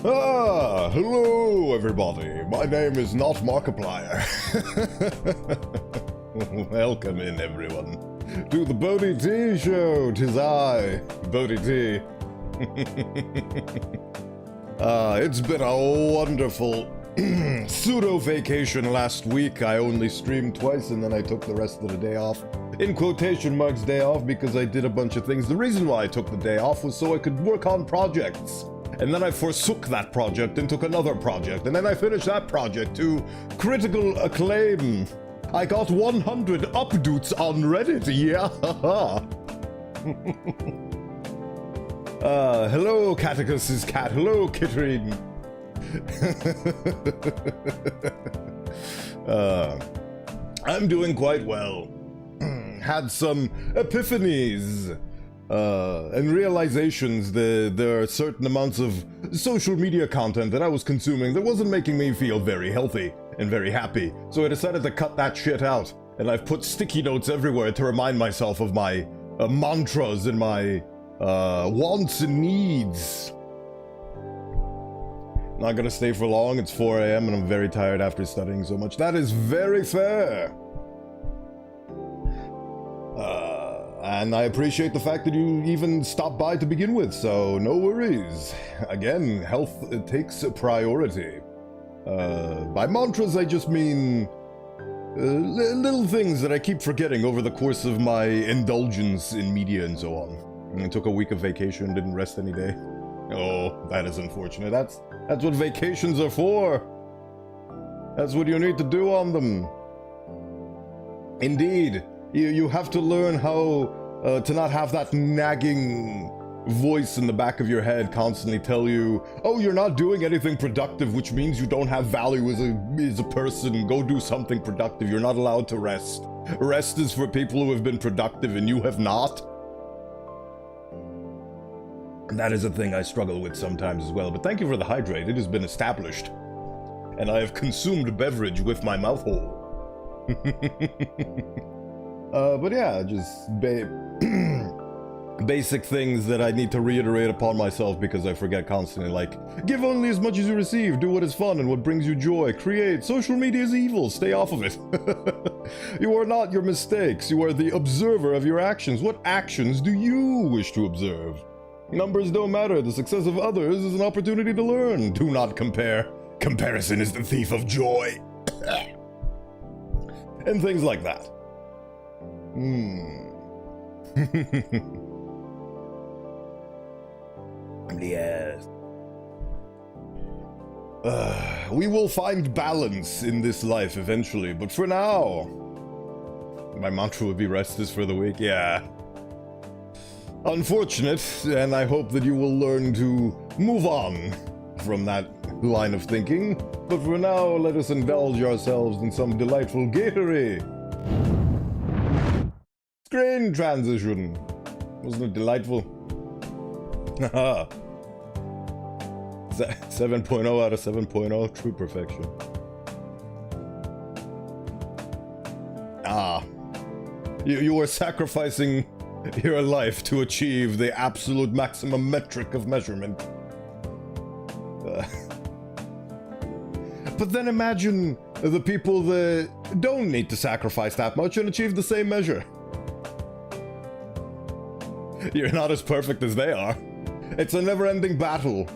Hello everybody. My name is not Markiplier. Welcome in everyone to the Bodhi T Show. 'Tis I, Bodhi T. It's been a wonderful pseudo vacation last week. I only streamed twice and then I took the rest of the day off. In quotation marks day off because I did a bunch of things. The reason why I took the day off was so I could work on projects. And then I forsook that project and took another project. And then I finished that project to critical acclaim. I got 100 updates on Reddit. Yeah. Hello, Catechus's cat. Hello, Kittering. I'm doing quite well. Had some epiphanies. And realizations that there are certain amounts of social media content that I was consuming that wasn't making me feel very healthy and very happy. So I decided to cut that shit out. And I've put sticky notes everywhere to remind myself of my mantras and my wants and needs. Not gonna stay for long, it's 4 AM and I'm very tired after studying so much. That is very fair. And I appreciate the fact that you even stopped by to begin with, so no worries. Again, health takes a priority. By mantras, I just mean little things that I keep forgetting over the course of my indulgence in media and so on. I took a week of vacation, didn't rest any day. Oh, that is unfortunate. That's what vacations are for. That's what you need to do on them. Indeed. You have to learn how to not have that nagging voice in the back of your head constantly tell you, oh, you're not doing anything productive, which means you don't have value as a person. Go do something productive. You're not allowed to rest. Rest is for people who have been productive and you have not. That is a thing I struggle with sometimes as well, but thank you for the hydrate. It has been established. And I have consumed beverage with my mouth hole. But yeah, just basic things that I need to reiterate upon myself because I forget constantly, like, give only as much as you receive, do what is fun and what brings you joy, create, social media is evil, stay off of it. You are not your mistakes, you are the observer of your actions. What actions do you wish to observe? Numbers don't matter, the success of others is an opportunity to learn. Do not compare. Comparison is the thief of joy. And things like that. Yes. We will find balance in this life eventually, but for now... My mantra would be rest is for the weak, yeah. Unfortunate, and I hope that you will learn to move on from that line of thinking. But for now, let us indulge ourselves in some delightful Gatory. Screen transition. Wasn't it delightful? Haha. 7.0 out of 7.0, true perfection. Ah. You were sacrificing your life to achieve the absolute maximum metric of measurement. But then imagine the people that don't need to sacrifice that much and achieve the same measure. You're not as perfect as they are. It's a never-ending battle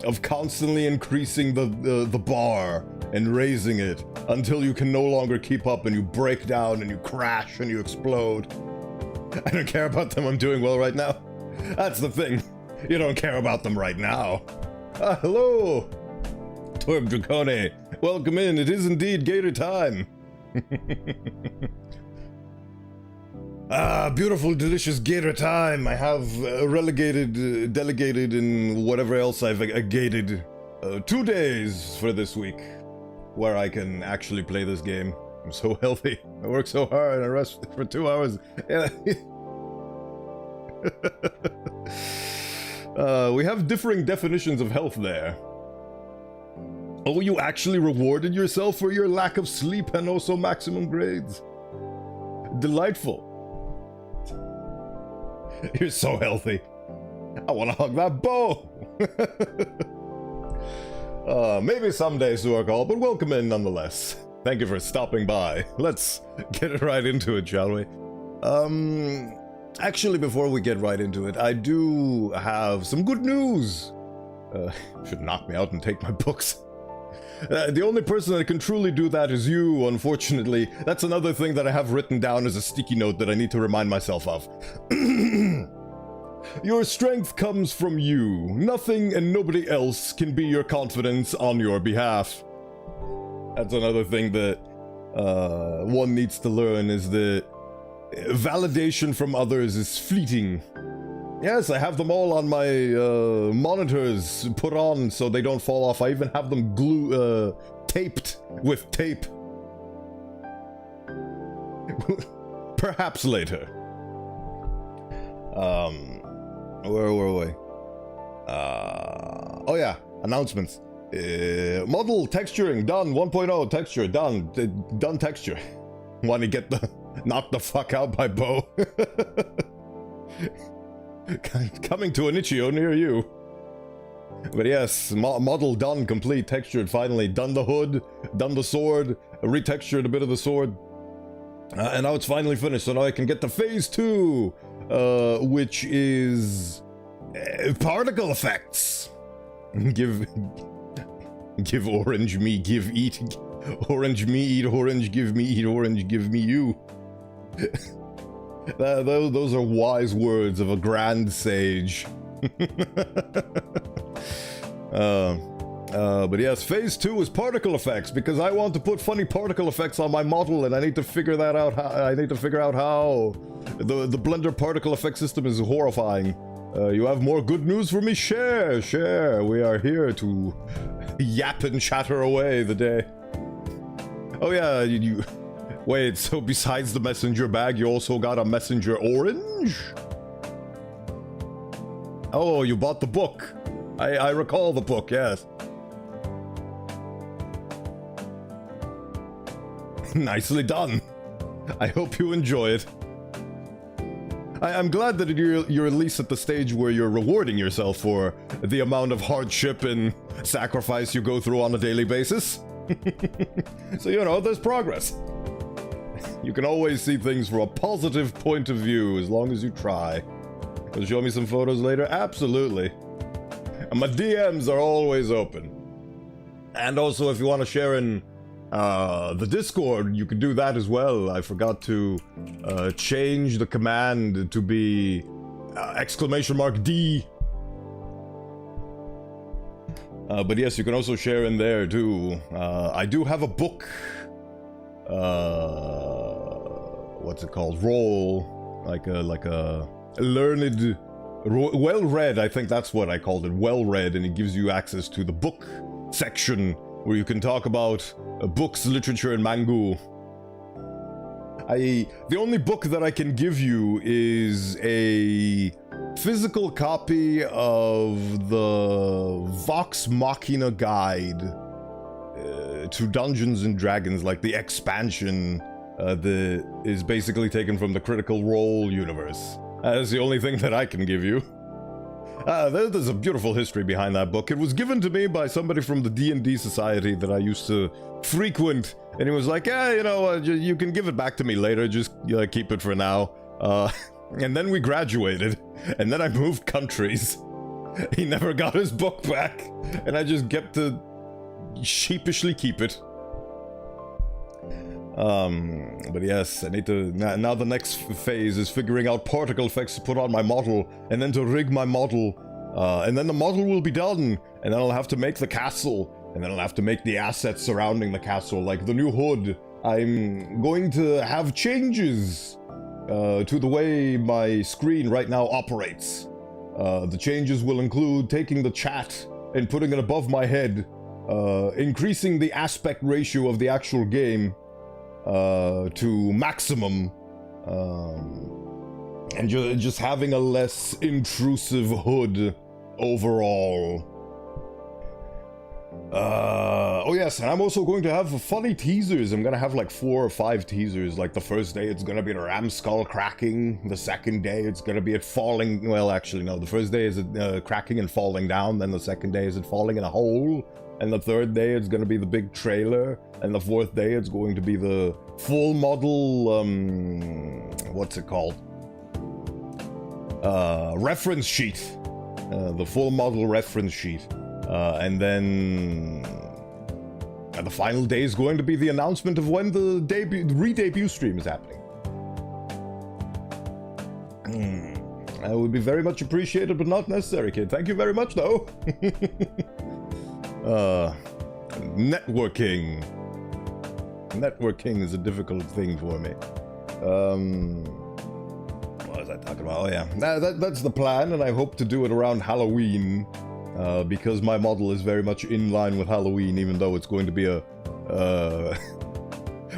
of constantly increasing the bar and raising it until you can no longer keep up and you break down and you crash and you explode. I don't care about them, I'm doing well right now. That's the thing. You don't care about them right now. Hello! Torb Dracone, welcome in. It is indeed Gator time. Beautiful, delicious Gator time. I have delegated, and whatever else I've gated 2 days for this week where I can actually play this game. I'm so healthy. I work so hard and I rest for 2 hours. We have differing definitions of health there. Oh, you actually rewarded yourself for your lack of sleep and also maximum grades. Delightful. You're so healthy. I want to hug that bow. Maybe someday, Suarkal, but welcome in nonetheless. Thank you for stopping by. Let's get right into it, shall we? Actually, before we get right into it, I do have some good news. Should knock me out and take my books. The only person that can truly do that is you, unfortunately. That's another thing that I have written down as a sticky note that I need to remind myself of. Your strength comes from you. Nothing and nobody else can be your confidence on your behalf. That's another thing that one needs to learn, is that validation from others is fleeting. Yes, I have them all on my monitors put on so they don't fall off. I even have them taped with tape. Perhaps later. Where were we? Oh yeah, announcements. Model texturing done. 1.0 texture done. Done texture. Want to get the knocked the fuck out by Bo? Coming to an Ichio near you. But yes, model done, complete, textured, finally. Done the hood, done the sword, retextured a bit of the sword. And now it's finally finished, so now I can get to phase 2, which is particle effects. Give orange me, give eat. Orange me, eat orange, give me eat orange, give me you. Those are wise words of a grand sage. But yes, phase 2 is particle effects, because I want to put funny particle effects on my model, and I need to figure that out. I need to figure out how. The Blender particle effect system is horrifying. You have more good news for me? Share. We are here to yap and chatter away the day. Oh yeah, you wait, so besides the messenger bag, you also got a messenger orange? Oh, you bought the book. I recall the book, yes. Nicely done. I hope you enjoy it. I'm glad that you're at least at the stage where you're rewarding yourself for the amount of hardship and sacrifice you go through on a daily basis. So, you know, there's progress. You can always see things from a positive point of view as long as you try. Will you show me some photos later? Absolutely. And my DMs are always open. And also, if you want to share in the Discord, you can do that as well. I forgot to change the command to be !D. But yes, you can also share in there too. I do have a book. What's it called? Roll, like a learned, well-read. I think that's what I called it. Well-read, and it gives you access to the book section where you can talk about books, literature, and manga. The only book that I can give you is a physical copy of the Vox Machina guide to Dungeons and Dragons, like the expansion that is basically taken from the Critical Role universe. That's the only thing that I can give you. There's a beautiful history behind that book. It was given to me by somebody from the D&D society that I used to frequent, and he was like, yeah, you know, you can give it back to me later, just keep it for now. And then we graduated, and then I moved countries. He never got his book back, and I just kept to sheepishly keep it. But yes, I need to, now the next phase is figuring out particle effects to put on my model, and then to rig my model, and then the model will be done, and then I'll have to make the castle, and then I'll have to make the assets surrounding the castle, like the new hood. I'm going to have changes to the way my screen right now operates. The changes will include taking the chat and putting it above my head, increasing the aspect ratio of the actual game to maximum, and just having a less intrusive hood overall. Oh yes, and I'm also going to have funny teasers. I'm gonna have like 4 or 5 teasers. Like the first day it's gonna be the ram skull cracking. The second day it's gonna be it falling. Well, actually no. The first day is it cracking and falling down. Then the second day is it falling in a hole. and the third day it's gonna be the big trailer, and the fourth day it's going to be the full model, what's it called? Reference sheet. The full model reference sheet. And then the final day is going to be the announcement of when the re-debut stream is happening. That would be very much appreciated, but not necessary, kid. Thank you very much, though. Networking. Networking is a difficult thing for me. What was I talking about? Oh yeah, that's the plan, and I hope to do it around Halloween, because my model is very much in line with Halloween, even though it's going to be a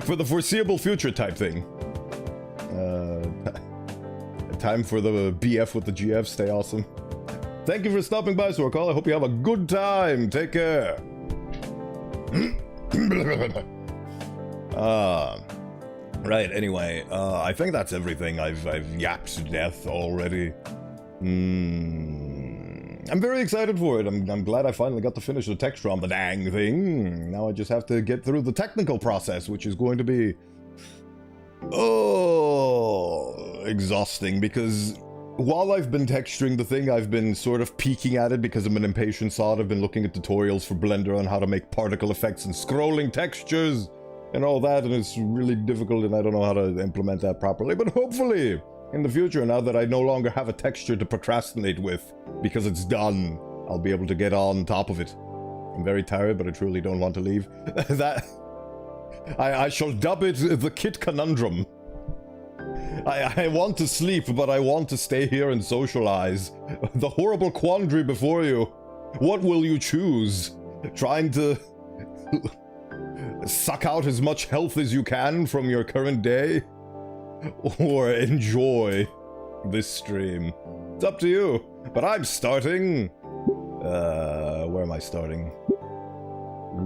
for the foreseeable future type thing. Time for the BF with the GF. Stay awesome. Thank you for stopping by, Sorkal. I hope you have a good time. Take care. Right, anyway, I think that's everything. I've yapped to death already. I'm very excited for it. I'm glad I finally got to finish the texture on the dang thing. Now I just have to get through the technical process, which is going to be... exhausting, because while I've been texturing the thing, I've been sort of peeking at it because I'm an impatient sod. I've been looking at tutorials for Blender on how to make particle effects and scrolling textures and all that, and it's really difficult and I don't know how to implement that properly. But hopefully, in the future, now that I no longer have a texture to procrastinate with because it's done, I'll be able to get on top of it. I'm very tired, but I truly don't want to leave. I shall dub it the Kit Conundrum. I want to sleep, but I want to stay here and socialize. The horrible quandary before you. What will you choose? Trying to suck out as much health as you can from your current day? Or enjoy this stream? It's up to you. But I'm starting... where am I starting?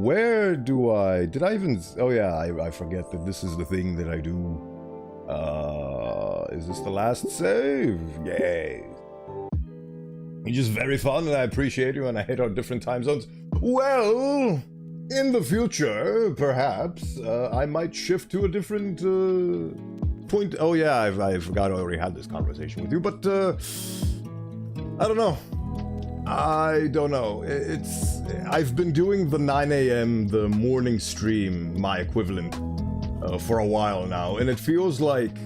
Where do I... Did I even... Oh yeah, I forget that this is the thing that I do. Is this the last save? Yay. You're just very fun, and I appreciate you, and I hate our different time zones. Well, in the future, perhaps, I might shift to a different, point. Oh yeah, I forgot I already had this conversation with you, but, I don't know. I don't know. I've been doing the 9 AM, the morning stream, my equivalent, for a while now, and it feels like,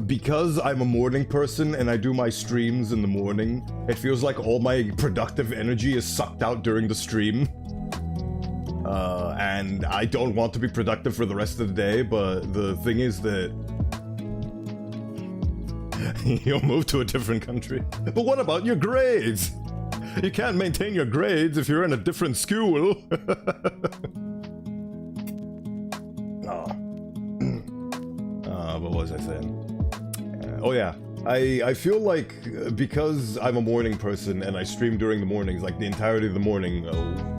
because I'm a morning person and I do my streams in the morning, it feels like all my productive energy is sucked out during the stream. And I don't want to be productive for the rest of the day, but the thing is that you'll move to a different country. But what about your grades? You can't maintain your grades if you're in a different school. What was I saying? Oh yeah, I feel like because I'm a morning person and I stream during the mornings, like the entirety of the morning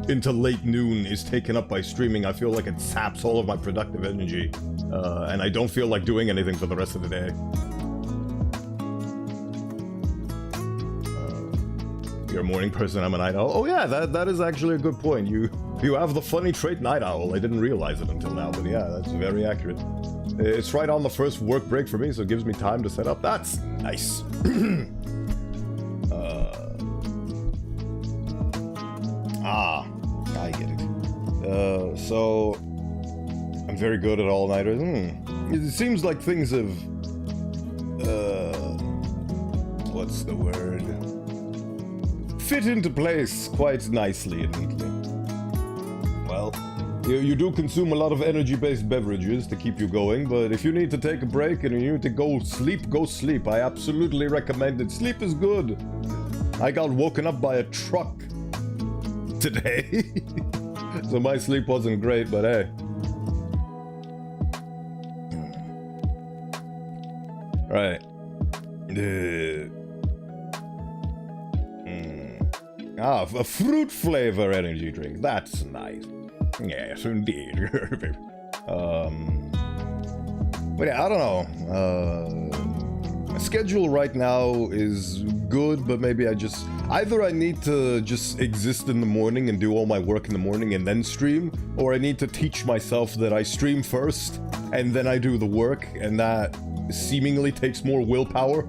into late noon is taken up by streaming, I feel like it saps all of my productive energy, and I don't feel like doing anything for the rest of the day. You're a morning person, I'm a night owl. Oh yeah, that is actually a good point. You have the funny trait night owl. I didn't realize it until now, but yeah, that's very accurate. It's right on the first work break for me, so it gives me time to set up. That's nice. I get it. So I'm very good at all-nighters. It seems like things have... what's the word? Fit into place quite nicely and neatly. Well... You do consume a lot of energy-based beverages to keep you going, but if you need to take a break and you need to go sleep. I absolutely recommend it. Sleep is good. I got woken up by a truck today, so my sleep wasn't great, but hey. Right. A fruit flavor energy drink. That's nice. Yes, indeed. But yeah, I don't know. schedule right now is good, but maybe either I need to just exist in the morning and do all my work in the morning and then stream, or I need to teach myself that I stream first and then I do the work, and that seemingly takes more willpower.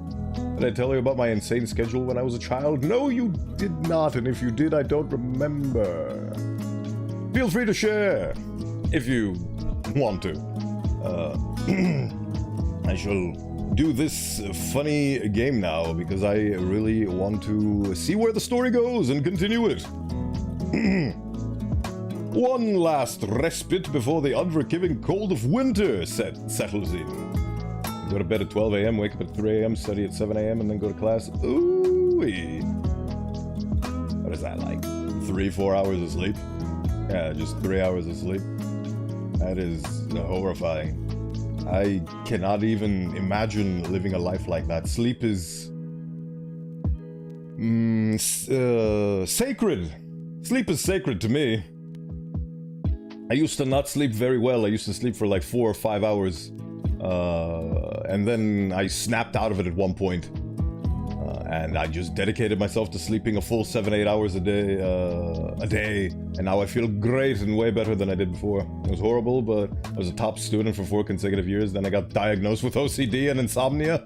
Did I tell you about my insane schedule when I was a child? No, you did not, and if you did, I don't remember. Feel free to share if you want to. I shall do this funny game now because I really want to see where the story goes and continue it. One last respite before the unforgiving cold of winter settles in. Go to bed at 12 a.m., wake up at 3 a.m., study at 7 a.m., and then go to class. Ooh-wee. What is that, like 3-4 hours of sleep? Yeah, just 3 hours of sleep. That is horrifying. I cannot even imagine living a life like that. Sleep is sacred. Sleep is sacred to me. I used to not sleep very well. I used to sleep for like 4 or 5 hours. And then I snapped out of it at one point. And I just dedicated myself to sleeping a full 7-8 hours a day. And now I feel great and way better than I did before. It was horrible, but I was a top student for 4 consecutive years. Then I got diagnosed with OCD and insomnia.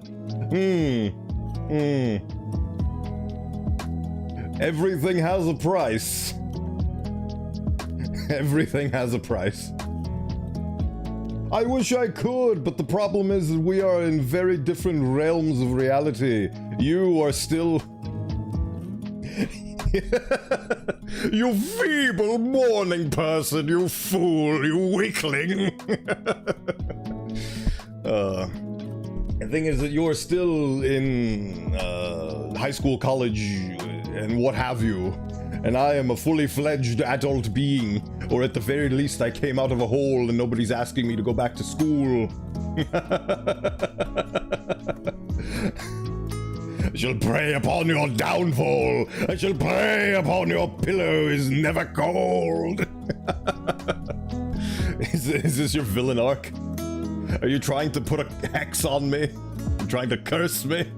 Everything has a price. Everything has a price. I wish I could, but the problem is that we are in very different realms of reality. You are still... You feeble morning person, you fool, you weakling. The thing is that you're still in high school, college, and what have you. And I am a fully fledged adult being, or at the very least I came out of a hole and nobody's asking me to go back to school. I shall prey upon your downfall. I shall prey upon your pillow is never cold. Is this your villain arc? Are you trying to put a hex on me? You're trying to curse me?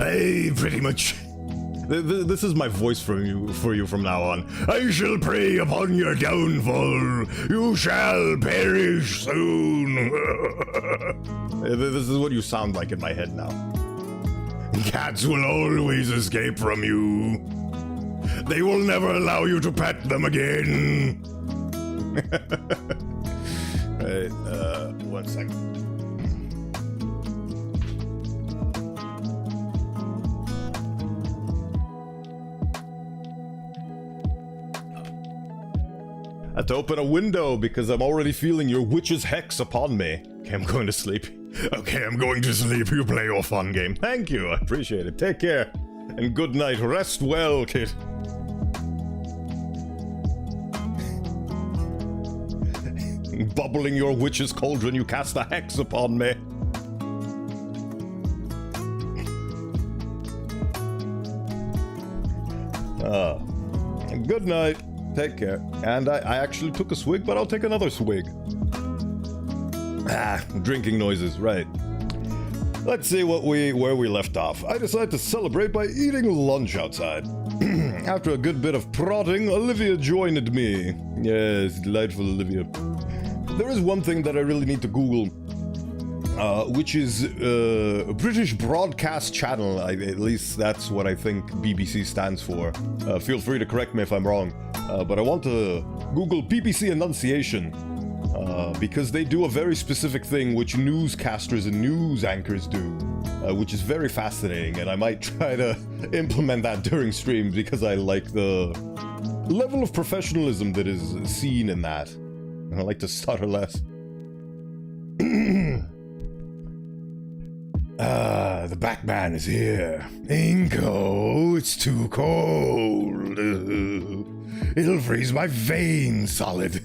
I pretty much... This is my voice for you from now on. I shall prey upon your downfall. You shall perish soon. This is what you sound like in my head now. Cats will always escape from you. They will never allow you to pet them again. Right, 1 second. I had to open a window because I'm already feeling your witch's hex upon me. Okay, I'm going to sleep. Okay, I'm going to sleep. You play your fun game. Thank you. I appreciate it. Take care. And good night. Rest well, kid. Bubbling your witch's cauldron, you cast a hex upon me. Good night. Take care. And I actually took a swig, but I'll take another swig. Drinking noises, right. Let's see where we left off. I decided to celebrate by eating lunch outside. After a good bit of prodding, Olivia joined me. Yes, delightful Olivia. There is one thing that I really need to Google, which is British Broadcast Channel. At least that's what I think BBC stands for. Feel free to correct me if I'm wrong. But I want to Google BBC Annunciation, because they do a very specific thing which newscasters and news anchors do, which is very fascinating, and I might try to implement that during streams because I like the level of professionalism that is seen in that. I like to stutter less. The Batman is here. Inko, it's too cold. It'll freeze my veins solid.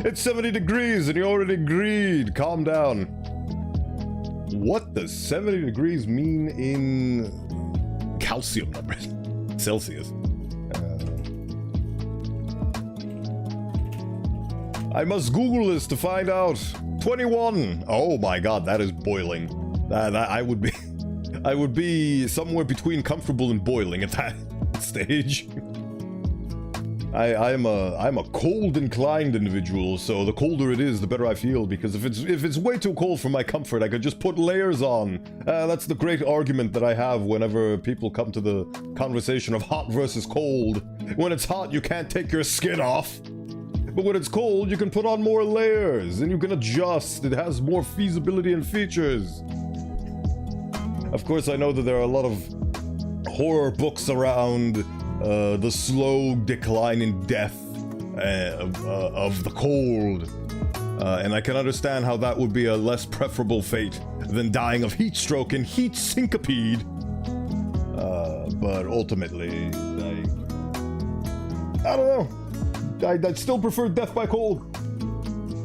It's 70 degrees and you already agreed. Calm down. What does 70 degrees mean in calcium numbers? I must Google this to find out. 21. Oh my god, that is boiling. I would be... I would be somewhere between comfortable and boiling at that stage. I'm a cold inclined individual, so the colder it is, the better I feel, because if it's way too cold for my comfort, I could just put layers on. That's the great argument that I have whenever people come to the conversation of hot versus cold. When it's hot, you can't take your skin off. But when it's cold, you can put on more layers, and you can adjust. It has more feasibility and features. Of course, I know that there are a lot of horror books around the slow decline in death of the cold. And I can understand how that would be a less preferable fate than dying of heat stroke and heat syncope. But ultimately, I don't know. I'd still prefer death by cold.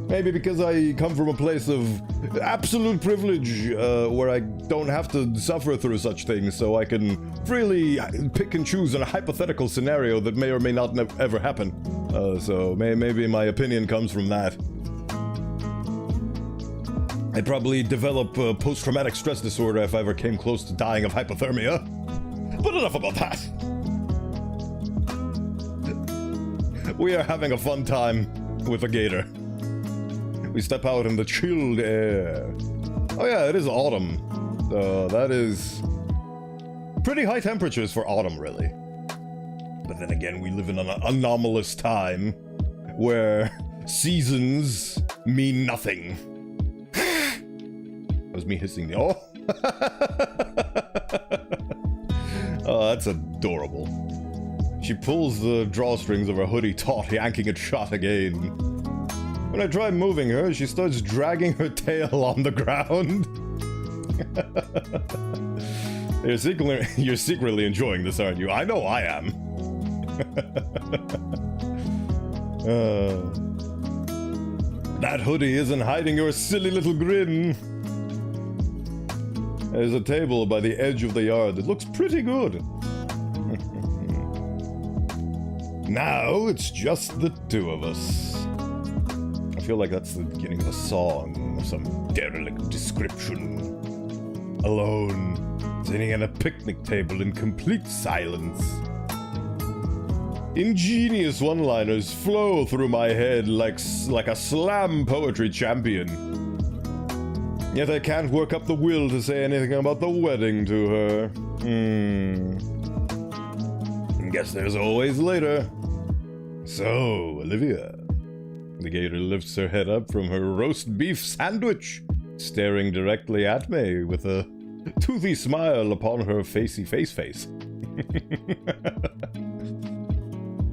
Maybe because I come from a place of absolute privilege, where I don't have to suffer through such things, so I can freely pick and choose in a hypothetical scenario that may or may not ever happen. So maybe my opinion comes from that. I'd probably develop post-traumatic stress disorder if I ever came close to dying of hypothermia. But enough about that. We are having a fun time with a gator. We step out in the chilled air. Oh yeah, it is autumn. So that is pretty high temperatures for autumn, really. But then again, we live in an anomalous time where seasons mean nothing. That was me hissing the... Oh! Oh, that's adorable. She pulls the drawstrings of her hoodie taut, yanking it shut again. When I try moving her, she starts dragging her tail on the ground. You're secretly enjoying this, aren't you? I know I am. That hoodie isn't hiding your silly little grin. There's a table by the edge of the yard that looks pretty good. Now it's just the two of us. I feel like that's the beginning of a song of some derelict description. Alone, sitting at a picnic table in complete silence. Ingenious one-liners flow through my head like a slam poetry champion. Yet I can't work up the will to say anything about the wedding to her. Guess there's always later. So, Olivia. The gator lifts her head up from her roast beef sandwich, staring directly at me with a toothy smile upon her face.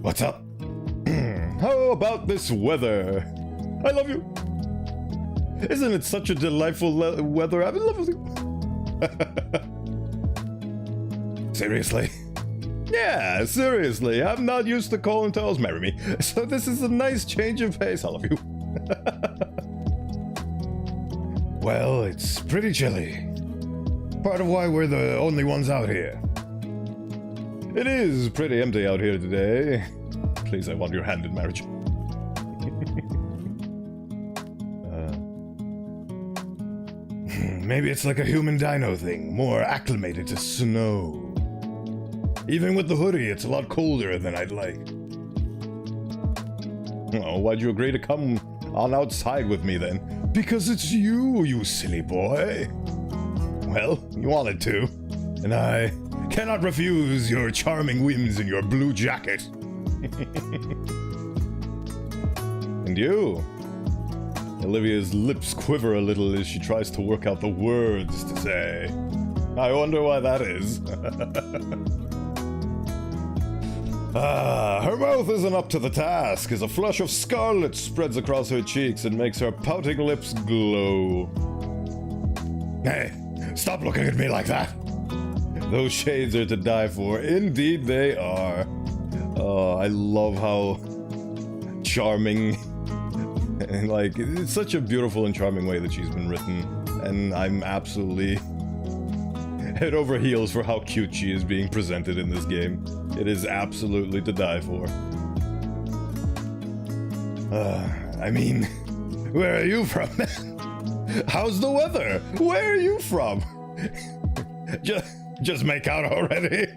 What's up? How about this weather? I love you. Isn't it such a delightful weather? I'm in love with you. Seriously? Yeah, seriously. I'm not used to calling tales marry me, so this is a nice change of pace. I love you. Well, it's pretty chilly. Part of why we're the only ones out here. It is pretty empty out here today. Please, I want your hand in marriage. Maybe it's like a human dino thing, more acclimated to snow. Even with the hoodie, it's a lot colder than I'd like. Oh, why'd you agree to come on outside with me then? Because it's you, you silly boy. Well, you wanted to, and I cannot refuse your charming whims in your blue jacket. And you? Olivia's lips quiver a little as she tries to work out the words to say. I wonder why that is. Her mouth isn't up to the task as a flush of scarlet spreads across her cheeks and makes her pouting lips glow. Hey, stop looking at me like that. Those shades are to die for. Indeed they are. Oh, I love how charming and like, it's such a beautiful and charming way that she's been written. And I'm absolutely head over heels for how cute she is being presented in this game. It is absolutely to die for. I mean, where are you from? How's the weather? Where are you from? Just make out already.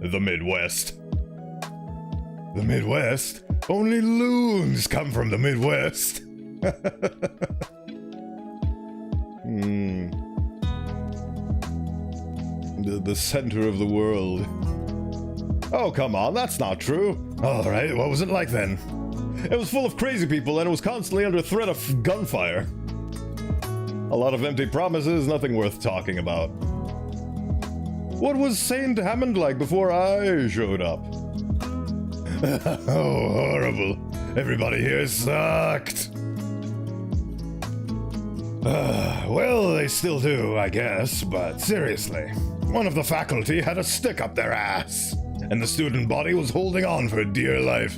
The Midwest. The Midwest? Only loons come from the Midwest. The center of the world. Oh, come on, that's not true. Alright, what was it like then? It was full of crazy people and it was constantly under threat of gunfire. A lot of empty promises, nothing worth talking about. What was Saint Hammond like before I showed up? Oh, horrible. Everybody here sucked. Well, they still do, I guess, but seriously. One of the faculty had a stick up their ass, and the student body was holding on for dear life.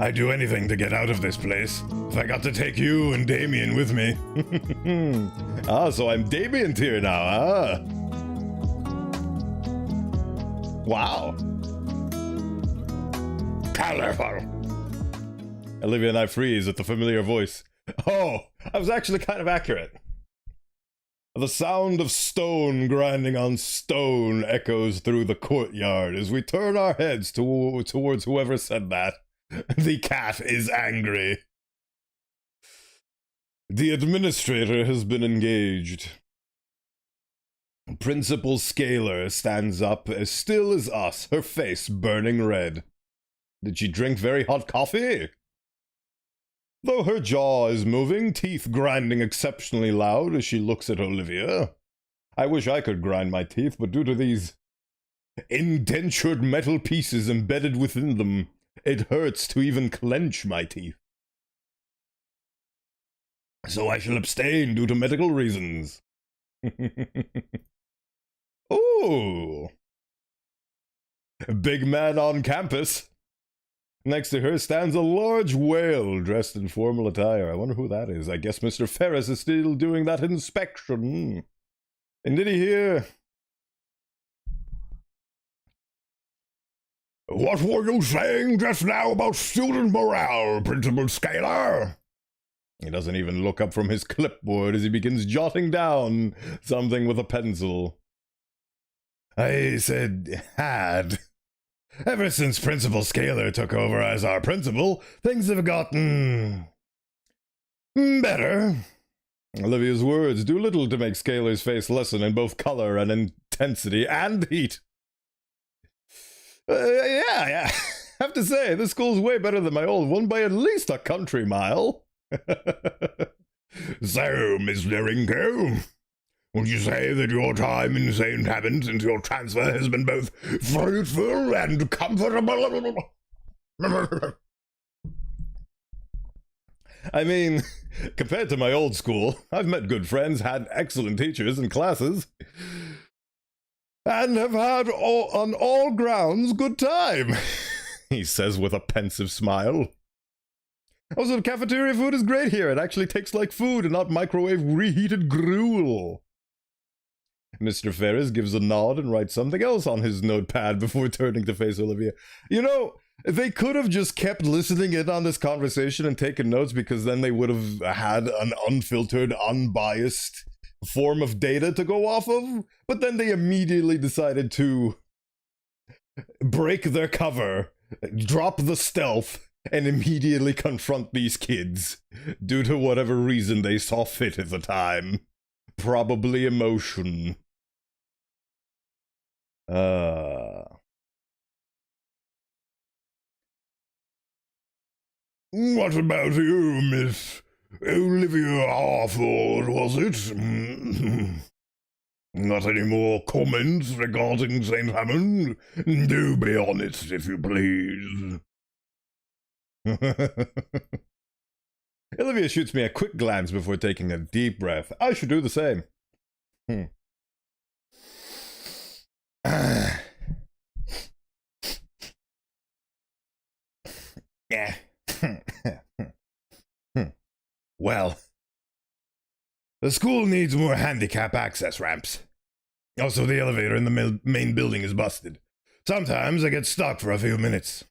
I'd do anything to get out of this place. If I got to take you and Damien with me. Ah, so I'm Damien's here now, huh? Wow. Colorful. Olivia and I freeze at the familiar voice. Oh, I was actually kind of accurate. The sound of stone grinding on stone echoes through the courtyard as we turn our heads towards whoever said that. The cat is angry. The administrator has been engaged. Principal Scalar stands up as still as us, her face burning red. Did she drink very hot coffee? Though her jaw is moving, teeth grinding exceptionally loud as she looks at Olivia. I wish I could grind my teeth, but due to these indentured metal pieces embedded within them, it hurts to even clench my teeth. So I shall abstain due to medical reasons. Ooh. Big man on campus. Next to her stands a large whale dressed in formal attire. I wonder who that is. I guess Mr. Ferris is still doing that inspection. And did he hear? What were you saying just now about student morale, Principal Scalar? He doesn't even look up from his clipboard as he begins jotting down something with a pencil. I said had. Ever since Principal Scalar took over as our principal, things have gotten better. Olivia's words do little to make Scalar's face lessen in both color and intensity and heat. Yeah. I have to say, this school's way better than my old one by at least a country mile. So, Miss Ringo, would you say that your time in St. Hammond since your transfer has been both fruitful and comfortable? I mean, compared to my old school, I've met good friends, had excellent teachers and classes, and have had, on all grounds, good time, he says with a pensive smile. Also, cafeteria food is great here. It actually tastes like food and not microwave reheated gruel. Mr. Ferris gives a nod and writes something else on his notepad before turning to face Olivia. You know, they could have just kept listening in on this conversation and taken notes, because then they would have had an unfiltered, unbiased form of data to go off of. But then they immediately decided to break their cover, drop the stealth, and immediately confront these kids, due to whatever reason they saw fit at the time. Probably emotion. What about you, Miss Olivia Harford, was it? Not any more comments regarding St. Hammond? Do be honest, if you please. Olivia shoots me a quick glance before taking a deep breath. I should do the same. Well, the school needs more handicap access ramps. Also, the elevator in the main building is busted. Sometimes I get stuck for a few minutes.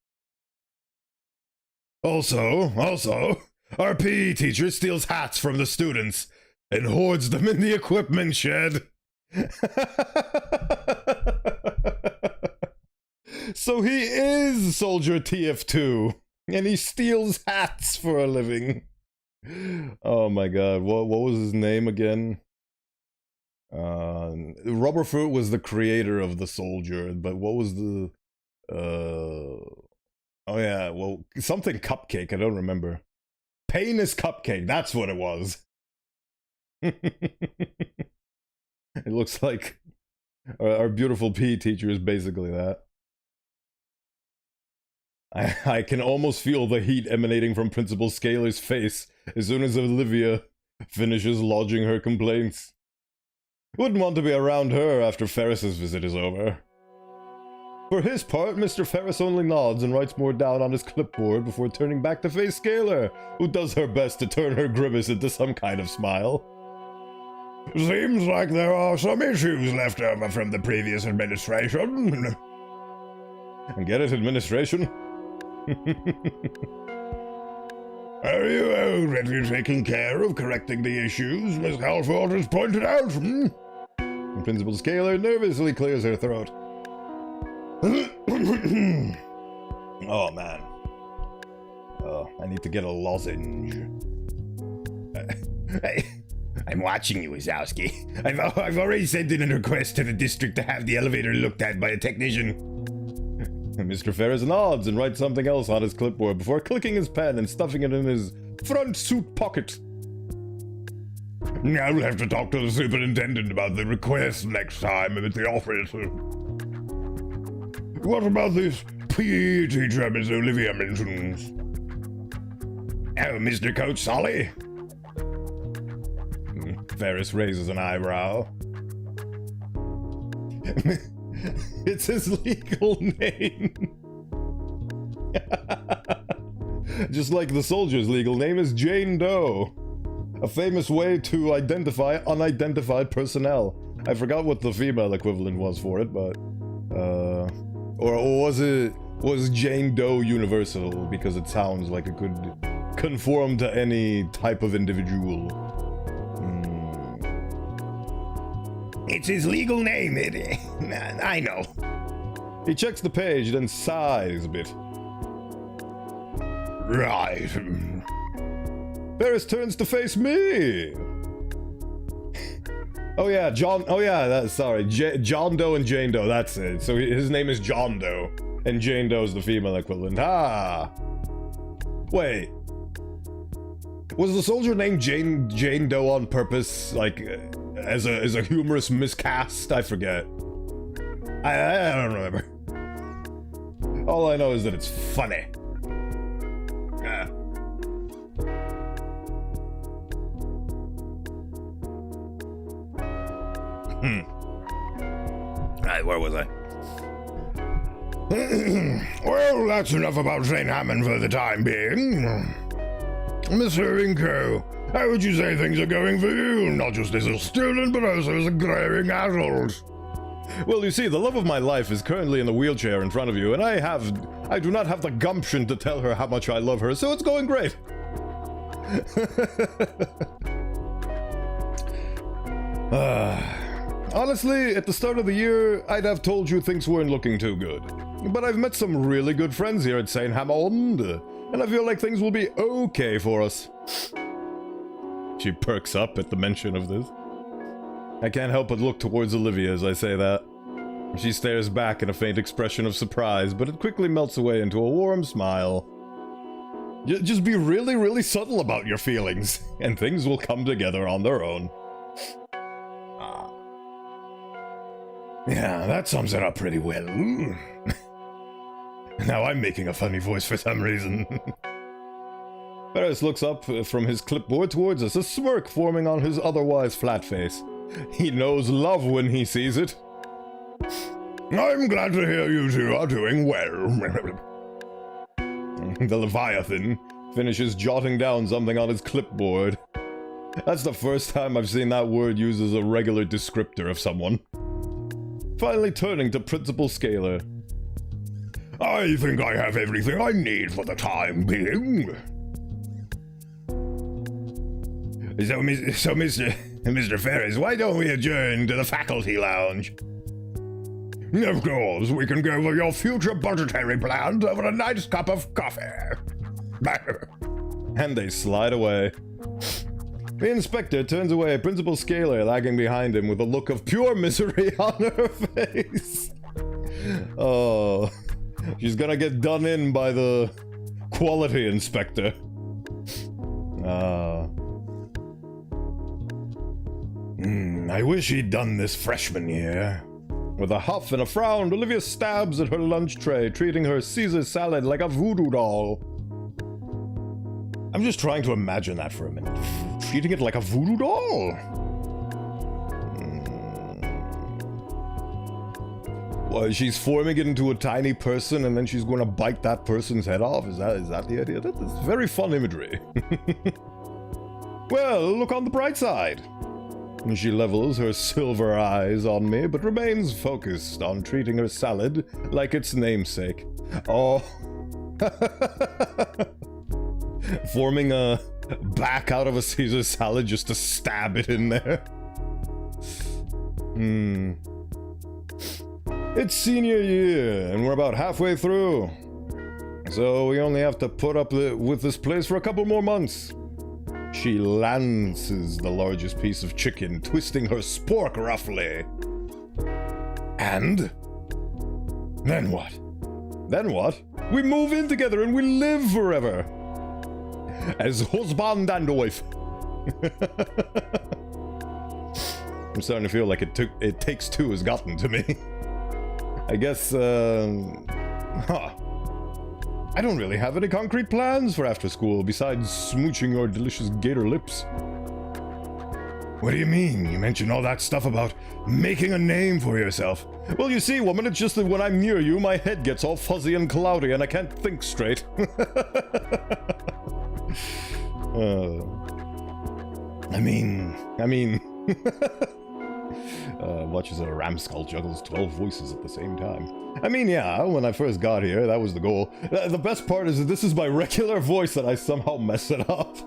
Also, our PE teacher steals hats from the students and hoards them in the equipment shed. So he is Soldier TF2, and he steals hats for a living. Oh my god, what was his name again? Rubberfoot was the creator of the Soldier, but what was the... Oh yeah, well, something Cupcake, I don't remember. Pain is Cupcake, that's what it was. It looks like our beautiful PE teacher is basically that. I can almost feel the heat emanating from Principal Scaler's face as soon as Olivia finishes lodging her complaints. Wouldn't want to be around her after Ferris's visit is over. For his part, Mr. Ferris only nods and writes more down on his clipboard before turning back to face Scaler, who does her best to turn her grimace into some kind of smile. Seems like there are some issues left over from the previous administration. Get it, administration? Are you already taking care of correcting the issues Miss Halford has pointed out? Principal Scaler nervously clears her throat. Oh man. Oh, I need to get a lozenge. I'm watching you, Wazowski. I've already sent in a request to the district to have the elevator looked at by a technician. Mr. Ferris nods and writes something else on his clipboard before clicking his pen and stuffing it in his front suit pocket. I'll have to talk to the superintendent about the request next time I'm at the office. What about this PE teacher Miss Olivia mentions? Oh, Mr. Coach Solly? Ferris raises an eyebrow. It's his legal name. Just like the soldier's legal name is Jane Doe. A famous way to identify unidentified personnel. I forgot what the female equivalent was for it, but... Or was Jane Doe universal? Because it sounds like it could conform to any type of individual. It's his legal name, I know. He checks the page, then sighs a bit. Right. Ferris turns to face me. Oh yeah, John Doe and Jane Doe, that's it. So his name is John Doe, and Jane Doe is the female equivalent. Ah. Wait. Was the soldier named Jane Doe on purpose, like, as a humorous miscast? I forget. I don't remember. All I know is that it's funny. Right, where was I? Well, that's enough about St. Hammond for the time being. Mr. Inco, how would you say things are going for you? Not just as a student, but also as a growing adult. Well, you see, the love of my life is currently in the wheelchair in front of you, and I do not have the gumption to tell her how much I love her, so it's going great. Honestly, at the start of the year, I'd have told you things weren't looking too good. But I've met some really good friends here at St. Hammond, and I feel like things will be okay for us. She perks up at the mention of this. I can't help but look towards Olivia as I say that. She stares back in a faint expression of surprise, but it quickly melts away into a warm smile. Just be really, really subtle about your feelings, and things will come together on their own. Yeah, that sums it up pretty well. Now I'm making a funny voice for some reason. Ferris looks up from his clipboard towards us, a smirk forming on his otherwise flat face. He knows love when he sees it. I'm glad to hear you two are doing well. The Leviathan finishes jotting down something on his clipboard. That's the first time I've seen that word used as a regular descriptor of someone. Finally turning to Principal Scaler. I think I have everything I need for the time being. So, Mr. Ferris, why don't we adjourn to the faculty lounge? Of course, we can go over your future budgetary plans over a nice cup of coffee. And they slide away. The inspector turns away, Principal Scaler lagging behind him with a look of pure misery on her face. Oh, she's gonna get done in by the quality inspector. I wish he'd done this freshman year. With a huff and a frown, Olivia stabs at her lunch tray, treating her Caesar salad like a voodoo doll. I'm just trying to imagine that for a minute. Treating it like a voodoo doll? Well, she's forming it into a tiny person and then she's going to bite that person's head off? Is that the idea? That's very fun imagery. Well, look on the bright side. And she levels her silver eyes on me, but remains focused on treating her salad like its namesake. Oh. Forming a back out of a Caesar salad just to stab it in there. It's senior year, and we're about halfway through. So we only have to put up with this place for a couple more months. She lances the largest piece of chicken, twisting her spork roughly. And? Then what? Then what? We move in together and we live forever. As husband and wife. I'm starting to feel like it takes two has gotten to me. I guess, I don't really have any concrete plans for after school besides smooching your delicious gator lips. What do you mean? You mentioned all that stuff about making a name for yourself. Well, you see, woman, it's just that when I'm near you, my head gets all fuzzy and cloudy and I can't think straight. I mean... watches a ramskull juggles 12 voices at the same time. I mean, yeah, when I first got here, that was the goal. The best part is that this is my regular voice and I somehow mess it up.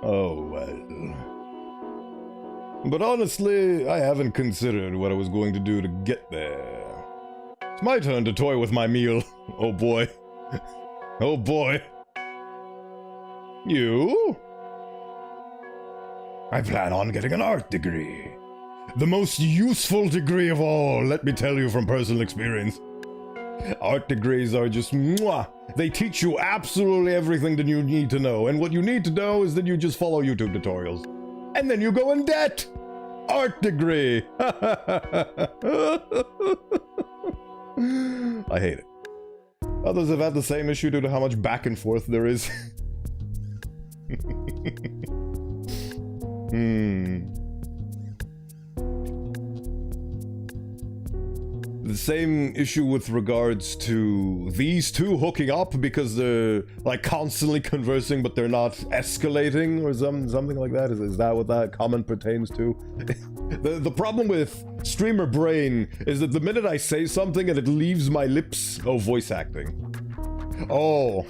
Oh, well. But honestly, I haven't considered what I was going to do to get there. It's my turn to toy with my meal. Oh boy. Oh boy. You? I plan on getting an art degree. The most useful degree of all, let me tell you from personal experience. Art degrees are just mwah. They teach you absolutely everything that you need to know, and what you need to know is that you just follow YouTube tutorials. And then you go in debt! Art degree! I hate it. Others have had the same issue due to how much back and forth there is. The same issue with regards to these two hooking up because they're like constantly conversing but they're not escalating or something like that. Is that what that comment pertains to? The problem with streamer brain is that the minute I say something and it leaves my lips... Oh, voice acting. Oh.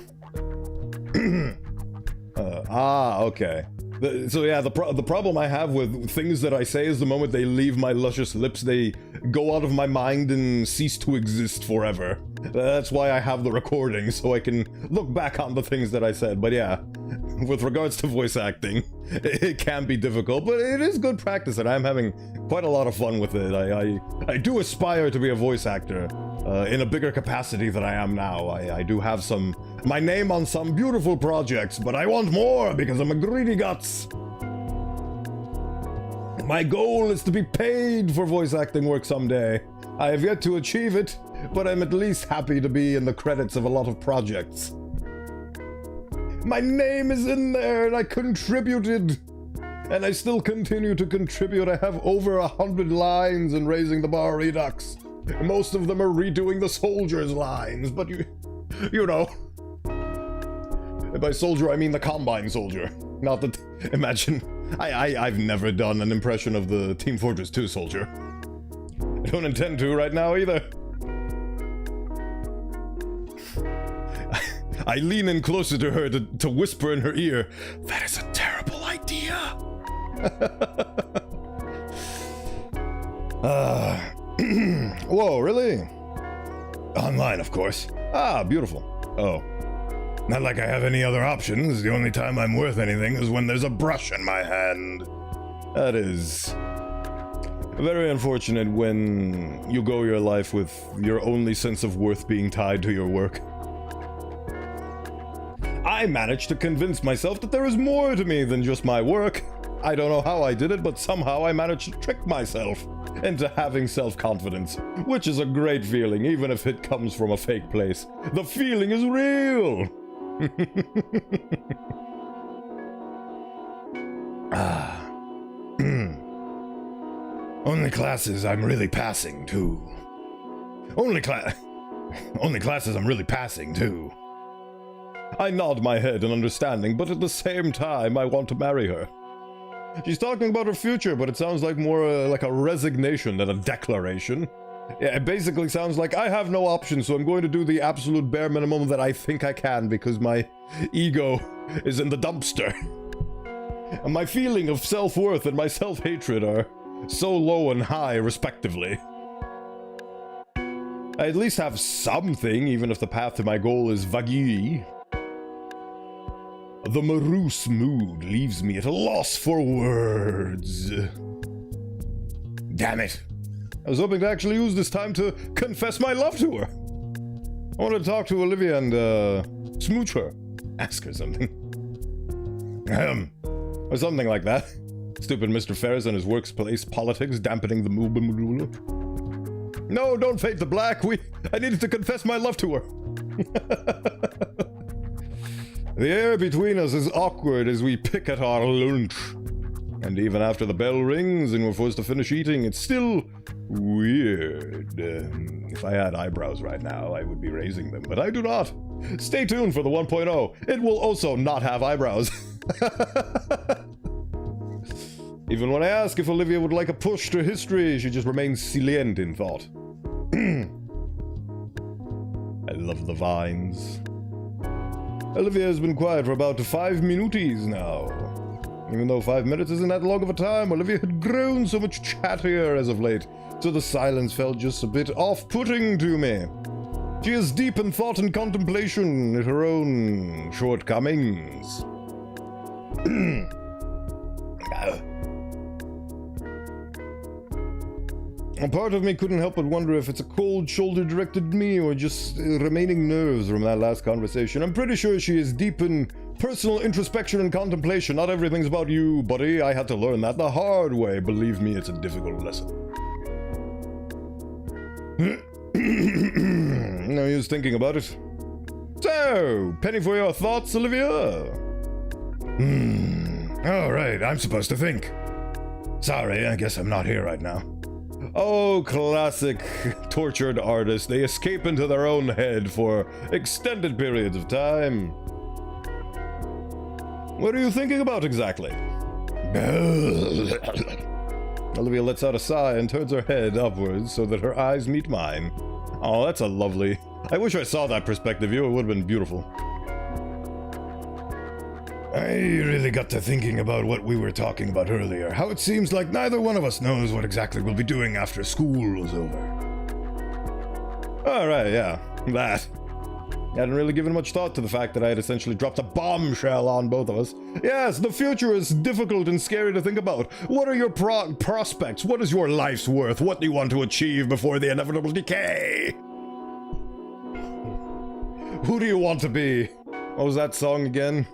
Okay. So yeah, the problem I have with things that I say is the moment they leave my luscious lips, they go out of my mind and cease to exist forever. That's why I have the recording, so I can look back on the things that I said. But yeah, with regards to voice acting, it can be difficult, but it is good practice, and I'm having quite a lot of fun with it. I do aspire to be a voice actor in a bigger capacity than I am now. I do have my name on some beautiful projects, but I want more because I'm a greedy guts. My goal is to be paid for voice acting work someday. I have yet to achieve it, but I'm at least happy to be in the credits of a lot of projects. My name is in there and I contributed. And I still continue to contribute. I have over 100 lines in Raising the Bar Redux. Most of them are redoing the soldiers' lines, but you know. And by soldier, I mean the Combine soldier. Not the... Imagine, I've never done an impression of the Team Fortress 2 soldier. I don't intend to right now either. I lean in closer to her to whisper in her ear, "That is a terrible idea." Whoa, really? Online, of course. Ah, beautiful. Oh. Not like I have any other options. The only time I'm worth anything is when there's a brush in my hand. That is very unfortunate when you go your life with your only sense of worth being tied to your work. I managed to convince myself that there is more to me than just my work. I don't know how I did it, but somehow I managed to trick myself into having self-confidence, which is a great feeling, even if it comes from a fake place. The feeling is real! Only classes I'm really passing, too. Only classes I'm really passing, too. I nod my head in understanding, but at the same time, I want to marry her. She's talking about her future, but it sounds like more like a resignation than a declaration. Yeah, it basically sounds like I have no option, so I'm going to do the absolute bare minimum that I think I can because my ego is in the dumpster. And my feeling of self-worth and my self-hatred are so low and high, respectively. I at least have something, even if the path to my goal is vague. The morose mood leaves me at a loss for words. Damn it. I was hoping to actually use this time to confess my love to her. I wanted to talk to Olivia and, smooch her. Ask her something. Or something like that. Stupid Mr. Ferris and his workplace politics dampening the mood. No, don't fade the black. I needed to confess my love to her. The air between us is awkward as we pick at our lunch. And even after the bell rings and we're forced to finish eating, it's still weird. If I had eyebrows right now, I would be raising them, but I do not. Stay tuned for the 1.0. It will also not have eyebrows. Even when I ask if Olivia would like a push to history, she just remains silent in thought. I love the vines. Olivia has been quiet for about 5 minutes now. Even though 5 minutes isn't that long of a time, Olivia had grown so much chattier as of late, so the silence felt just a bit off-putting to me. She is deep in thought and contemplation at her own shortcomings. A part of me couldn't help but wonder if it's a cold shoulder directed at me or just remaining nerves from that last conversation. I'm pretty sure she is deep in personal introspection and contemplation. Not everything's about you, buddy. I had to learn that the hard way. Believe me, it's a difficult lesson. No use thinking about it. So, penny for your thoughts, Olivia? All right, I'm supposed to think. Sorry, I guess I'm not here right now. Oh, classic tortured artists. They escape into their own head for extended periods of time. What are you thinking about exactly? Olivia lets out a sigh and turns her head upwards so that her eyes meet mine. Oh, that's a lovely... I wish I saw that perspective view. It would have been beautiful. I really got to thinking about what we were talking about earlier. How it seems like neither one of us knows what exactly we'll be doing after school is over. Alright, yeah. That. I hadn't really given much thought to the fact that I had essentially dropped a bombshell on both of us. Yes, the future is difficult and scary to think about. What are your prospects? What is your life's worth? What do you want to achieve before the inevitable decay? Who do you want to be? What was that song again?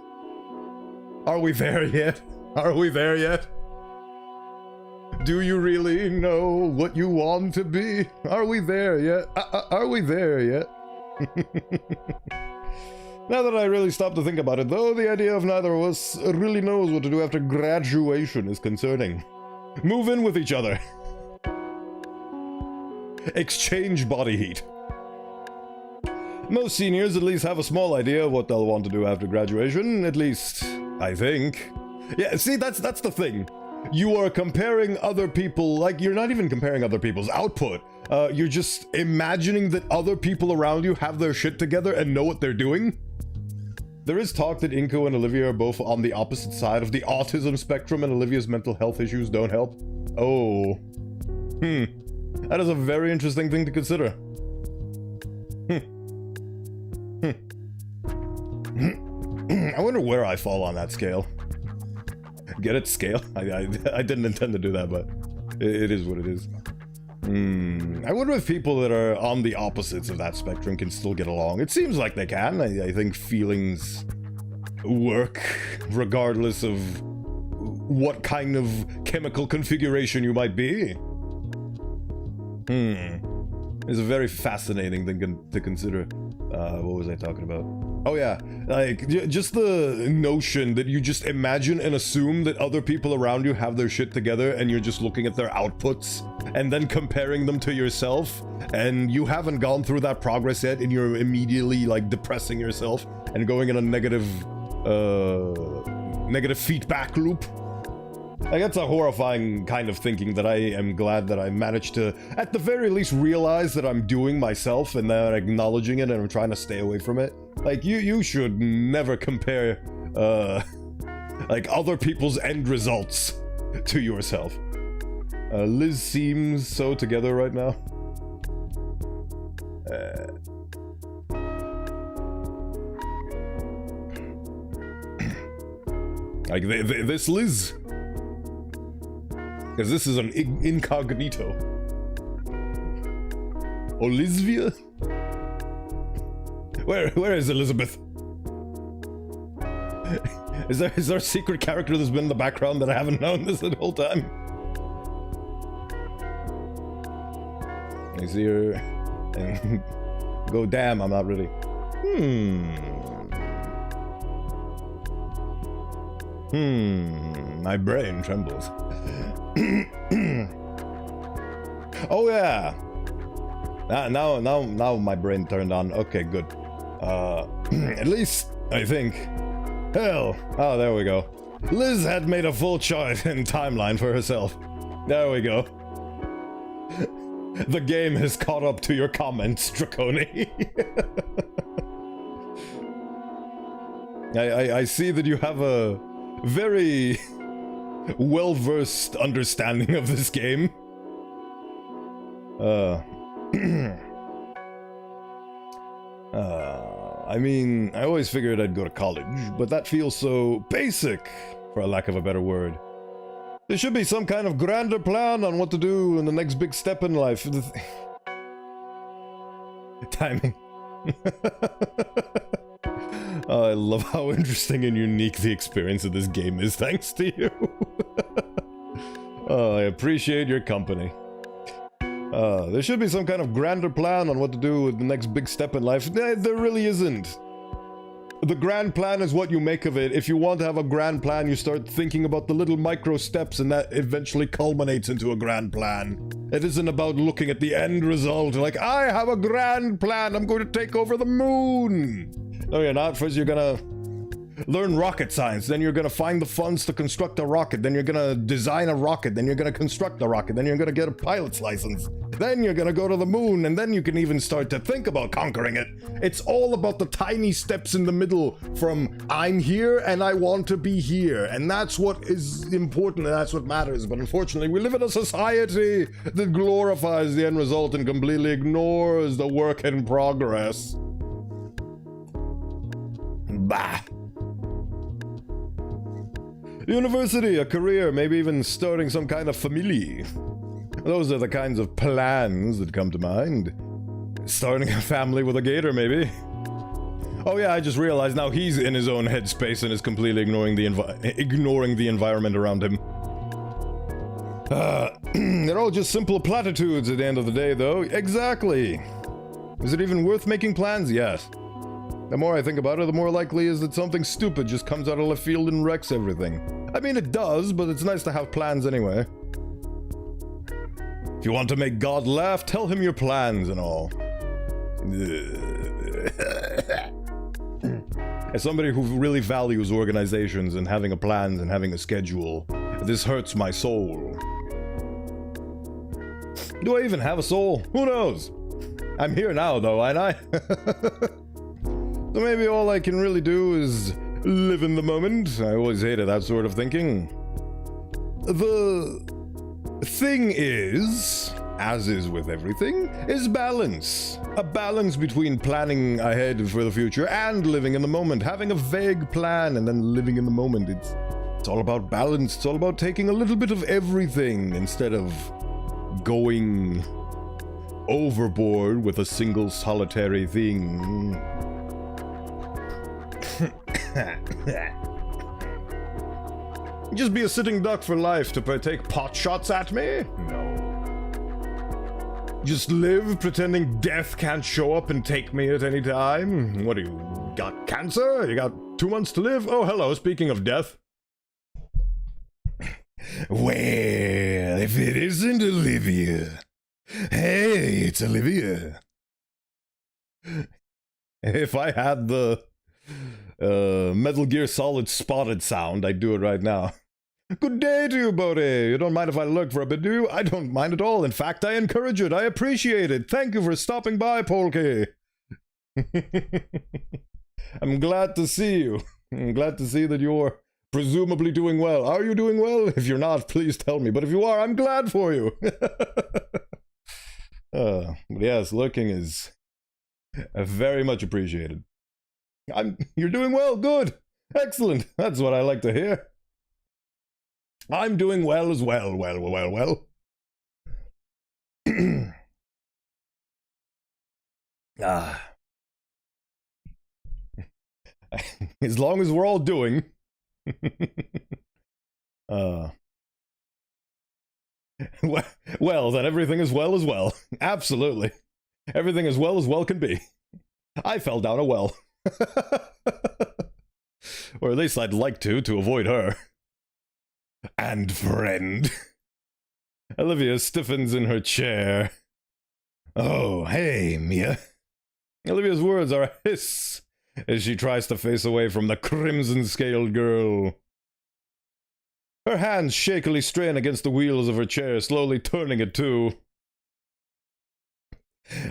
Are we there yet? Are we there yet? Do you really know what you want to be? Are we there yet? Are we there yet? Now that I really stopped to think about it, though, the idea of neither of us really knows what to do after graduation is concerning. Move in with each other. Exchange body heat. Most seniors at least have a small idea of what they'll want to do after graduation, at least, I think. Yeah, see, that's the thing. You are comparing other people, like, you're not even comparing other people's output. You're just imagining that other people around you have their shit together and know what they're doing. There is talk that Inko and Olivia are both on the opposite side of the autism spectrum and Olivia's mental health issues don't help. Oh. That is a very interesting thing to consider. I wonder where I fall on that scale. Get it? Scale? I didn't intend to do that, but it is what it is. I wonder if people that are on the opposites of that spectrum can still get along. It seems like they can. I think feelings work regardless of what kind of chemical configuration you might be. It's a very fascinating thing to consider. What was I talking about? Oh yeah, like, just the notion that you just imagine and assume that other people around you have their shit together and you're just looking at their outputs and then comparing them to yourself, and you haven't gone through that progress yet and you're immediately, like, depressing yourself and going in a negative feedback loop. Like, that's a horrifying kind of thinking that I am glad that I managed to, at the very least, realize that I'm doing myself and then acknowledging it and I'm trying to stay away from it. Like, you should never compare, like, other people's end results to yourself. Liz seems so together right now. Like, this Liz... Because this is an incognito. Olivia? Where is Elizabeth? Is there a secret character that's been in the background that I haven't known this the whole time? I see her and go, damn, I'm not ready. My brain trembles. Oh yeah. Now my brain turned on. Okay, good. At least I think. Hell. Oh, there we go. Liz had made a full chart and timeline for herself. There we go. The game has caught up to your comments, Draconi. I see that you have a very well-versed understanding of this game. I mean, I always figured I'd go to college, but that feels so basic, for a lack of a better word. There should be some kind of grander plan on what to do in the next big step in life. Timing. Oh, I love how interesting and unique the experience of this game is, thanks to you. Oh, I appreciate your company. There should be some kind of grander plan on what to do with the next big step in life. There really isn't. The grand plan is what you make of it. If you want to have a grand plan, you start thinking about the little micro steps, and that eventually culminates into a grand plan. It isn't about looking at the end result, like, I have a grand plan, I'm going to take over the moon. No, you're not. First, you're gonna learn rocket science, then you're gonna find the funds to construct a rocket, then you're gonna design a rocket, then you're gonna construct a rocket, then you're gonna get a pilot's license, then you're gonna go to the moon, and then you can even start to think about conquering it. It's all about the tiny steps in the middle from I'm here and I want to be here, and that's what is important and that's what matters. But unfortunately, we live in a society that glorifies the end result and completely ignores the work in progress. Bah. University, a career, maybe even starting some kind of family. Those are the kinds of plans that come to mind. Starting a family with a gator, maybe. Oh yeah, I just realized now he's in his own headspace and is completely ignoring the environment around him. They're all just simple platitudes at the end of the day, though. Exactly. Is it even worth making plans? Yes. The more I think about it, the more likely is that something stupid just comes out of left field and wrecks everything. I mean, it does, but it's nice to have plans anyway. If you want to make God laugh, tell him your plans and all. As somebody who really values organizations and having a plan and having a schedule, this hurts my soul. Do I even have a soul? Who knows? I'm here now, though, ain't I? So maybe all I can really do is live in the moment. I always hated that sort of thinking. The thing is, as is with everything, is balance. A balance between planning ahead for the future and living in the moment. Having a vague plan and then living in the moment. It's all about balance. It's all about taking a little bit of everything instead of going overboard with a single solitary thing. Just be a sitting duck for life to take pot shots at me? No. Just live pretending death can't show up and take me at any time? What do you got, cancer? You got 2 months to live? Oh, hello, speaking of death. Well, if it isn't Olivia. Hey, it's Olivia. If I had the Metal Gear Solid spotted sound, I'd do it right now. Good day to you, Bodhi. You don't mind if I lurk for a bit, do you? I don't mind at all. In fact, I encourage it. I appreciate it. Thank you for stopping by, Polky. I'm glad to see you. I'm glad to see that you're presumably doing well. Are you doing well? If you're not, please tell me. But if you are, I'm glad for you. But yes, lurking is very much appreciated. You're doing well. Good. Excellent. That's what I like to hear. I'm doing well as well. Well. As long as we're all doing. Well, then everything is well as well. Absolutely. Everything as well can be. I fell down a well. Or at least I'd like to avoid her. And friend. Olivia stiffens in her chair. Oh, hey, Mia. Olivia's words are a hiss as she tries to face away from the crimson-scaled girl. Her hands shakily strain against the wheels of her chair, slowly turning it too.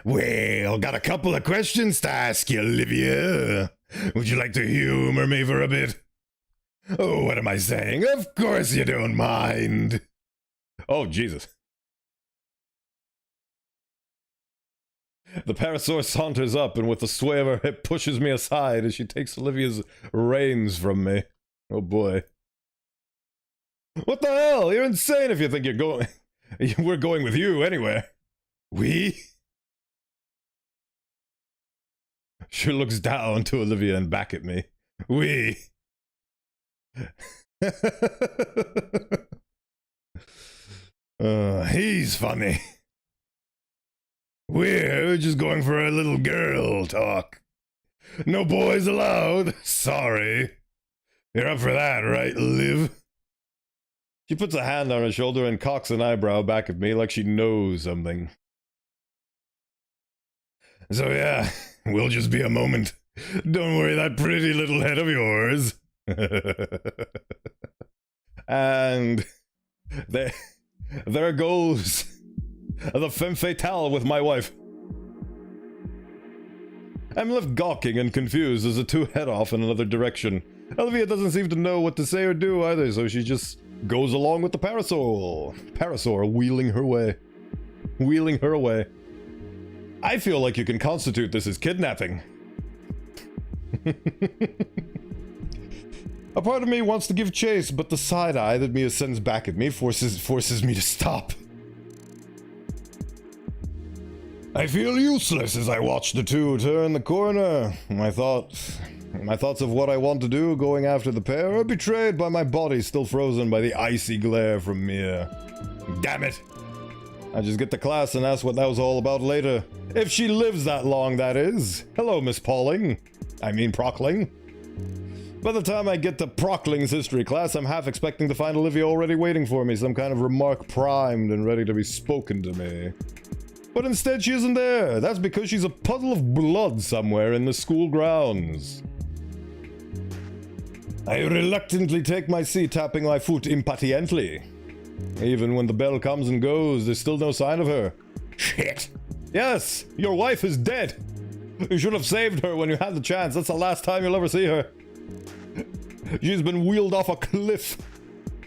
Well, got a couple of questions to ask you, Olivia. Would you like to humor me for a bit? Oh, what am I saying? Of course you don't mind. Oh, Jesus. The parasaur saunters up and with a sway of her hip pushes me aside as she takes Olivia's reins from me. Oh boy. What the hell? You're insane if you think you're going... We're going with you anywhere. We? She looks down to Olivia and back at me. We. He's funny. We're just going for a little girl talk. No boys allowed. Sorry. You're up for that, right, Liv? She puts a hand on her shoulder and cocks an eyebrow back at me like she knows something. So yeah, we'll just be a moment. Don't worry that pretty little head of yours. And there goes the femme fatale with my wife. I'm left gawking and confused as the two head off in another direction. Olivia doesn't seem to know what to say or do either, so she just goes along with the parasaur wheeling her away. I feel like you can constitute this as kidnapping. A part of me wants to give chase, but the side eye that Mia sends back at me forces me to stop. I feel useless as I watch the two turn the corner. My thoughts of what I want to do going after the pair are betrayed by my body still frozen by the icy glare from Mia. Damn it! I just get to class and ask what that was all about later. If she lives that long, that is. Hello, Miss Pauling. I mean Prockling. By the time I get to Prockling's history class, I'm half expecting to find Olivia already waiting for me, some kind of remark primed and ready to be spoken to me. But instead she isn't there. That's because she's a puddle of blood somewhere in the school grounds. I reluctantly take my seat, tapping my foot impatiently. Even when the bell comes and goes, there's still no sign of her. Shit! Yes! Your wife is dead! You should have saved her when you had the chance. That's the last time you'll ever see her. She's been wheeled off a cliff.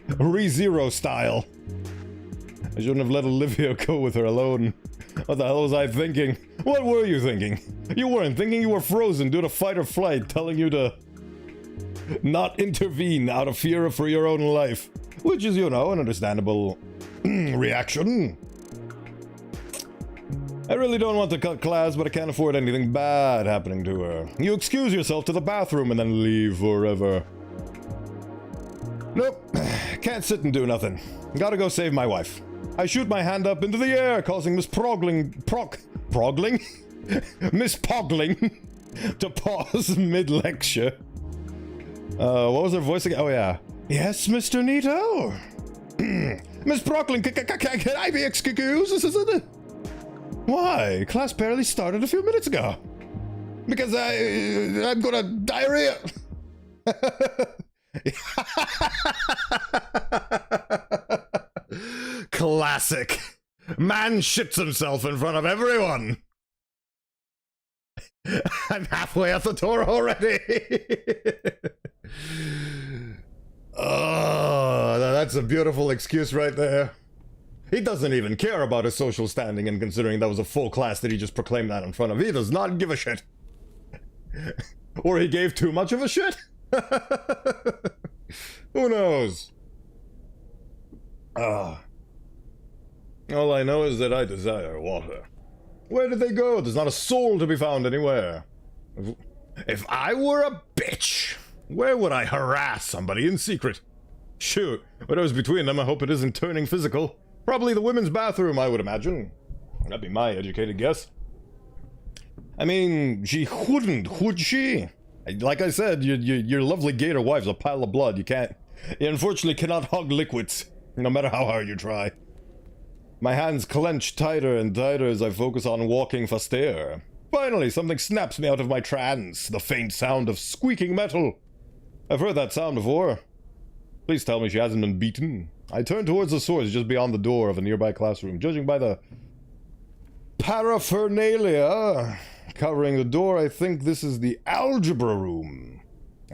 ReZero style. I shouldn't have let Olivia go with her alone. What the hell was I thinking? What were you thinking? You weren't thinking, you were frozen due to fight or flight, telling you to not intervene out of fear for your own life. Which is, you know, an understandable reaction. I really don't want to cut class, but I can't afford anything bad happening to her. You excuse yourself to the bathroom and then leave forever. Nope, can't sit and do nothing. Gotta go save my wife. I shoot my hand up into the air, causing Miss Miss Pogling to pause mid-lecture. What was her voice again? Oh yeah. Yes, Mr. Nito? Miss Progling, can I be excused? Why? Class barely started a few minutes ago. Because I'm gonna diarrhea. Classic. Man shits himself in front of everyone. I'm halfway out the door already. Oh, that's a beautiful excuse right there. He doesn't even care about his social standing, and considering that was a full class that he just proclaimed that in front of, he does not give a shit. Or he gave too much of a shit. Who knows? All I know is that I desire water. Where did they go? There's not a soul to be found anywhere. If I were a bitch, where would I harass somebody in secret? Shoot, whatever's between them, I hope it isn't turning physical. Probably the women's bathroom, I would imagine. That'd be my educated guess. I mean, she wouldn't, would she? Like I said, your lovely gator wife's a pile of blood. You unfortunately cannot hug liquids, no matter how hard you try. My hands clench tighter and tighter as I focus on walking faster. Finally, something snaps me out of my trance, the faint sound of squeaking metal. I've heard that sound before. Please tell me she hasn't been beaten. I turn towards the source just beyond the door of a nearby classroom. Judging by the paraphernalia covering the door, I think this is the algebra room.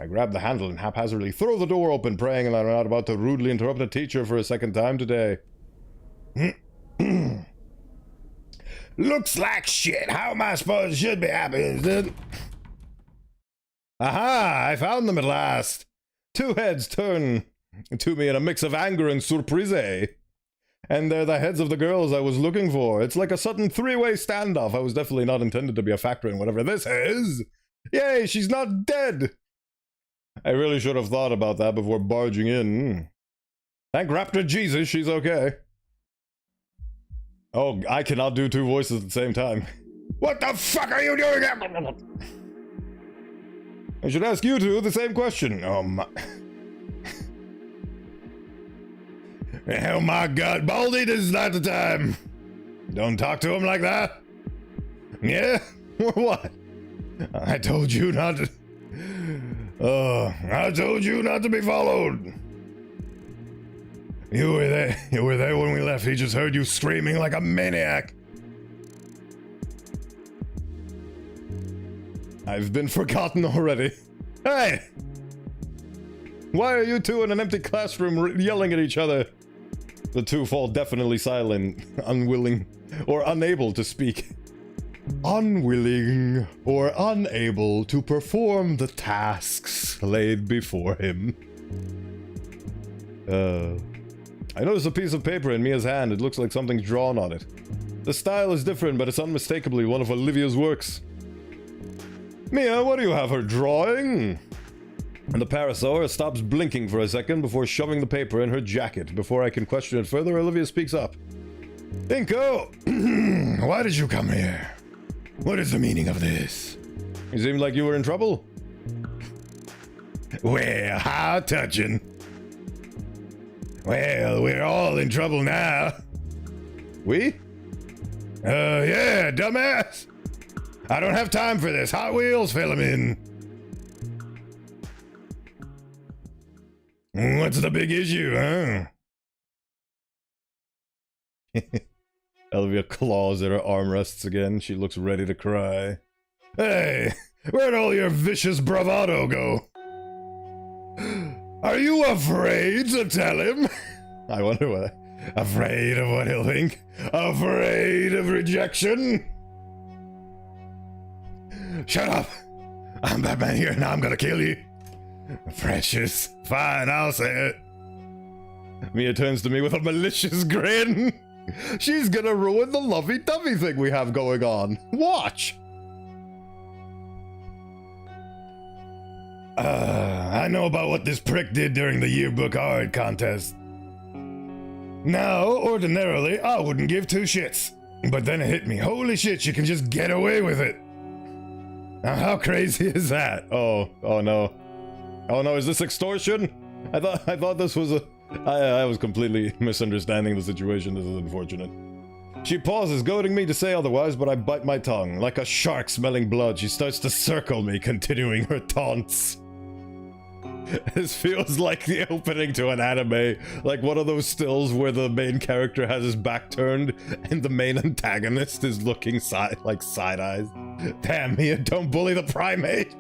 I grab the handle and haphazardly throw the door open, praying that I'm not about to rudely interrupt a teacher for a second time today. Looks like shit. How am I supposed to should be happy, dude? Aha! I found them at last. Two heads turn to me in a mix of anger and surprise. And they're the heads of the girls I was looking for. It's like a sudden three-way standoff. I was definitely not intended to be a factor in whatever this is. Yay, she's not dead! I really should have thought about that before barging in. Thank Raptor Jesus, she's okay. Oh, I cannot do two voices at the same time. What the fuck are you doing? I should ask you two the same question. Oh my... Oh my god, Baldy, this is not the time. Don't talk to him like that. Yeah? What? I told you not to... I told you not to be followed. You were there when we left. He just heard you screaming like a maniac. I've been forgotten already. Hey! Why are you two in an empty classroom yelling at each other? The two fall definitely silent, unwilling or unable to speak. Unwilling or unable to perform the tasks laid before him. I notice a piece of paper in Mia's hand. It looks like something's drawn on it. The style is different, but it's unmistakably one of Olivia's works. Mia, what do you have her drawing? And the parasaur stops blinking for a second before shoving the paper in her jacket. Before I can question it further, Olivia speaks up. Inko, why did you come here? What is the meaning of this? You seemed like you were in trouble. Well, how touching. Well, we're all in trouble now. We? Yeah, dumbass. I don't have time for this. Hot Wheels, fill 'em in. What's the big issue, huh? Olivia claws at her armrests again. She looks ready to cry. Hey, where'd all your vicious bravado go? Are you afraid to tell him? I wonder what. Afraid of what he'll think? Afraid of rejection? Shut up! I'm Batman here, now I'm gonna kill you. Precious. Fine, I'll say it. Mia turns to me with a malicious grin. She's gonna ruin the lovey-dovey thing we have going on. Watch! I know about what this prick did during the yearbook art contest. Now, ordinarily, I wouldn't give two shits. But then it hit me. Holy shit, you can just get away with it. Now, how crazy is that? Oh no. Oh no, is this extortion? I thought this was a... I was completely misunderstanding the situation. This is unfortunate. She pauses, goading me to say otherwise, but I bite my tongue. Like a shark smelling blood, she starts to circle me, continuing her taunts. This feels like the opening to an anime, like one of those stills where the main character has his back turned and the main antagonist is looking side eyes. Damn, Mia, don't bully the primate.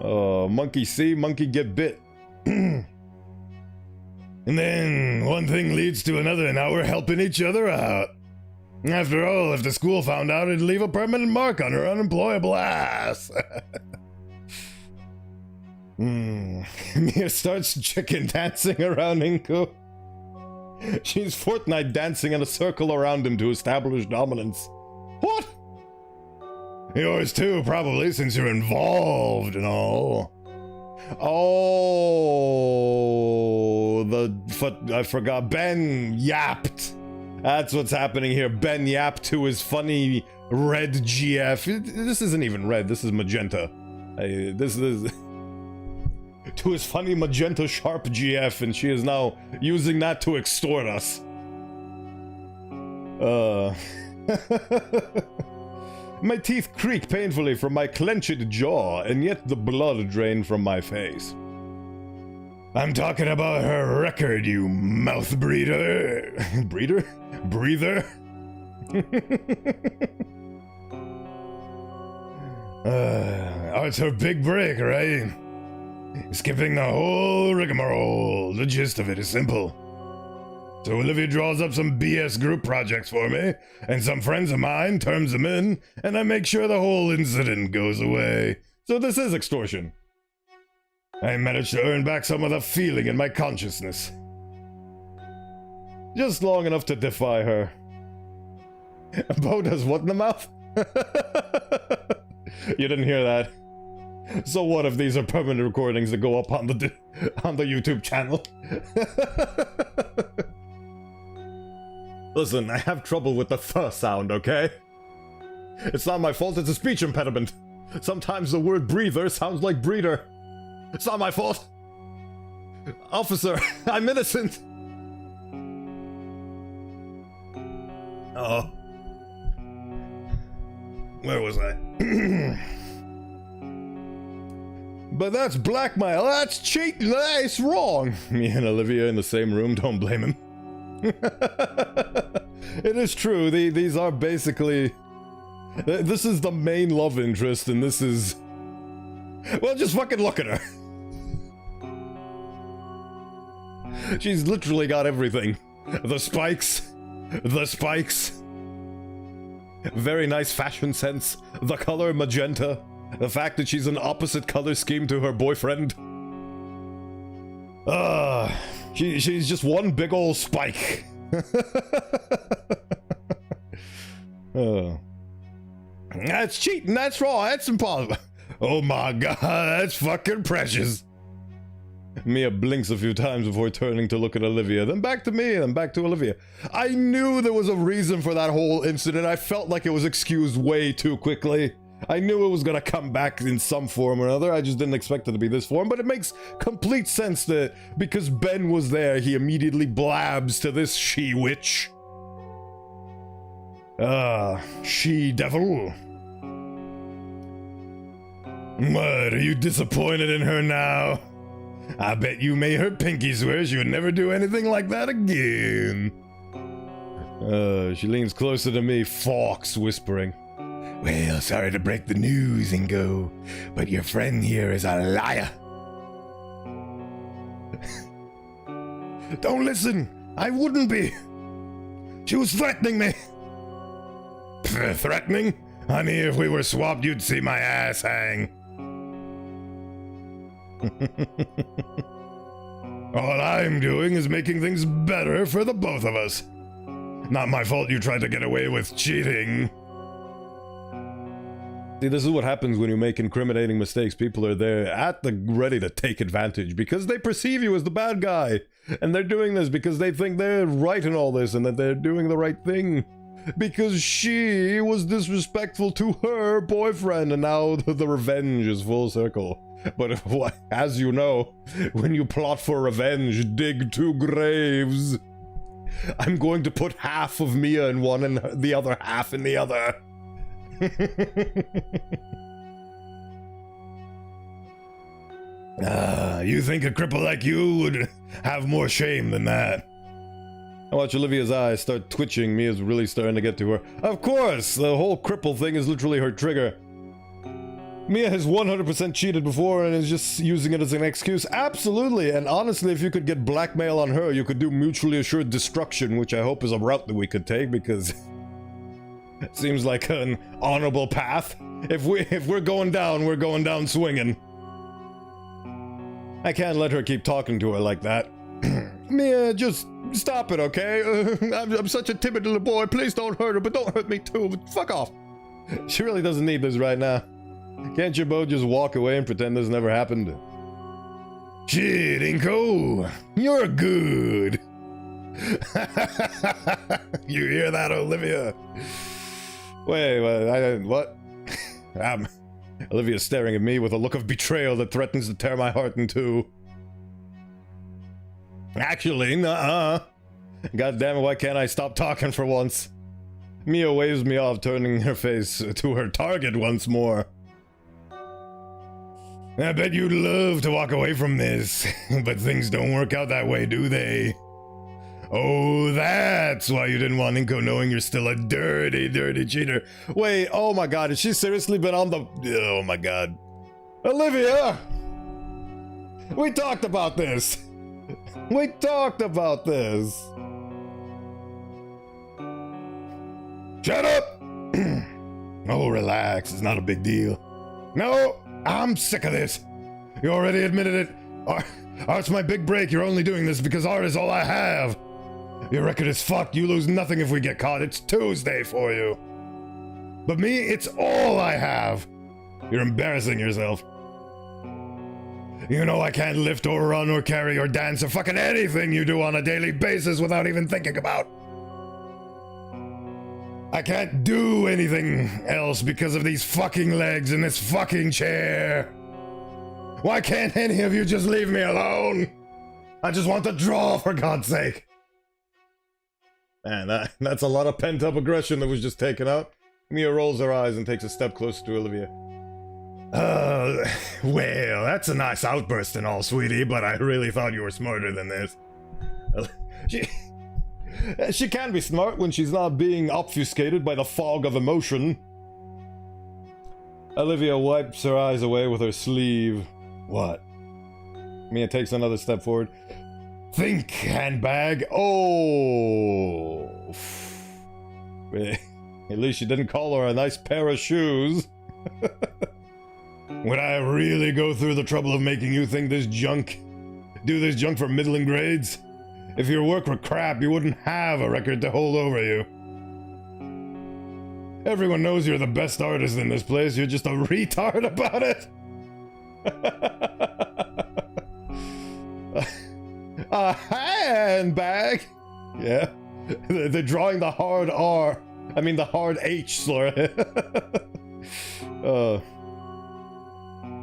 Oh, monkey see, monkey get bit. And then one thing leads to another, and now we're helping each other out. After all, if the school found out, it'd leave a permanent mark on her unemployable ass. Mia starts chicken dancing around Inku. She's Fortnite dancing in a circle around him to establish dominance. What? Yours too, probably, since you're involved and all. Oh, I forgot. Ben yapped. That's what's happening here. Ben yapped to his funny red GF. This isn't even red. This is magenta. This is to his funny magenta sharp GF, and she is now using that to extort us. My teeth creak painfully from my clenched jaw, and yet the blood drained from my face. I'm talking about her record, you mouth breeder. Breeder? Breather? It's her big break, right? Skipping the whole rigmarole. The gist of it is simple. So Olivia draws up some BS group projects for me, and some friends of mine turns them in, and I make sure the whole incident goes away. So this is extortion. I managed to earn back some of the feeling in my consciousness. Just long enough to defy her. Bo does what in the mouth? You didn't hear that. So what if these are permanent recordings that go up on the YouTube channel? Listen, I have trouble with the th sound, okay? It's not my fault, it's a speech impediment. Sometimes the word breather sounds like breeder. It's not my fault. Officer, I'm innocent. Oh. Where was I? But that's blackmail, that's cheating, that's wrong. Me and Olivia in the same room, don't blame him. It is true, these are basically... This is the main love interest, and this is... Well, just fucking look at her. She's literally got everything. The spikes. The spikes. Very nice fashion sense. The color magenta. The fact that she's an opposite color scheme to her boyfriend. She's just one big old spike. That's cheating, that's wrong, that's impossible. Oh my god, that's fucking precious. Mia blinks a few times before turning to look at Olivia, then back to me, then back to Olivia. I knew there was a reason for that whole incident. I felt like it was excused way too quickly. I knew it was gonna come back in some form or another. I just didn't expect it to be this form, but it makes complete sense that because Ben was there, he immediately blabs to this she-witch. She-devil. What, are you disappointed in her now? I bet you made her pinky swear she would never do anything like that again. She leans closer to me, Fox whispering. Well, sorry to break the news, Ingo, but your friend here is a liar. Don't listen! I wouldn't be! She was threatening me! Threatening? Honey, if we were swapped, you'd see my ass hang. All I'm doing is making things better for the both of us. Not my fault you tried to get away with cheating. See, this is what happens when you make incriminating mistakes. People are there at the ready to take advantage because they perceive you as the bad guy. And they're doing this because they think they're right in all this and that they're doing the right thing. Because she was disrespectful to her boyfriend and now the revenge is full circle. But as you know, when you plot for revenge, dig 2 graves. I'm going to put half of Mia in one and the other half in the other. You think a cripple like you would have more shame than that? I watch Olivia's eyes start twitching. Mia's really starting to get to her. Of course! The whole cripple thing is literally her trigger. Mia has 100% cheated before and is just using it as an excuse. Absolutely! And honestly, if you could get blackmail on her, you could do mutually assured destruction, which I hope is a route that we could take, because it seems like an honorable path. If we're going down swinging. I can't let her keep talking to her like that. Mia, just stop it, okay? I'm such a timid little boy. Please don't hurt her, but don't hurt me too. Fuck off. She really doesn't need this right now. Can't you both just walk away and pretend this never happened? Shit, Inko. You're good. You hear that, Olivia? Wait, what? Olivia's staring at me with a look of betrayal that threatens to tear my heart in two. Actually, nuh-uh. God damn it, why can't I stop talking for once? Mia waves me off, turning her face to her target once more. I bet you'd love to walk away from this, but things don't work out that way, do they? Oh, that's why you didn't want Inko knowing you're still a dirty, dirty cheater. Wait, oh my god, has she seriously been on the... Oh my god. Olivia! We talked about this! We talked about this! Shut up! Oh, relax, it's not a big deal. No, I'm sick of this. You already admitted it. Art's my big break. You're only doing this because art is all I have. Your record is fucked. You lose nothing if we get caught. It's Tuesday for you. But me, it's all I have. You're embarrassing yourself. You know I can't lift or run or carry or dance or fucking anything you do on a daily basis without even thinking about. I can't do anything else because of these fucking legs and this fucking chair. Why can't any of you just leave me alone? I just want to draw, for God's sake. Man, that's a lot of pent-up aggression that was just taken out. Mia rolls her eyes and takes a step closer to Olivia. Well, that's a nice outburst and all, sweetie, but I really thought you were smarter than this. She can be smart when she's not being obfuscated by the fog of emotion. Olivia wipes her eyes away with her sleeve. What? Mia takes another step forward. Think, handbag. Oh. At least she didn't call her a nice pair of shoes. Would I really go through the trouble of making you think this junk? Do this junk for middling grades? If your work were crap, you wouldn't have a record to hold over you. Everyone knows you're the best artist in this place. You're just a retard about it. A handbag? Yeah. They're drawing the hard R. I mean the hard H, Slora.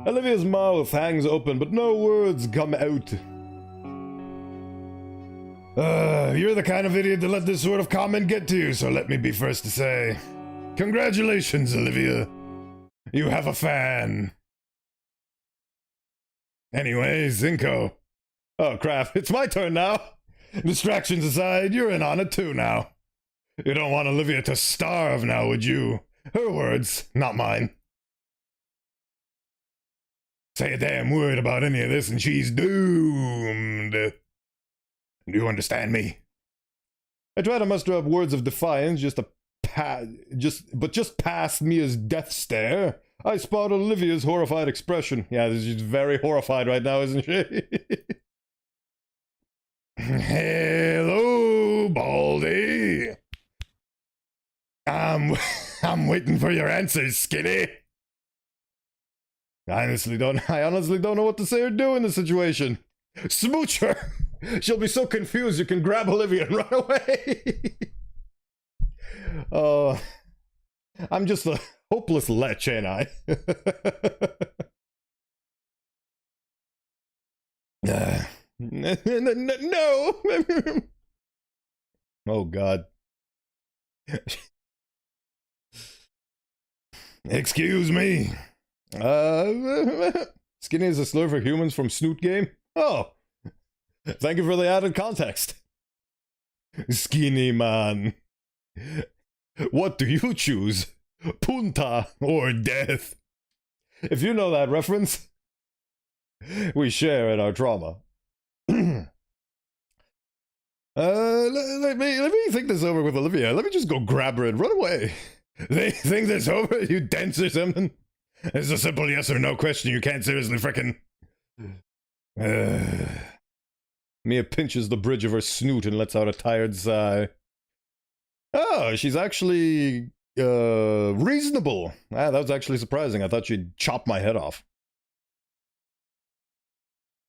Olivia's mouth hangs open, but no words come out. You're the kind of idiot to let this sort of comment get to you, so let me be first to say, congratulations, Olivia. You have a fan. Anyways, Inko. Oh crap, it's my turn now. Distractions aside, you're in on it too now. You don't want Olivia to starve now, would you? Her words, not mine. Say a damn word about any of this and she's doomed. Do you understand me? I try to muster up words of defiance just past Mia's death stare, I spot Olivia's horrified expression. Yeah, she's very horrified right now, isn't she? Hello, Baldy. I'm waiting for your answers, Skinny. I honestly don't know what to say or do in this situation. Smooch her! She'll be so confused you can grab Olivia and run away. Oh, I'm just a hopeless lech, ain't I? No! Oh, God. Excuse me. Skinny is a slur for humans from Snoot Game? Oh. Thank you for the added context. Skinny man. What do you choose? Punta or death? If you know that reference, we share in our trauma. Let me think this over with Olivia. Let me just go grab her and run away. Think this over, you dense or something? It's a simple yes or no question. You can't seriously frickin'. Mia pinches the bridge of her snoot and lets out a tired sigh. Oh, she's actually reasonable. Ah, that was actually surprising. I thought she'd chop my head off.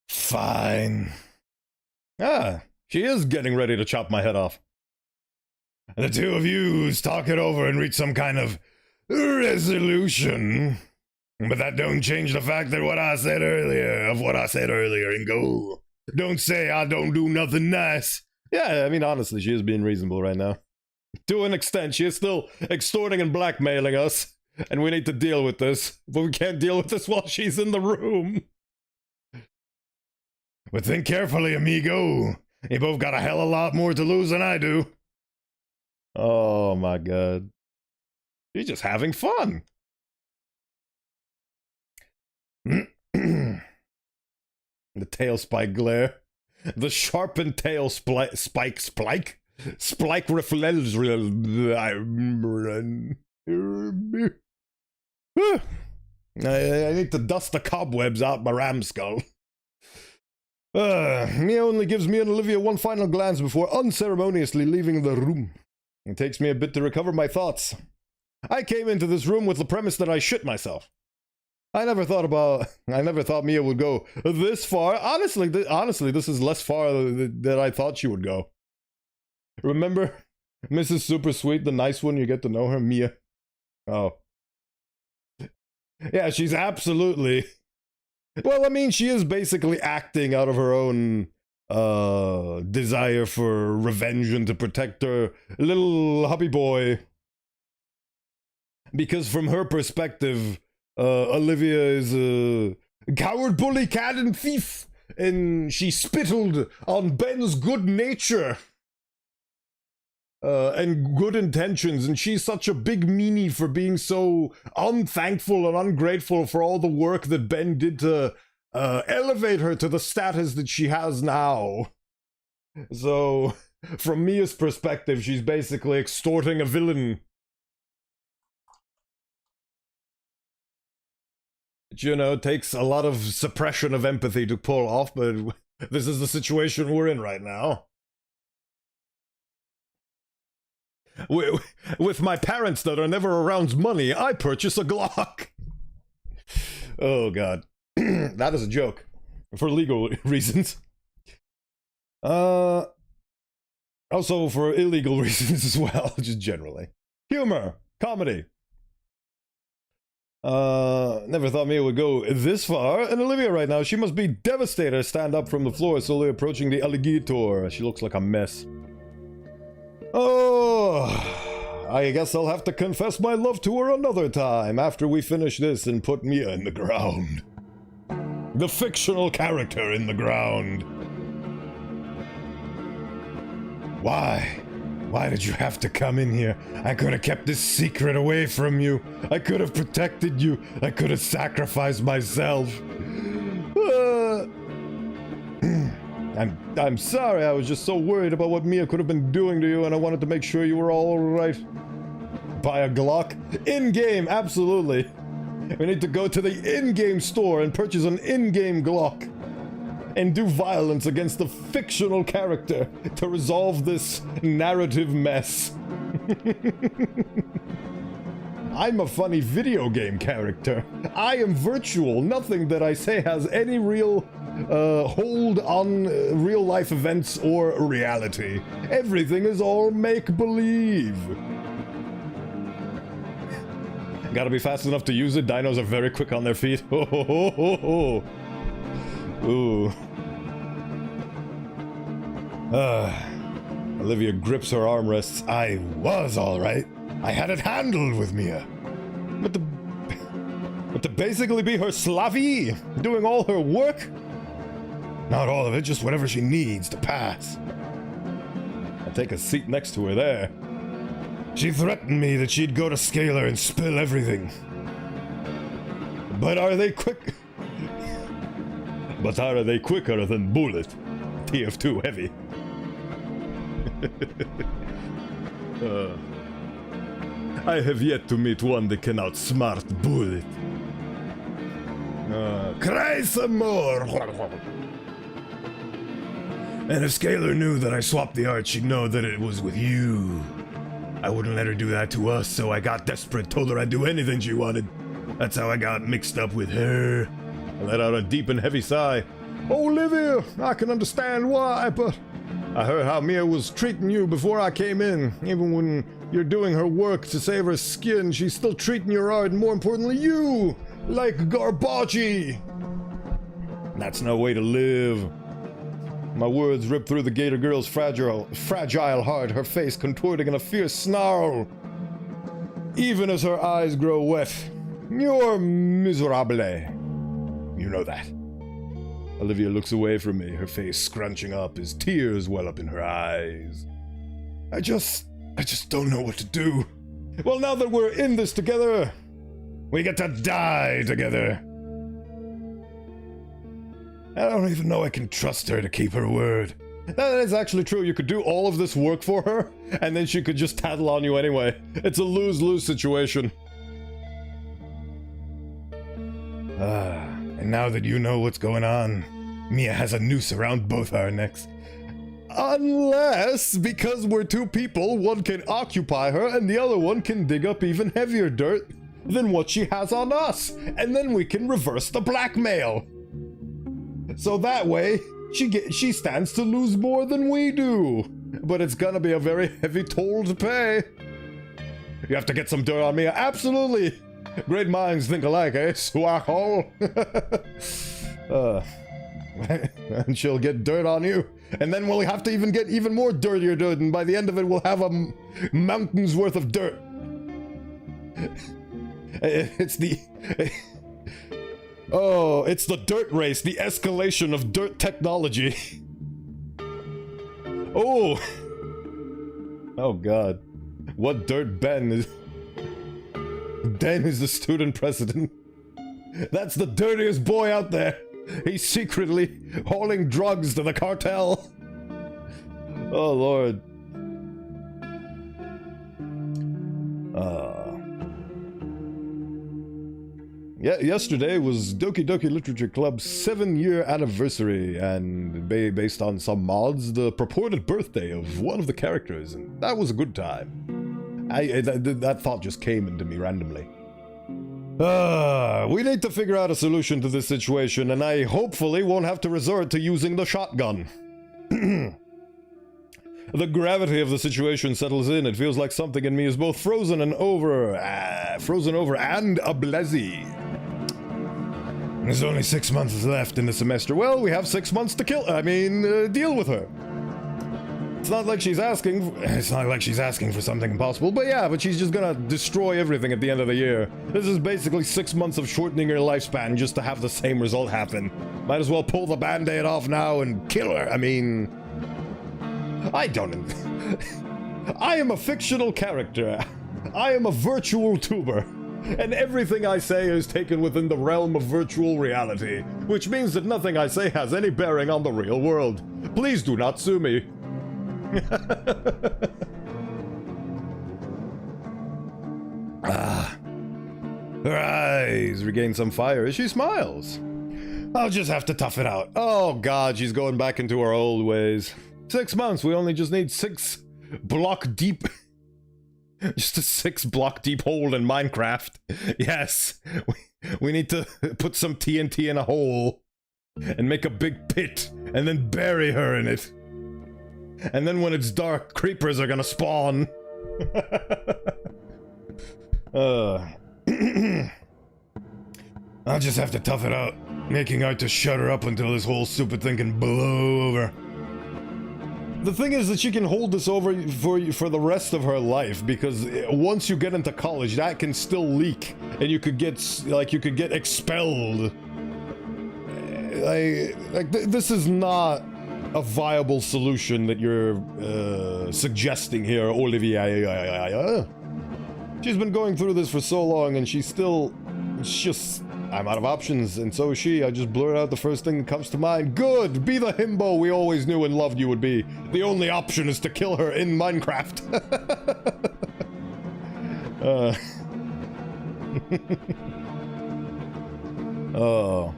Fine. Ah, she is getting ready to chop my head off. The two of yous talk it over and reach some kind of resolution. But that don't change the fact that what I said earlier, and go. Don't say I don't do nothing nice. Yeah, I mean, honestly, she is being reasonable right now. To an extent, she is still extorting and blackmailing us. And we need to deal with this. But we can't deal with this while she's in the room. But think carefully, amigo. You both got a hell of a lot more to lose than I do. Oh my god. She's just having fun. The tail spike glare. The sharpened tail spike reflects. I need to dust the cobwebs out my ram skull. Mia only gives me and Olivia one final glance before unceremoniously leaving the room. It takes me a bit to recover my thoughts. I came into this room with the premise that I shit myself. I never thought Mia would go this far. Honestly, this is less far than I thought she would go. Remember Mrs. Super Sweet, the nice one, you get to know her, Mia? Oh. Yeah, she's absolutely... Well, I mean, she is basically acting out of her own desire for revenge and to protect her little hubby boy. Because from her perspective, Olivia is a coward, bully, cat, and thief, and she spittled on Ben's good nature and good intentions, and she's such a big meanie for being so unthankful and ungrateful for all the work that Ben did to elevate her to the status that she has now. So, from Mia's perspective, she's basically extorting a villain. You know, it takes a lot of suppression of empathy to pull off, but this is the situation we're in right now. With my parents that are never around money, I purchase a Glock. Oh, God. That is a joke. For legal reasons. Also for illegal reasons as well, just generally. Humor. Comedy. Never thought Mia would go this far. And Olivia right now, she must be devastated. Stand up from the floor, slowly approaching the alligator. She looks like a mess. Oh, I guess I'll have to confess my love to her another time after we finish this and put Mia in the ground. The fictional character in the ground. Why? Why did you have to come in here? I could have kept this secret away from you. I could have protected you. I could have sacrificed myself. I'm sorry, I was just so worried about what Mia could have been doing to you, and I wanted to make sure you were all right. Buy a Glock? In-game, absolutely. We need to go to the in-game store and purchase an in-game Glock. And do violence against a fictional character to resolve this narrative mess. I'm a funny video game character. I am virtual. Nothing that I say has any real hold on real life events or reality. Everything is all make-believe. Gotta be fast enough to use it. Dinos are very quick on their feet. Ho ho ho ho ho. Ooh. Olivia grips her armrests. I was alright. I had it handled with Mia. But to basically be her slavey, doing all her work? Not all of it, just whatever she needs to pass. I'll take a seat next to her there. She threatened me that she'd go to Scalar and spill everything. But are they quick? But are they quicker than Bullet? TF2 heavy. I have yet to meet one that can outsmart Bullet. Cry some more! And if Scalar knew that I swapped the art, she'd know that it was with you. I wouldn't let her do that to us, so I got desperate, told her I'd do anything she wanted. That's how I got mixed up with her. I let out a deep and heavy sigh. Olivia, I can understand why, but I heard how Mia was treating you before I came in. Even when you're doing her work to save her skin, she's still treating your art, and more importantly, you, like garbage. That's no way to live. My words ripped through the Gator girl's fragile heart, her face contorting in a fierce snarl. Even as her eyes grow wet. You're miserable. You know that. Olivia looks away from me, her face scrunching up as tears well up in her eyes. I just don't know what to do. Well, now that we're in this together, we get to die together. I don't even know I can trust her to keep her word. That is actually true. You could do all of this work for her, and then she could just tattle on you anyway. It's a lose-lose situation. And now that you know what's going on, Mia has a noose around both our necks. Unless, because we're two people, one can occupy her and the other one can dig up even heavier dirt than what she has on us. And then we can reverse the blackmail. So that way, she stands to lose more than we do. But it's gonna be a very heavy toll to pay. You have to get some dirt on Mia. Absolutely! Great minds think alike, eh? Swackhole. And she'll get dirt on you. And then we'll have to even get even more dirtier dirt, and by the end of it we'll have a mountain's worth of dirt. It's the... Oh, it's the dirt race, the escalation of dirt technology. Oh! Oh god. What dirt Ben is... Ben is the student president. That's the dirtiest boy out there. He's secretly hauling drugs to the cartel. Oh lord. Yeah, yesterday was Doki Doki Literature Club's 7-year anniversary, and based on some mods, the purported birthday of one of the characters, and that was a good time. That thought just came into me randomly. We need to figure out a solution to this situation, and I hopefully won't have to resort to using the shotgun. The gravity of the situation settles in. It feels like something in me is both frozen over and ablaze. There's only 6 months left in the semester. Well, we have 6 months to deal with her. It's not like she's asking for something impossible, but she's just gonna destroy everything at the end of the year. This is basically 6 months of shortening her lifespan just to have the same result happen. Might as well pull the band-aid off now and kill her. I mean... I am a fictional character. I am a virtual tuber. And everything I say is taken within the realm of virtual reality, which means that nothing I say has any bearing on the real world. Please do not sue me. Her eyes regain some fire as she smiles. I'll just have to tough it out. Oh god, she's going back into her old ways. 6 months, we only just need 6 block deep... Just a 6 block deep hole in Minecraft. Yes, we need to put some TNT in a hole and make a big pit and then bury her in it. And then when it's dark, creepers are gonna spawn. I'll just have to tough it out, making out to shut her up until this whole stupid thing can blow over. The thing is that she can hold this over for the rest of her life, because once you get into college, that can still leak, and you could get expelled. This is not a viable solution that you're suggesting here, Olivia. She's been going through this for so long, and it's just... I'm out of options, and so is she. I just blurt out the first thing that comes to mind. Good! Be the himbo we always knew and loved you would be. The only option is to kill her in Minecraft. Oh.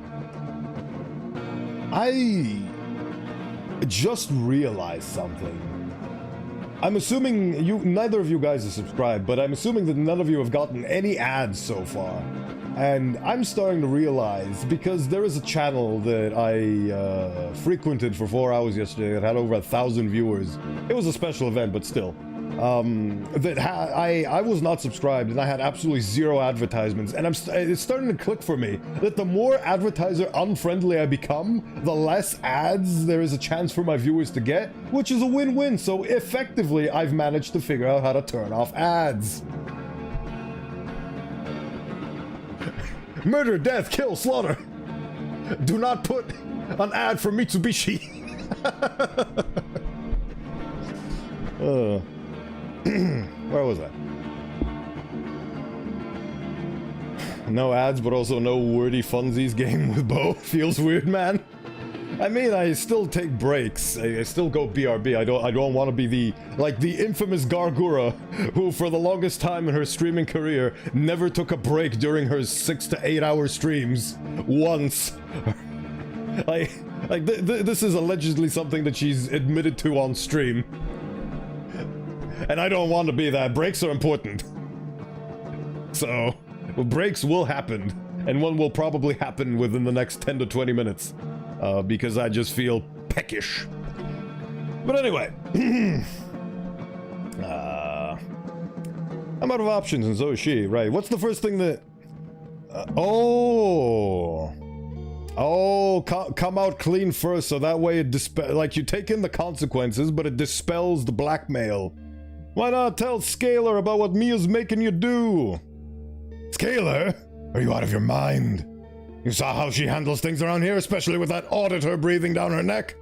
I just realized something. I'm assuming neither of you guys are subscribed, but I'm assuming that none of you have gotten any ads so far. And I'm starting to realize, because there is a channel that I frequented for 4 hours yesterday that had over 1,000 viewers. It was a special event, but still. I was not subscribed, and I had absolutely 0 advertisements. And it's starting to click for me that the more advertiser unfriendly I become, the less ads there is a chance for my viewers to get, which is a win-win. So effectively, I've managed to figure out how to turn off ads. Murder, death, kill, slaughter. Do not put an ad for Mitsubishi. Where was I? No ads, but also no wordy funsies game with Bo. Feels weird, man. I mean, I still take breaks. I still go BRB. I don't want to be the infamous Gargura, who for the longest time in her streaming career never took a break during her 6 to 8 hour streams. Once. This is allegedly something that she's admitted to on stream. And I don't want to be that. Breaks are important. So, breaks will happen. And one will probably happen within the next 10 to 20 minutes. Because I just feel peckish. But anyway. I'm out of options, and so is she. Right, what's the first thing that... come out clean first, so that way it you take in the consequences, but it dispels the blackmail. Why not tell Scalar about what Mia's making you do? Scalar? Are you out of your mind? You saw how she handles things around here, especially with that auditor breathing down her neck?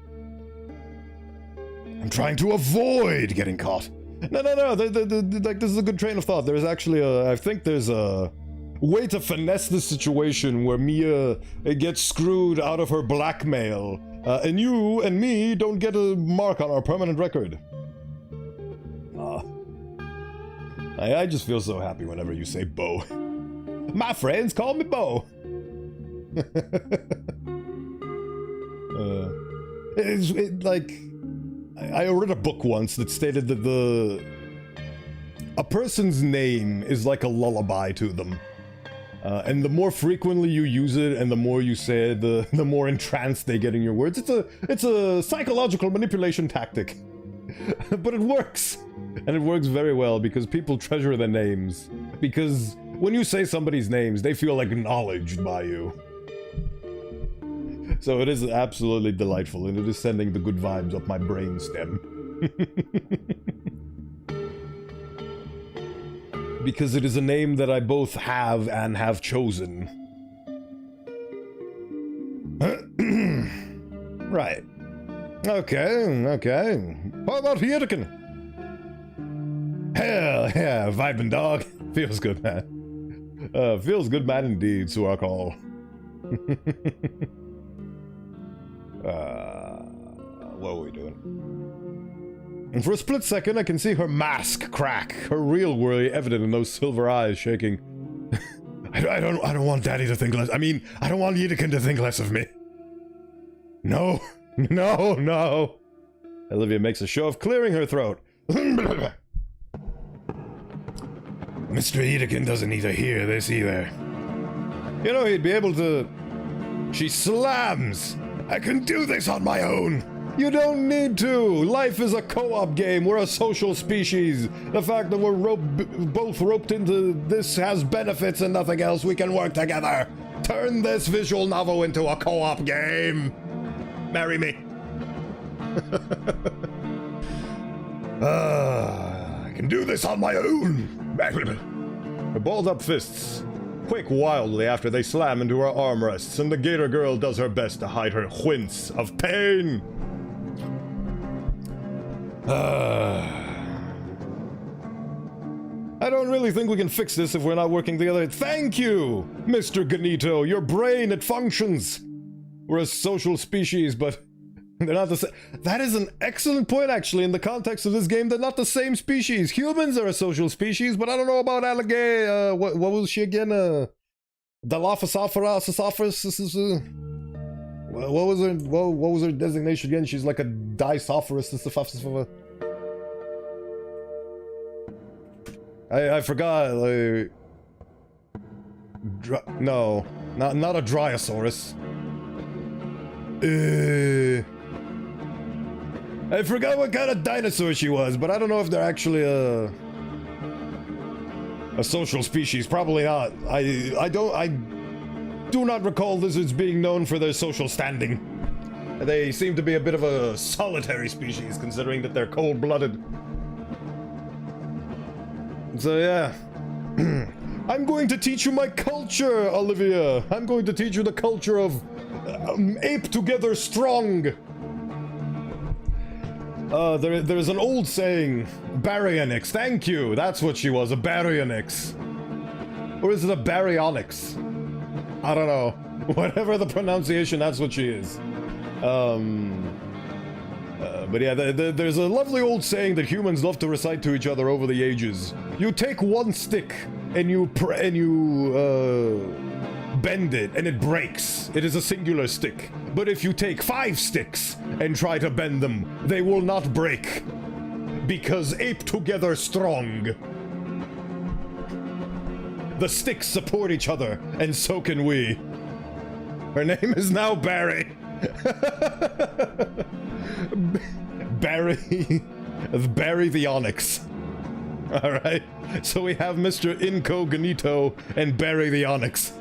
I'm trying to avoid getting caught. No, this is a good train of thought. There's actually I think there's a way to finesse this situation where Mia gets screwed out of her blackmail, and you and me don't get a mark on our permanent record. I just feel so happy whenever you say Bo. My friends call me Bo. I read a book once that stated that a person's name is like a lullaby to them. And the more frequently you use it and the more you say it, the more entranced they get in your words. It's a psychological manipulation tactic. But it works. And it works very well because people treasure their names. Because when you say somebody's names, they feel acknowledged by you. So it is absolutely delightful, and it is sending the good vibes up my brainstem. Because it is a name that I both have and have chosen. Right. Okay. How about Hirkin? Hell yeah, vibing dog. Feels good, man. Feels good, man, indeed, so I call. What are we doing? And for a split second, I can see her mask crack, her real worry evident in those silver eyes shaking. I don't want Daddy to think less. I mean, I don't want Yidikin to think less of me. No, no, no. Olivia makes a show of clearing her throat. Mr. Yidikin doesn't need to hear this either. You know, he'd be able to... She slams! I can do this on my own! You don't need to! Life is a co-op game, we're a social species. The fact that we're both roped into this has benefits and nothing else. We can work together. Turn this visual novel into a co-op game. Marry me. I can do this on my own. Her balled up fists quake wildly after they slam into her armrests, and the Gator girl does her best to hide her wince of pain. I don't really think we can fix this if we're not working together. Thank you, Mr. Ganito. Your brain, it functions. We're a social species, but they're not the same. That is an excellent point, actually, in the context of this game. They're not the same species. Humans are a social species, but I don't know about alligator. What was she again? Dilophosaurus. What was her designation again? She's like a Disophorus. I forgot. Like, no, not a Dryosaurus. I forgot what kind of dinosaur she was, but I don't know if they're actually a social species. Probably not. I do not recall lizards being known for their social standing. They seem to be a bit of a solitary species, considering that they're cold-blooded. So yeah. I'm going to teach you my culture, Olivia. I'm going to teach you the culture of ape together strong. There's an old saying, baryonyx. Thank you. That's what she was, a baryonyx. Or is it a baryonyx? I don't know. Whatever the pronunciation, that's what she is. But yeah, there's a lovely old saying that humans love to recite to each other over the ages. You take one stick and you bend it and it breaks. It is a singular stick. But if you take 5 sticks and try to bend them, they will not break. Because ape together strong. The sticks support each other, and so can we. Her name is now Barry. Barry the Onyx. Alright, so we have Mr. Incognito and Barry the Onyx.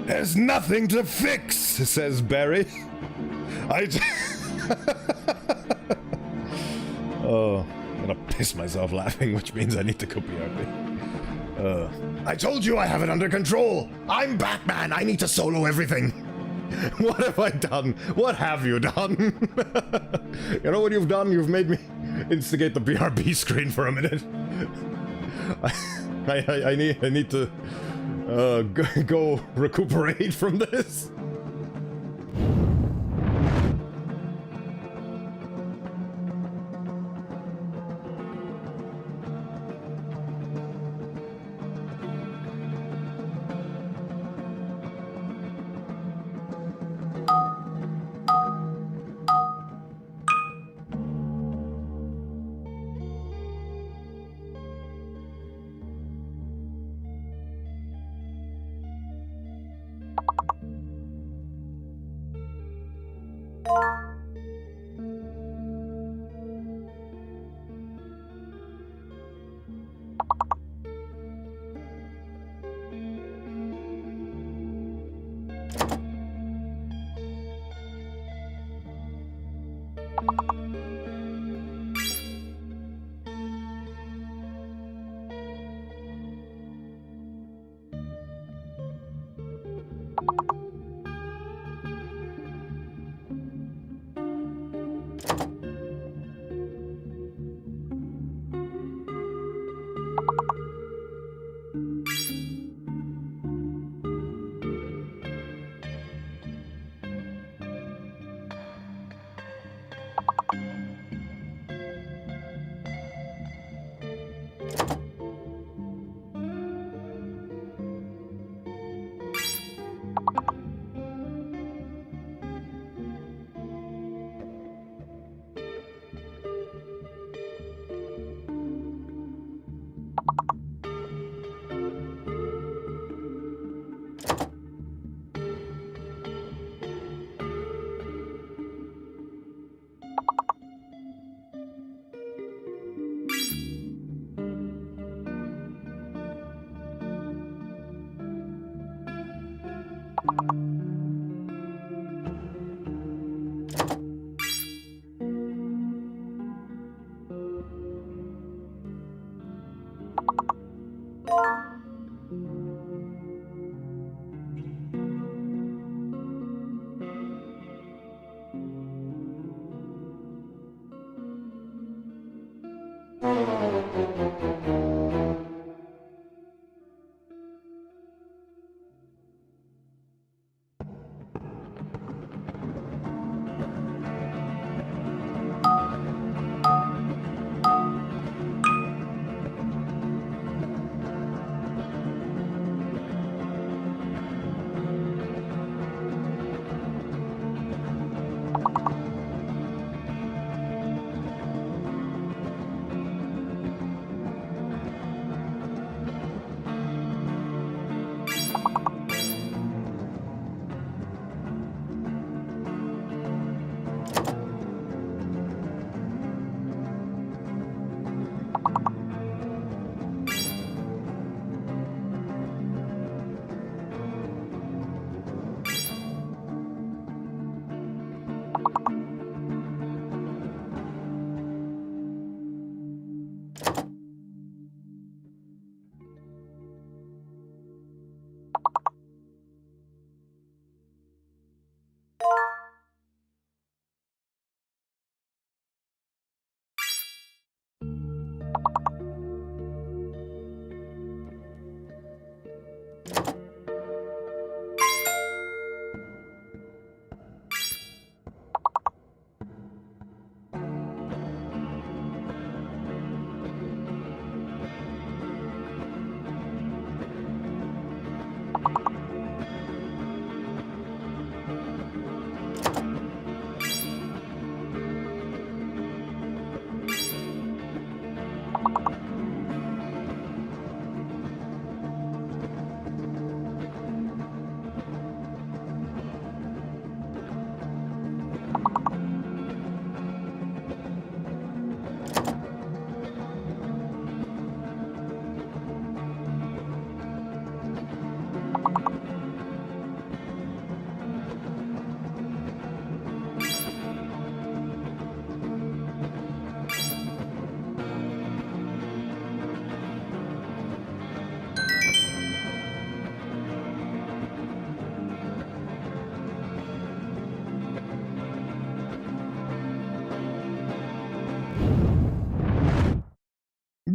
There's nothing to fix, says Barry. Oh, I'm gonna piss myself laughing, which means I need to go BRB. I told you I have it under control. I'm Batman. I need to solo everything. What have I done? What have you done? You know what you've done? You've made me instigate the BRB screen for a minute. I need to go recuperate from this.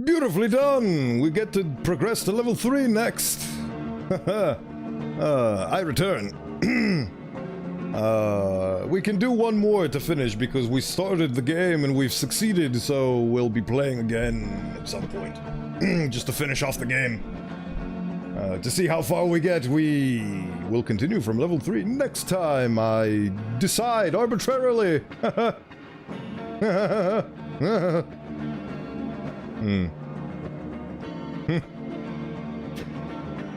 Beautifully done! We get to progress to level 3 next. I return. We can do one more to finish because we started the game and we've succeeded, so we'll be playing again at some point. Just to finish off the game. To see how far we get, we will continue from level 3 next time. I decide arbitrarily.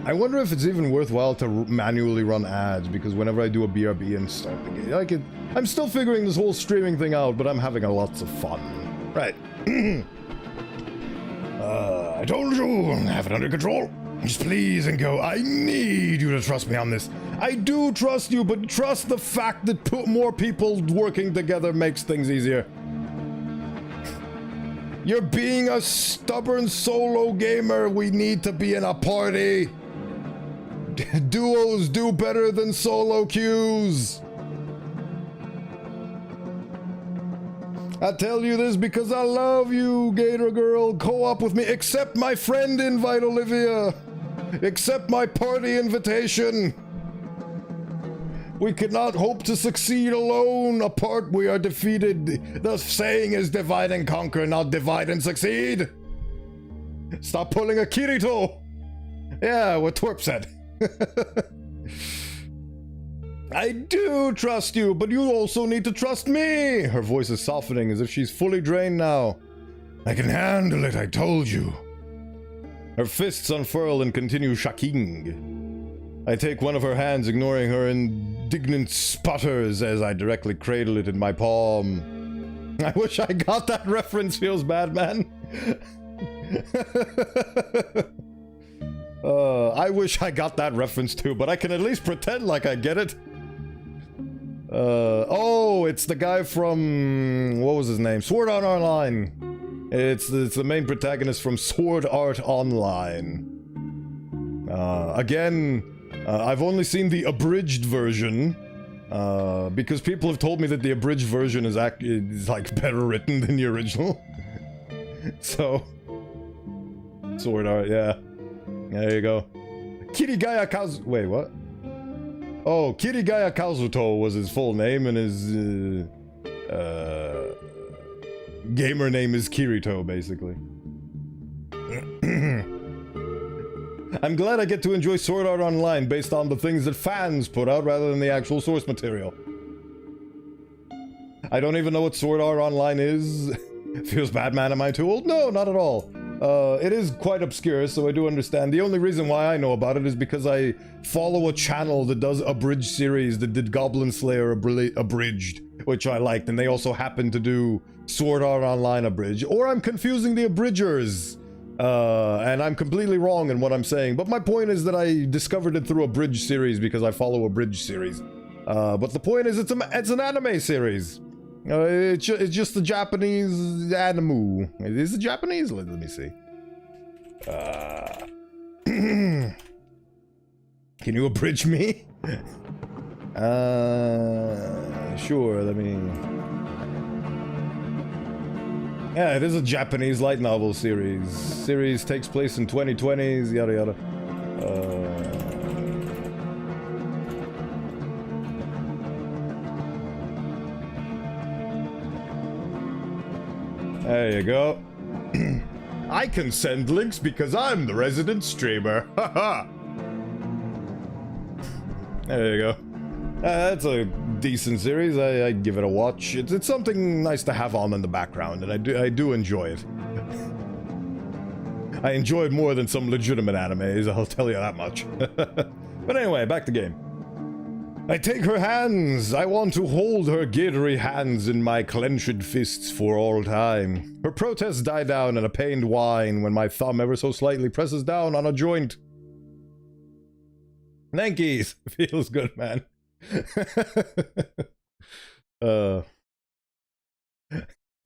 I wonder if it's even worthwhile to manually run ads, because whenever I do a BRB and start the game, I'm still figuring this whole streaming thing out, but I'm having lots of fun. Right. I told you, have it under control. Just please and go. I need you to trust me on this. I do trust you, but trust the fact that more people working together makes things easier. You're being a stubborn solo gamer. We need to be in a party. Duos do better than solo queues. I tell you this because I love you, Gator Girl. Co-op with me. Accept my friend invite, Olivia. Accept my party invitation. We cannot hope to succeed alone. Apart we are defeated. The saying is divide and conquer, not divide and succeed. Stop pulling a Kirito. Yeah, what Twerp said. I do trust you, but you also need to trust me. Her voice is softening as if she's fully drained now. I can handle it, I told you. Her fists unfurl and continue shaking. I take one of her hands, ignoring her indignant sputters as I directly cradle it in my palm. I wish I got that reference. Feels bad, man. I wish I got that reference too, but I can at least pretend like I get it. Oh, it's the guy from... what was his name? Sword Art Online. It's the main protagonist from Sword Art Online. Again, I've only seen the abridged version, because people have told me that the abridged version is like better written than the original. So, Sword Art, yeah. There you go. Kirigaya Kazu... wait, what? Oh, Kirigaya Kazuto was his full name, and his, gamer name is Kirito, basically. I'm glad I get to enjoy Sword Art Online based on the things that fans put out rather than the actual source material. I don't even know what Sword Art Online is. Feels bad, man, am I too old? No, not at all. It is quite obscure, so I do understand. The only reason why I know about it is because I follow a channel that does abridged series that did Goblin Slayer abridged, which I liked, and they also happen to do Sword Art Online abridged. Or I'm confusing the abridgers, and I'm completely wrong in what I'm saying. But my point is that I discovered it through a abridged series because I follow abridged series. But the point is, it's an anime series. It's just the Japanese anime. Is it Japanese? Let me see. Can you abridge me? Sure, let me... yeah, it is a Japanese light novel series. Series takes place in 2020s, yada yada. There you go. I can send links because I'm the resident streamer. Haha. There you go. That's a decent series. I give it a watch. It's something nice to have on in the background, and I do enjoy it. I enjoy it more than some legitimate animes, I'll tell you that much. But anyway, back to game. I take her hands. I want to hold her gatory hands in my clenched fists for all time. Her protests die down in a pained whine when my thumb ever so slightly presses down on a joint. Nankies. Feels good, man.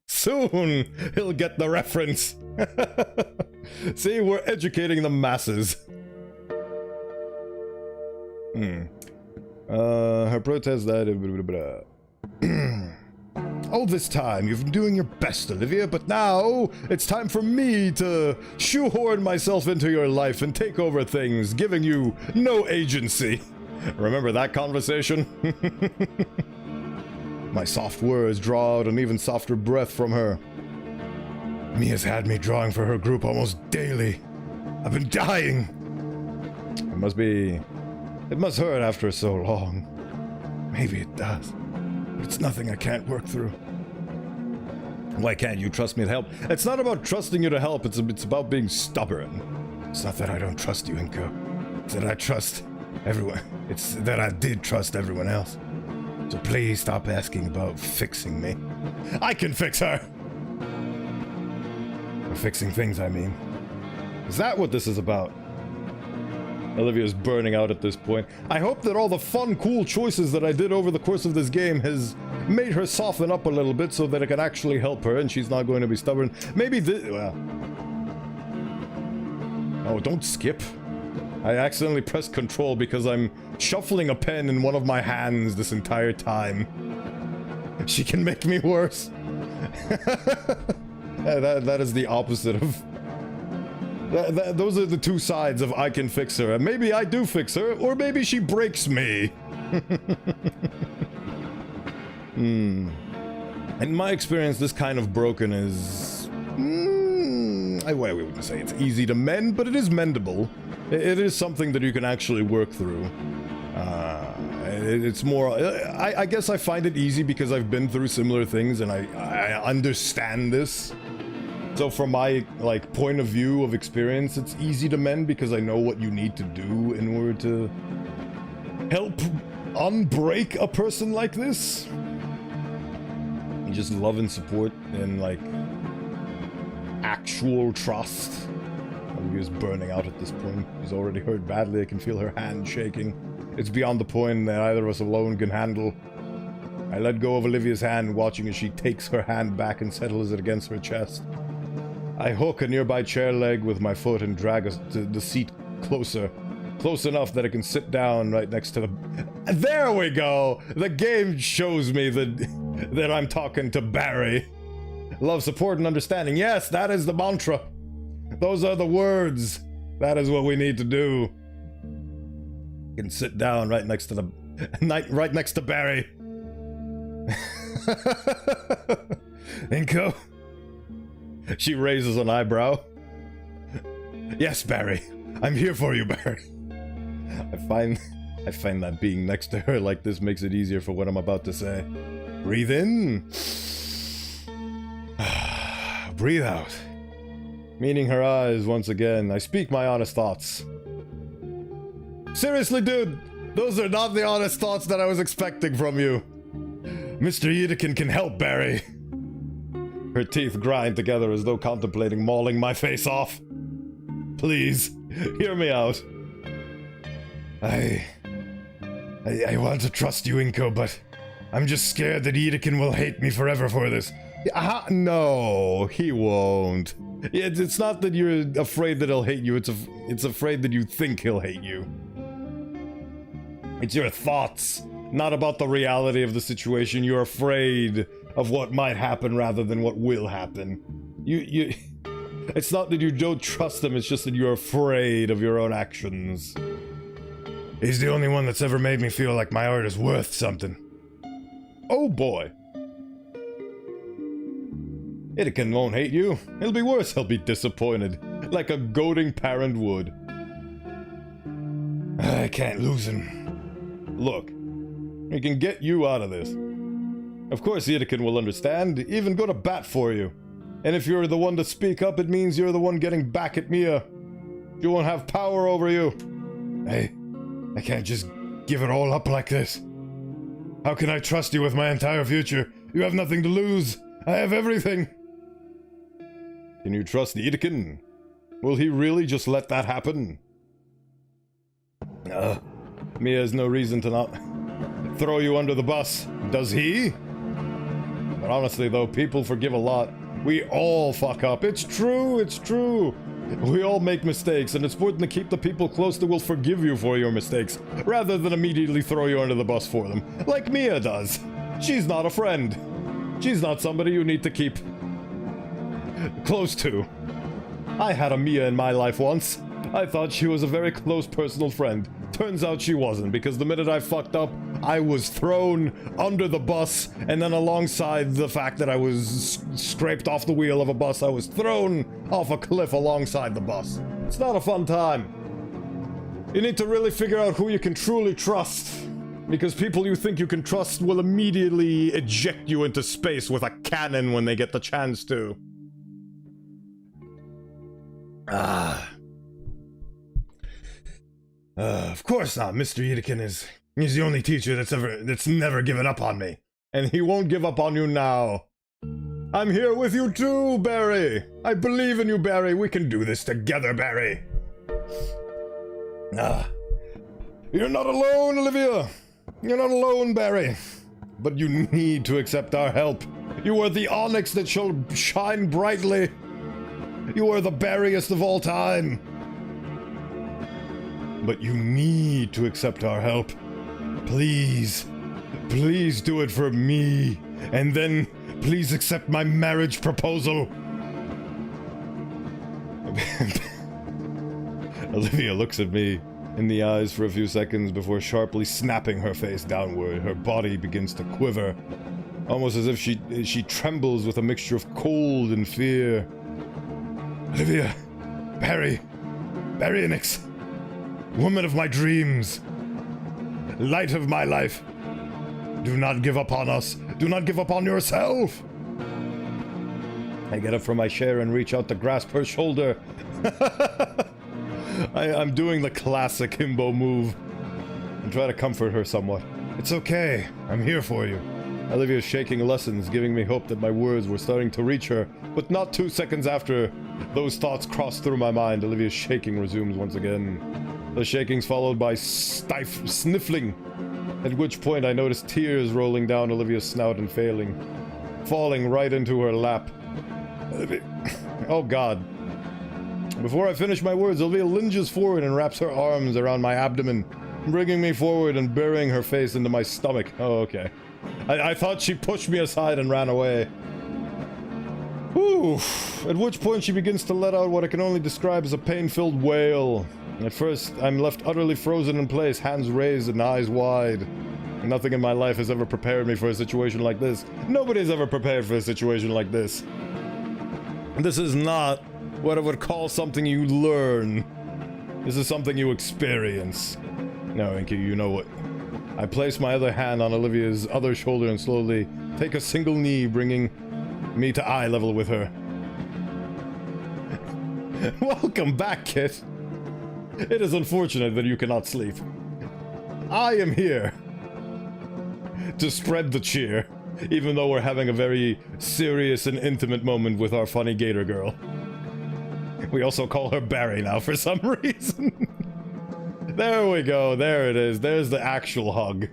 Soon he'll get the reference. See, we're educating the masses. Her protest that... all this time, you've been doing your best, Olivia, but now it's time for me to shoehorn myself into your life and take over things, giving you no agency. Remember that conversation? My soft words draw out an even softer breath from her. Mia's had me drawing for her group almost daily. I've been dying. It must hurt after so long. Maybe it does. But it's nothing I can't work through. Why can't you trust me to help? It's not about trusting you to help, it's about being stubborn. It's not that I don't trust you, Inko. It's that I trust everyone. It's that I did trust everyone else. So please stop asking about fixing me. I can fix her! Or fixing things, I mean. Is that what this is about? Olivia's burning out at this point. I hope that all the fun, cool choices that I did over the course of this game has made her soften up a little bit so that it can actually help her and she's not going to be stubborn. Maybe this... well... oh, don't skip. I accidentally pressed control because I'm shuffling a pen in one of my hands this entire time. She can make me worse. That is the opposite of... those are the two sides of I can fix her. And maybe I do fix her, or maybe she breaks me. In my experience, this kind of broken is... I wouldn't say it's easy to mend, but it is mendable. It is something that you can actually work through. It's more... I guess I find it easy because I've been through similar things and I understand this. So from my, like, point of view of experience, it's easy to mend because I know what you need to do in order to help unbreak a person like this. And just love and support and, like, actual trust. Olivia's burning out at this point. She's already hurt badly. I can feel her hand shaking. It's beyond the point that either of us alone can handle. I let go of Olivia's hand, watching as she takes her hand back and settles it against her chest. I hook a nearby chair leg with my foot and drag the seat closer. Close enough that I can sit down right next to the... There we go! The game shows me that I'm talking to Barry. Love, support, and understanding. Yes, that is the mantra. Those are the words. That is what we need to do. I can sit down right next to the... right next to Barry. Inko? She raises an eyebrow. Yes, Barry. I'm here for you, Barry. I find that being next to her like this makes it easier for what I'm about to say. Breathe in. Breathe out. Meeting her eyes once again, I speak my honest thoughts. Seriously, dude, those are not the honest thoughts that I was expecting from you. Mr. Yedekin can help, Barry. Her teeth grind together as though contemplating mauling my face off. Please, hear me out. I want to trust you, Inko, but I'm just scared that Yedekin will hate me forever for this. No, he won't. It's not that you're afraid that he'll hate you, it's afraid that you think he'll hate you. It's your thoughts, not about the reality of the situation. You're afraid of what might happen rather than what will happen. It's not that you don't trust him, it's just that you're afraid of your own actions. He's the only one that's ever made me feel like my art is worth something. Oh boy. Yedekin won't hate you. It'll be worse, he'll be disappointed. Like a goading parent would. I can't lose him. Look, we can get you out of this. Of course Yedekin will understand, even go to bat for you. And if you're the one to speak up, it means you're the one getting back at Mia. She won't have power over you. I can't just give it all up like this. How can I trust you with my entire future? You have nothing to lose. I have everything. Can you trust Yedekin? Will he really just let that happen? Mia has no reason to not throw you under the bus. Does he? But honestly though, people forgive a lot. We all fuck up. It's true, it's true. We all make mistakes, and it's important to keep the people close that will forgive you for your mistakes, rather than immediately throw you under the bus for them, like Mia does. She's not a friend. She's not somebody you need to keep close to. I had a Mia in my life once. I thought she was a very close personal friend. Turns out she wasn't, because the minute I fucked up, I was thrown under the bus, and then alongside the fact that I was scraped off the wheel of a bus, I was thrown off a cliff alongside the bus. It's not a fun time. You need to really figure out who you can truly trust, because people you think you can trust will immediately eject you into space with a cannon when they get the chance to. Of course not. Mr. Yedekin he's the only teacher that's never given up on me. And he won't give up on you now. I'm here with you too, Barry. I believe in you, Barry. We can do this together, Barry. You're not alone, Olivia. You're not alone, Barry. But you need to accept our help. You are the onyx that shall shine brightly. You are the Barriest of all time. But you need to accept our help. Please. Please do it for me. And then, please accept my marriage proposal. Olivia looks at me in the eyes for a few seconds before sharply snapping her face downward. Her body begins to quiver, almost as if she trembles with a mixture of cold and fear. Olivia, Barry Onyx, woman of my dreams, light of my life, do not give up on us. Do not give up on yourself. I get up from my chair and reach out to grasp her shoulder. I'm doing the classic himbo move and try to comfort her somewhat. It's okay. I'm here for you. Olivia's shaking lessons, giving me hope that my words were starting to reach her, but not 2 seconds after, those thoughts cross through my mind, Olivia's shaking resumes once again. The shaking's followed by sniffling, at which point I notice tears rolling down Olivia's snout and falling right into her lap. Oh god. Before I finish my words, Olivia lunges forward and wraps her arms around my abdomen, bringing me forward and burying her face into my stomach. Oh, okay. I thought she pushed me aside and ran away. Whew. At which point she begins to let out what I can only describe as a pain-filled wail. At first, I'm left utterly frozen in place, hands raised and eyes wide. Nothing in my life has ever prepared me for a situation like this. Nobody's ever prepared for a situation like this. This is not what I would call something you learn. This is something you experience. No, Inky, you know what? I place my other hand on Olivia's other shoulder and slowly take a single knee, bringing me to eye level with her. Welcome back, kid. It is unfortunate that you cannot sleep. I am here to spread the cheer, even though we're having a very serious and intimate moment with our funny Gator girl. We also call her Barry now for some reason. There we go, there it is, there's the actual hug.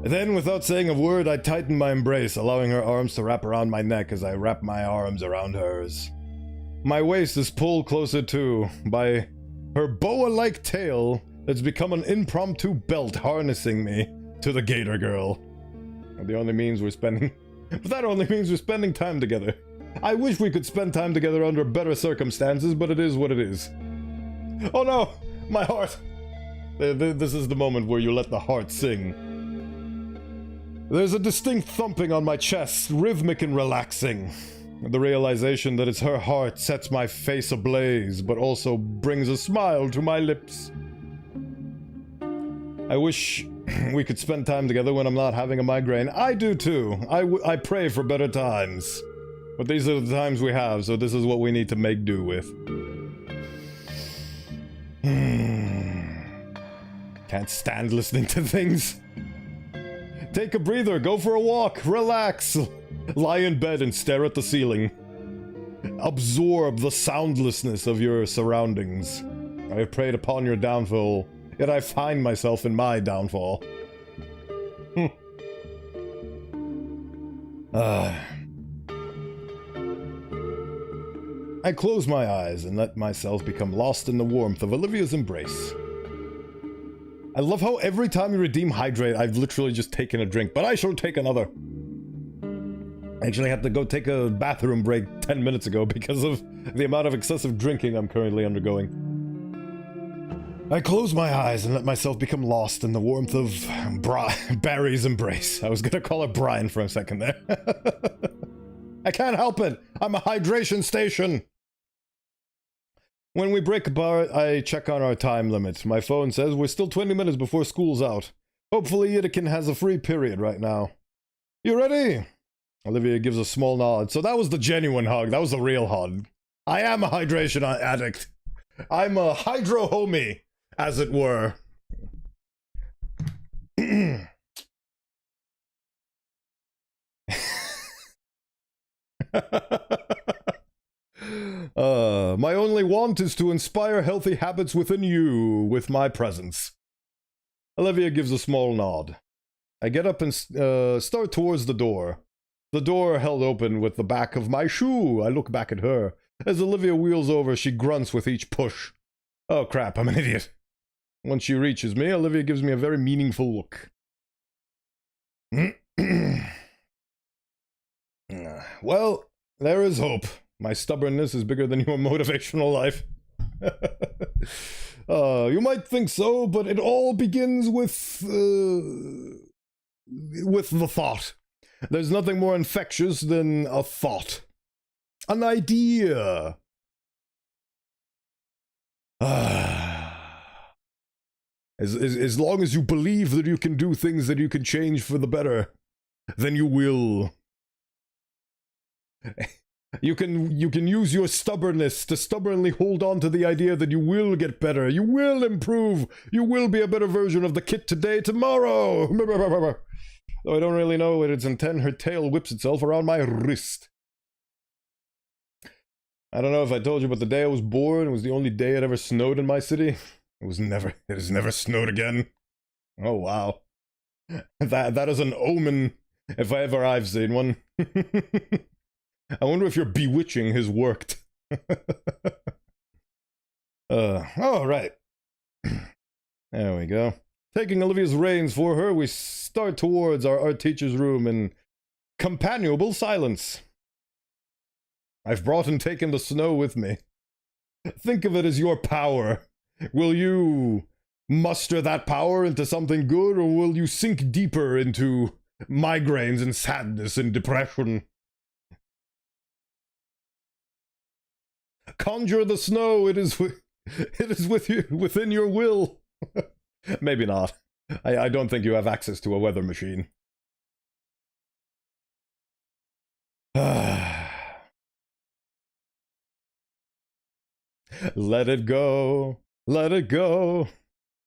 Then, without saying a word, I tighten my embrace, allowing her arms to wrap around my neck as I wrap my arms around hers. My waist is pulled closer too, by her boa-like tail that's become an impromptu belt harnessing me to the Gator girl. That only means we're spending time together. I wish we could spend time together under better circumstances, but it is what it is. Oh no! My heart! This is the moment where you let the heart sing. There's a distinct thumping on my chest, rhythmic and relaxing. The realization that it's her heart sets my face ablaze, but also brings a smile to my lips. I wish we could spend time together when I'm not having a migraine. I do too. I pray for better times. But these are the times we have, so this is what we need to make do with. Can't stand listening to things. Take a breather, go for a walk, relax. Lie in bed and stare at the ceiling. Absorb the soundlessness of your surroundings. I have preyed upon your downfall, yet I find myself in my downfall. I close my eyes and let myself become lost in the warmth of Olivia's embrace. I love how every time you redeem hydrate, I've literally just taken a drink, but I shall take another. I actually had to go take a bathroom break 10 minutes ago because of the amount of excessive drinking I'm currently undergoing. I close my eyes and let myself become lost in the warmth of Barry's embrace. I was gonna call her Brian for a second there. I can't help it. I'm a hydration station. When we break apart, I check on our time limit. My phone says we're still 20 minutes before school's out. Hopefully Yitikin has a free period right now. You ready? Olivia gives a small nod. So that was the genuine hug. That was the real hug. I am a hydration addict. I'm a hydro homie, as it were. My only want is to inspire healthy habits within you with my presence. Olivia gives a small nod. I get up and start towards the door. The door held open with the back of my shoe. I look back at her. As Olivia wheels over, she grunts with each push. Oh crap, I'm an idiot. Once she reaches me, Olivia gives me a very meaningful look. Well, there is hope. My stubbornness is bigger than your motivational life. You might think so, but it all begins with the thought. There's nothing more infectious than a thought. An idea. As long as you believe that you can do things that you can change for the better, then you will. You can use your stubbornness to stubbornly hold on to the idea that you will get better, you will improve, you will be a better version of the kid today, tomorrow. Though I don't really know what its intent, her tail whips itself around my wrist. I don't know if I told you, but the day I was born was the only day it ever snowed in my city. It has never snowed again. Oh wow. That is an omen, if ever I've seen one. I wonder if your bewitching has worked. Alright. There we go. Taking Olivia's reins for her, we start towards our art teacher's room in companionable silence. I've brought and taken the snow with me. Think of it as your power. Will you muster that power into something good, or will you sink deeper into migraines and sadness and depression? Conjure the snow, it is with you, within your will. Maybe not. I don't think you have access to a weather machine. Let it go. Let it go.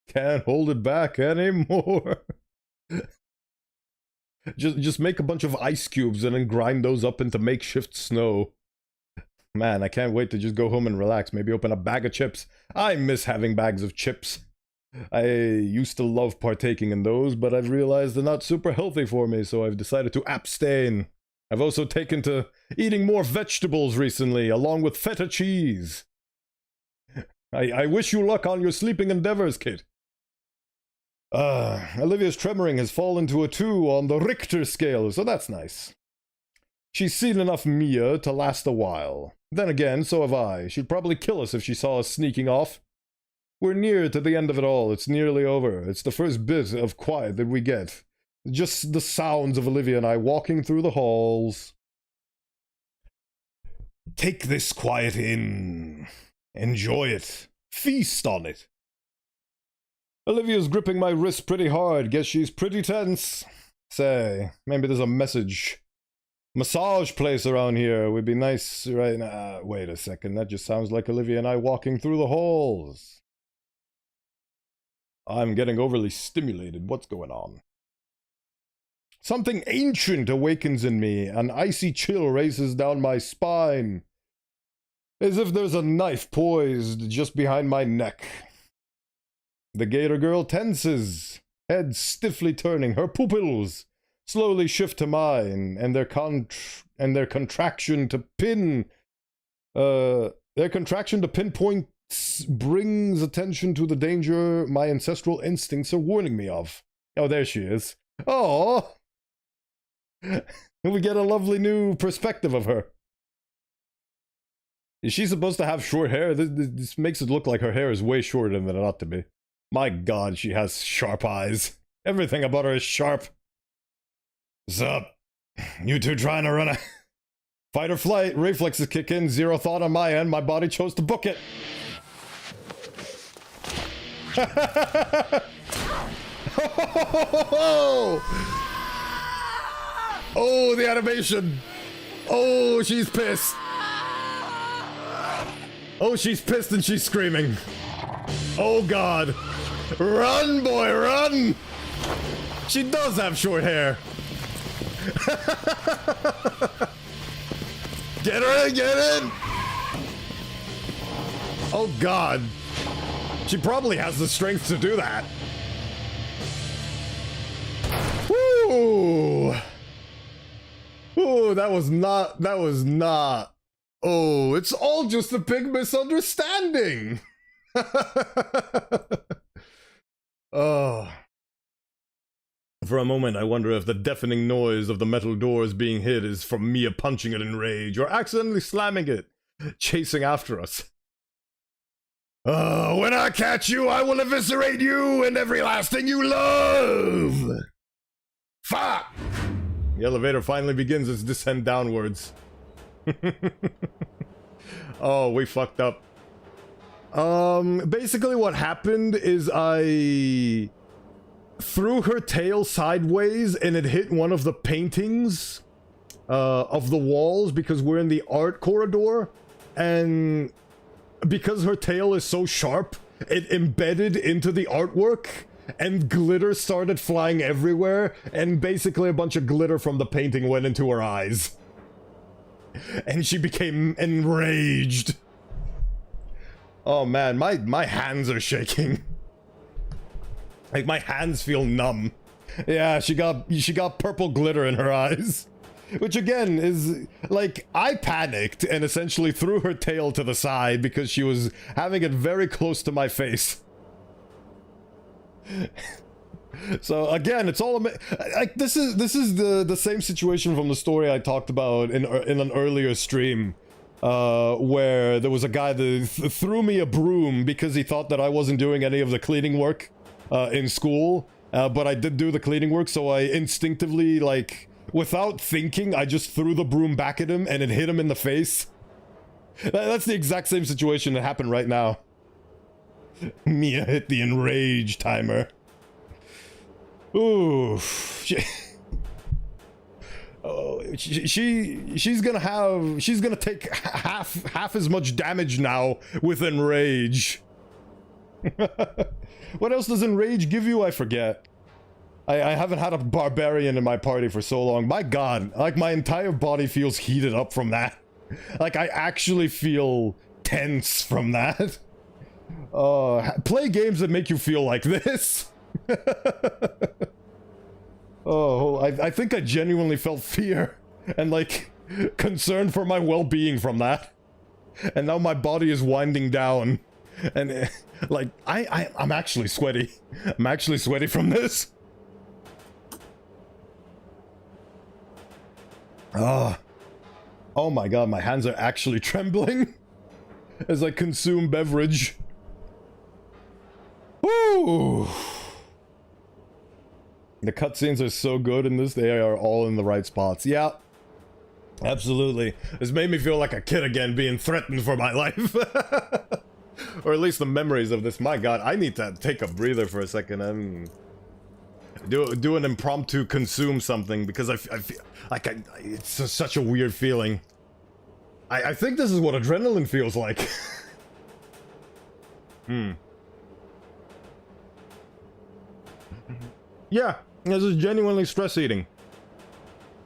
Can't hold it back anymore. Just make a bunch of ice cubes and then grind those up into makeshift snow. Man, I can't wait to just go home and relax. Maybe open a bag of chips. I miss having bags of chips. I used to love partaking in those, but I've realized they're not super healthy for me, so I've decided to abstain. I've also taken to eating more vegetables recently, along with feta cheese. I wish you luck on your sleeping endeavors, kid. Olivia's tremoring has fallen to a 2 on the Richter scale, so that's nice. She's seen enough Mia to last a while. Then again, so have I. She'd probably kill us if she saw us sneaking off. We're near to the end of it all. It's nearly over. It's the first bit of quiet that we get. Just the sounds of Olivia and I walking through the halls. Take this quiet in. Enjoy it. Feast on it. Olivia's gripping my wrist pretty hard. Guess she's pretty tense. Say, maybe there's a massage place around here. Would be nice right now. Wait a second. That just sounds like Olivia and I walking through the halls. I'm getting overly stimulated. What's going on? Something ancient awakens in me. An icy chill races down my spine. As if there's a knife poised just behind my neck. The Gator girl tenses, head stiffly turning. Her pupils slowly shift to mine, and their contraction to pinpoint brings attention to the danger my ancestral instincts are warning me of. Oh, there she is. Oh, we get a lovely new perspective of her. Is she supposed to have short hair? This makes it look like her hair is way shorter than it ought to be. My god, she has sharp eyes. Everything about her is sharp. What's up? You two trying to run a... Fight or flight, reflexes kick in, zero thought on my end, my body chose to book it. Oh, the animation. Oh, she's pissed. Oh, she's pissed and she's screaming. Oh god. Run, boy, run! She does have short hair. Get her in, get in! Oh god. She probably has the strength to do that. Woo! Ooh, that was not. Oh, it's all just a big misunderstanding. Oh. For a moment, I wonder if the deafening noise of the metal doors being hit is from Mia punching it in rage, or accidentally slamming it, chasing after us. When I catch you, I will eviscerate you and every last thing you love! Fuck! The elevator finally begins its descent downwards. Oh, we fucked up. Basically what happened is I threw her tail sideways and it hit one of the paintings of the walls because we're in the art corridor, and because her tail is so sharp, it embedded into the artwork and glitter started flying everywhere, and basically a bunch of glitter from the painting went into her eyes. and she became enraged. Oh man, my hands are shaking. Like, my hands feel numb. Yeah, she got purple glitter in her eyes. Which again is, like, I panicked and essentially threw her tail to the side because she was having it very close to my face. So again, it's all like this is the same situation from the story I talked about in an earlier stream, where there was a guy that threw me a broom because he thought that I wasn't doing any of the cleaning work in school, but I did do the cleaning work, so I instinctively, like, without thinking, I just threw the broom back at him and it hit him in the face. That's the exact same situation that happened right now. Mia hit the enrage timer. Ooh, she's gonna take half as much damage now with enrage. What else does enrage give you? I forget. I haven't had a barbarian in my party for so long. My god, like, my entire body feels heated up from that. Like, I actually feel tense from that. Play games that make you feel like this. Oh, I think I genuinely felt fear and, like, concern for my well-being from that. And now my body is winding down. And, like, I'm actually sweaty. I'm actually sweaty from this. Oh my god, my hands are actually trembling as I consume beverage. Woo! The cutscenes are so good in this, they are all in the right spots. Yeah, absolutely. This made me feel like a kid again, being threatened for my life. Or at least the memories of this. My god, I need to take a breather for a second. Do an impromptu consume something, because I feel like it's such a weird feeling. I think this is what adrenaline feels like. Yeah, this is genuinely stress eating.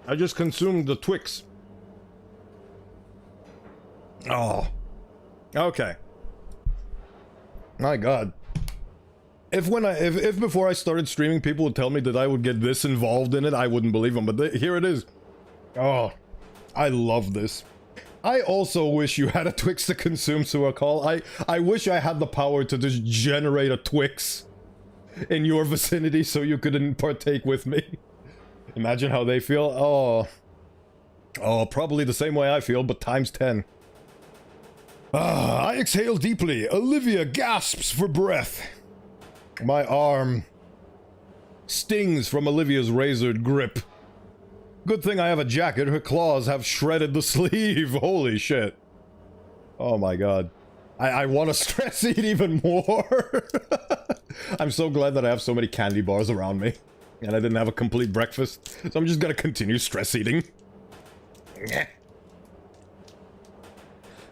I just consumed the Twix. Oh. Okay. My god. If before I started streaming people would tell me that I would get this involved in it, I wouldn't believe them, but here it is. Oh, I love this. I also wish you had a Twix to consume, Suakal. I wish I had the power to just generate a Twix in your vicinity so you could partake with me. Imagine how they feel. Oh, probably the same way I feel, but times 10. I exhale deeply. Olivia gasps for breath. My arm stings from Olivia's razored grip. Good thing I have a jacket. Her claws have shredded the sleeve. Holy shit. Oh my god. I want to stress eat even more. I'm so glad that I have so many candy bars around me. And I didn't have a complete breakfast. So I'm just gonna continue stress eating.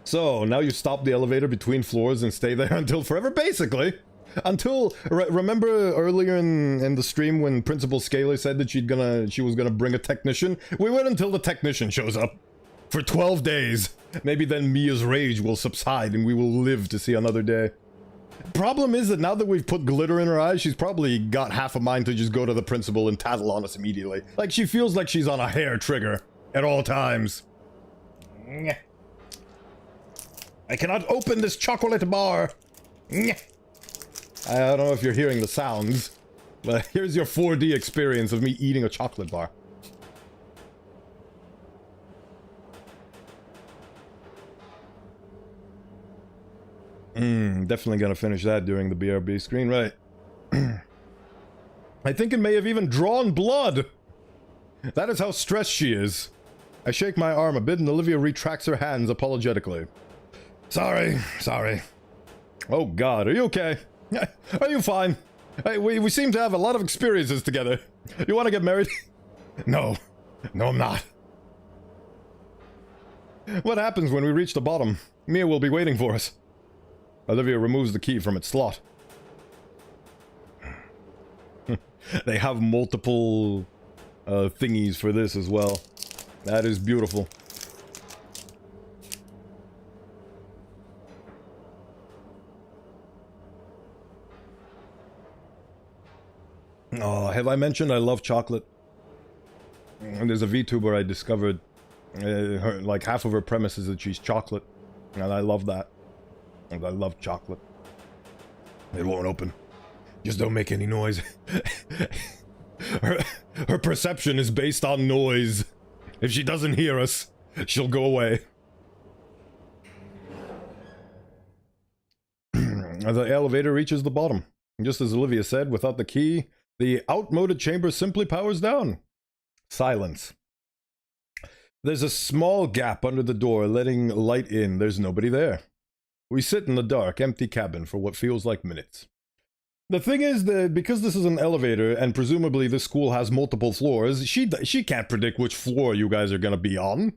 So, now you stop the elevator between floors and stay there until forever, basically. Until, remember earlier in the stream when Principal Scaly said that she was gonna bring a technician? We wait until the technician shows up. For 12 days. Maybe then Mia's rage will subside and we will live to see another day. Problem is that now that we've put glitter in her eyes, she's probably got half a mind to just go to the principal and tattle on us immediately. Like, she feels like she's on a hair trigger at all times. I cannot open this chocolate bar. I don't know if you're hearing the sounds, but here's your 4D experience of me eating a chocolate bar. Definitely gonna finish that during the BRB screen, right? I think it may have even drawn blood. That is how stressed she is. I shake my arm a bit and Olivia retracts her hands apologetically. Sorry. Oh god, are you okay? Are you fine? Hey, we seem to have a lot of experiences together. You want to get married? No, I'm not. What happens when we reach the bottom? Mia will be waiting for us. Olivia removes the key from its slot. They have multiple thingies for this as well. That is beautiful. Oh, have I mentioned I love chocolate? And there's a VTuber I discovered. Like half of her premise is that she's chocolate. And I love that. And I love chocolate. It won't open. Just don't make any noise. her perception is based on noise. If she doesn't hear us, she'll go away. The elevator reaches the bottom. Just as Olivia said, without the key, the outmoded chamber simply powers down. Silence. There's a small gap under the door, letting light in. There's nobody there. We sit in the dark, empty cabin for what feels like minutes. The thing is that because this is an elevator, and presumably this school has multiple floors, she can't predict which floor you guys are gonna be on.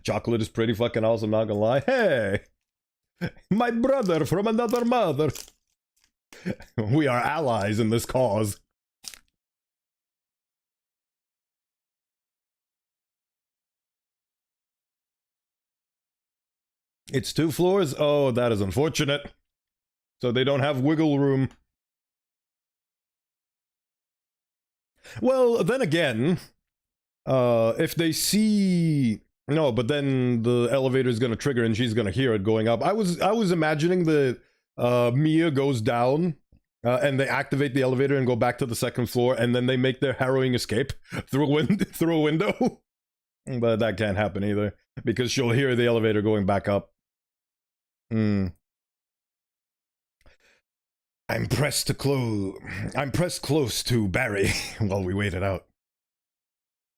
Chocolate is pretty fucking awesome, not gonna lie. Hey! My brother from another mother! We are allies in this cause. It's 2 floors? Oh, that is unfortunate. So they don't have wiggle room. Well, then again, if they see... No, but then the elevator's gonna trigger and she's gonna hear it going up. I was imagining that Mia goes down and they activate the elevator and go back to the 2nd floor, and then they make their harrowing escape through a window. But that can't happen either, because she'll hear the elevator going back up. I'm pressed close to Barry while we wait it out.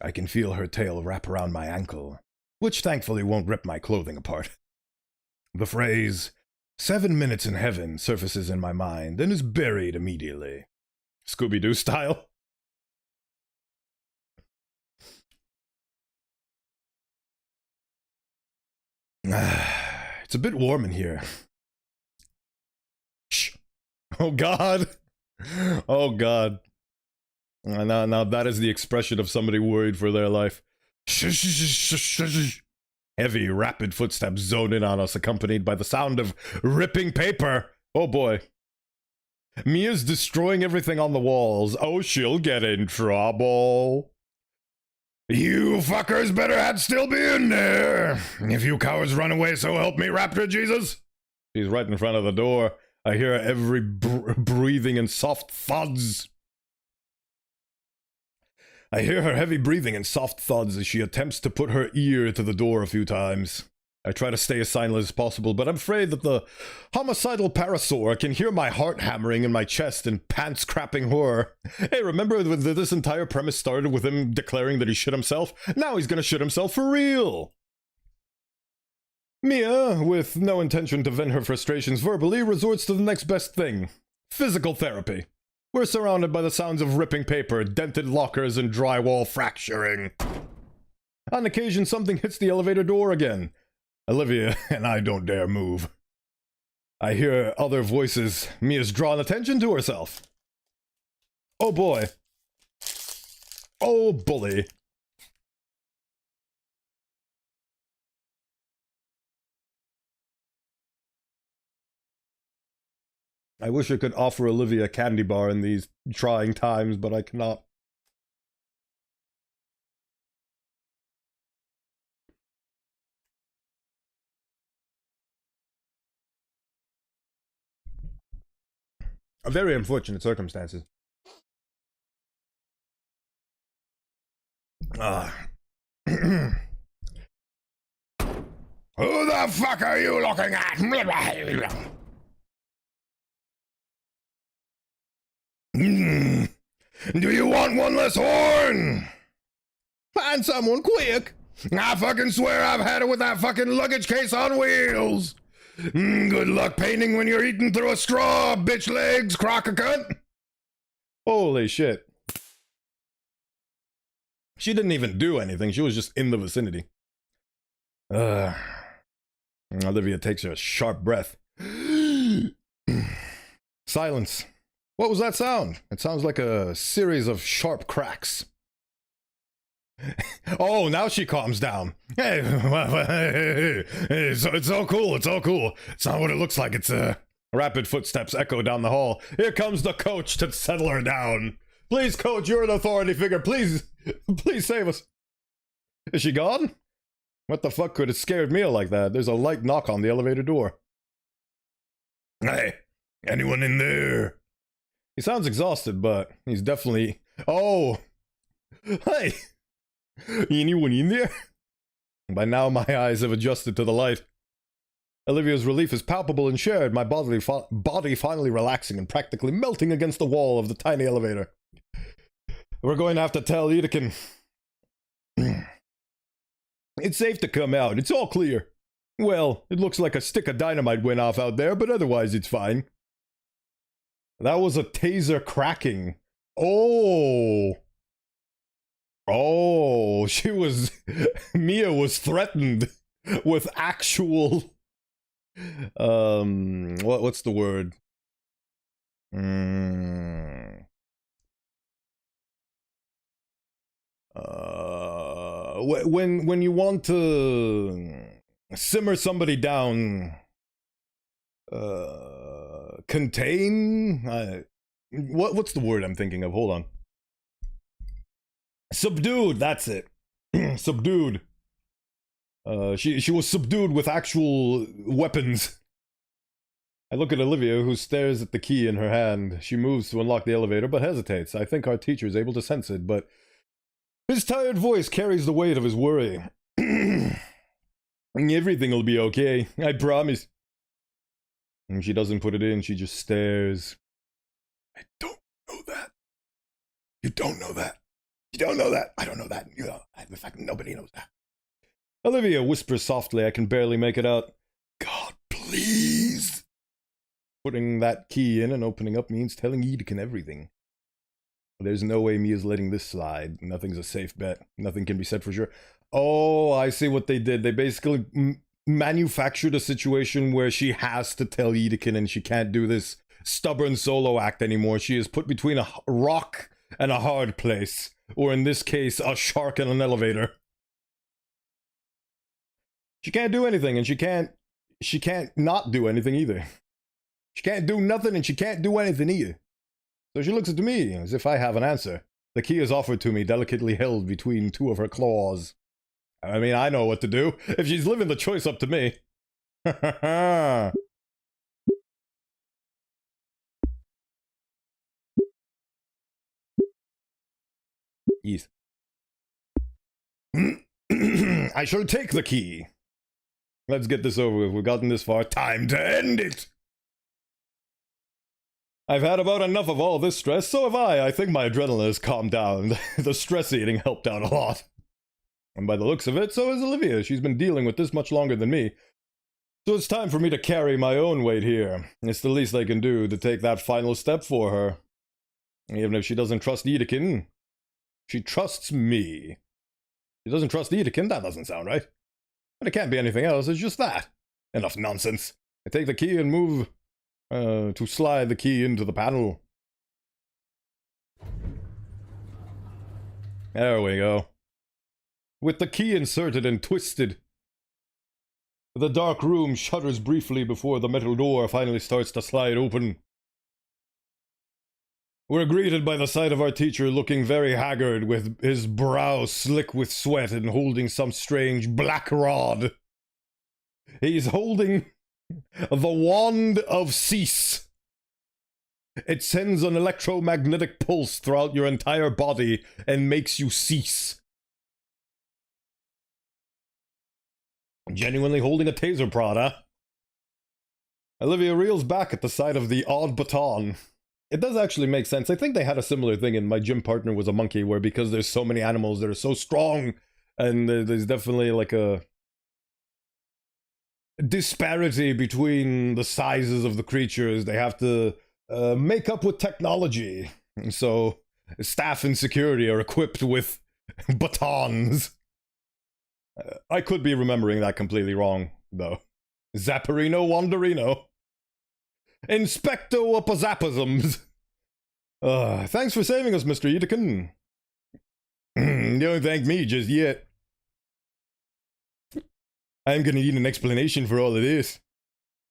I can feel her tail wrap around my ankle, which thankfully won't rip my clothing apart. The phrase, 7 minutes in heaven, surfaces in my mind and is buried immediately. Scooby-Doo style. It's a bit warm in here. Shh. Oh God. Oh God. Now that is the expression of somebody worried for their life. Heavy, rapid footsteps zone in on us, accompanied by the sound of ripping paper. Oh boy. Mia's destroying everything on the walls. Oh, she'll get in trouble. You fuckers better still be in there. If you cowards run away, so help me, Raptor Jesus. She's right in front of the door. I hear every breathing and soft thuds. I hear her heavy breathing and soft thuds as she attempts to put her ear to the door a few times. I try to stay as silent as possible, but I'm afraid that the homicidal parasaur can hear my heart hammering in my chest and pants crapping horror. Hey, remember that this entire premise started with him declaring that he shit himself? Now he's gonna shit himself for real! Mia, with no intention to vent her frustrations verbally, resorts to the next best thing. Physical therapy. We're surrounded by the sounds of ripping paper, dented lockers, and drywall fracturing. On occasion, something hits the elevator door again. Olivia and I don't dare move. I hear other voices. Mia's drawn attention to herself. Oh boy. Oh bully. I wish I could offer Olivia a candy bar in these trying times, but I cannot. Very unfortunate circumstances. Who the fuck are you looking at? Do you want one less horn? Find someone quick. I fucking swear I've had it with that fucking luggage case on wheels. Good luck painting when you're eating through a straw, bitch legs, crocker cunt. Holy shit. She didn't even do anything. She was just in the vicinity. Olivia takes a sharp breath. Silence. What was that sound? It sounds like a series of sharp cracks. Oh, now she calms down. Hey, it's all cool. It's all cool. It's not what it looks like. It's Rapid footsteps echo down the hall. Here comes the coach to settle her down. Please, coach, you're an authority figure. Please, please save us. Is she gone? What the fuck could have scared me like that? There's a light knock on the elevator door. Hey, anyone in there? He sounds exhausted, but he's definitely... Oh! Hey! Anyone in there? By now, my eyes have adjusted to the light. Olivia's relief is palpable and shared, my body finally relaxing and practically melting against the wall of the tiny elevator. We're going to have to tell Edekin. It's safe to come out, it's all clear. Well, it looks like a stick of dynamite went off out there, but otherwise it's fine. That was a taser cracking. Oh! Oh, she was... Mia was threatened with actual... what's the word? When you want to simmer somebody down, contain? What's the word I'm thinking of? Hold on. Subdued, that's it. Subdued. She was subdued with actual weapons. I look at Olivia, who stares at the key in her hand. She moves to unlock the elevator, but hesitates. I think our teacher is able to sense it, but his tired voice carries the weight of his worry. Everything will be okay, I promise. And she doesn't put it in, she just stares. I don't know that. You don't know that. You don't know that. I don't know that. You know, in fact, nobody knows that. Olivia whispers softly, I can barely make it out. God, please. Putting that key in and opening up means telling Edekin everything. There's no way Mia's letting this slide. Nothing's a safe bet. Nothing can be said for sure. Oh, I see what they did. They basically manufactured a situation where she has to tell Edekin and she can't do this stubborn solo act anymore. She is put between a rock and a hard place. Or in this case, a shark and an elevator. She can't do anything, and she can't not do anything either. She can't do nothing, and she can't do anything either. So she looks at me, as if I have an answer. The key is offered to me, delicately held between two of her claws. I mean, I know what to do. If she's leaving the choice up to me. Yes. I shall take the key. Let's get this over with. We've gotten this far. Time to end it! I've had about enough of all this stress, so have I. I think my adrenaline has calmed down. The stress eating helped out a lot. And by the looks of it, so has Olivia. She's been dealing with this much longer than me. So it's time for me to carry my own weight here. It's the least I can do to take that final step for her. Even if she doesn't trust Edekin, she trusts me. She doesn't trust Edekin? That doesn't sound right. But it can't be anything else, it's just that. Enough nonsense. I take the key and move to slide the key into the panel. There we go. With the key inserted and twisted, the dark room shudders briefly before the metal door finally starts to slide open. We're greeted by the sight of our teacher looking very haggard, with his brow slick with sweat and holding some strange black rod. He's holding the Wand of Cease. It sends an electromagnetic pulse throughout your entire body and makes you cease. Genuinely holding a taser prod, huh? Olivia reels back at the sight of the odd baton. It does actually make sense. I think they had a similar thing, and my gym partner was a monkey, where because there's so many animals that are so strong, and there's definitely like a disparity between the sizes of the creatures, they have to make up with technology. And so staff and security are equipped with batons. I could be remembering that completely wrong, though. Zapperino Wanderino. Inspecto Upazapasms. Thanks for saving us, Mr. Edekin. Don't thank me just yet. I'm gonna need an explanation for all of this.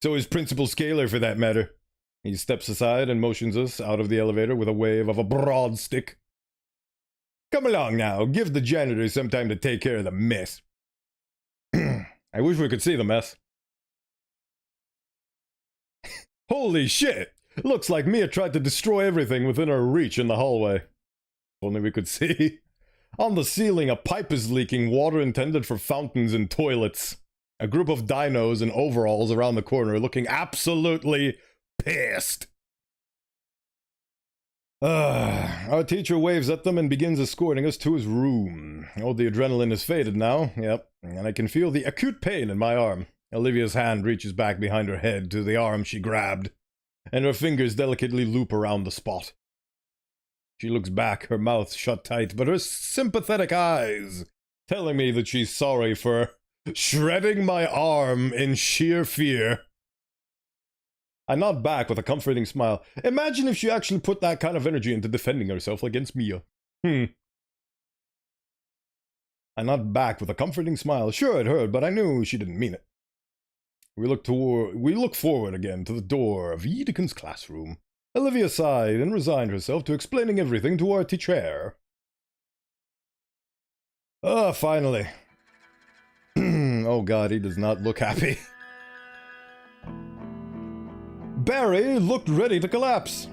So is Principal Scaler, for that matter. He steps aside and motions us out of the elevator with a wave of a broad stick. Come along now, give the janitor some time to take care of the mess. I wish we could see the mess. Holy shit! Looks like Mia tried to destroy everything within her reach in the hallway. If only we could see. On the ceiling, a pipe is leaking water intended for fountains and toilets. A group of dinos in overalls around the corner looking absolutely pissed. Our teacher waves at them and begins escorting us to his room. Oh, the adrenaline has faded now. Yep, and I can feel the acute pain in my arm. Olivia's hand reaches back behind her head to the arm she grabbed, and her fingers delicately loop around the spot. She looks back, her mouth shut tight, but her sympathetic eyes telling me that she's sorry for shredding my arm in sheer fear. I nod back with a comforting smile. Imagine if she actually put that kind of energy into defending herself against Mia. I nod back with a comforting smile. Sure, it hurt, but I knew she didn't mean it. We look forward again to the door of Edekin's classroom. Olivia sighed and resigned herself to explaining everything to our teacher. Finally. Oh god, he does not look happy. Barry looked ready to collapse.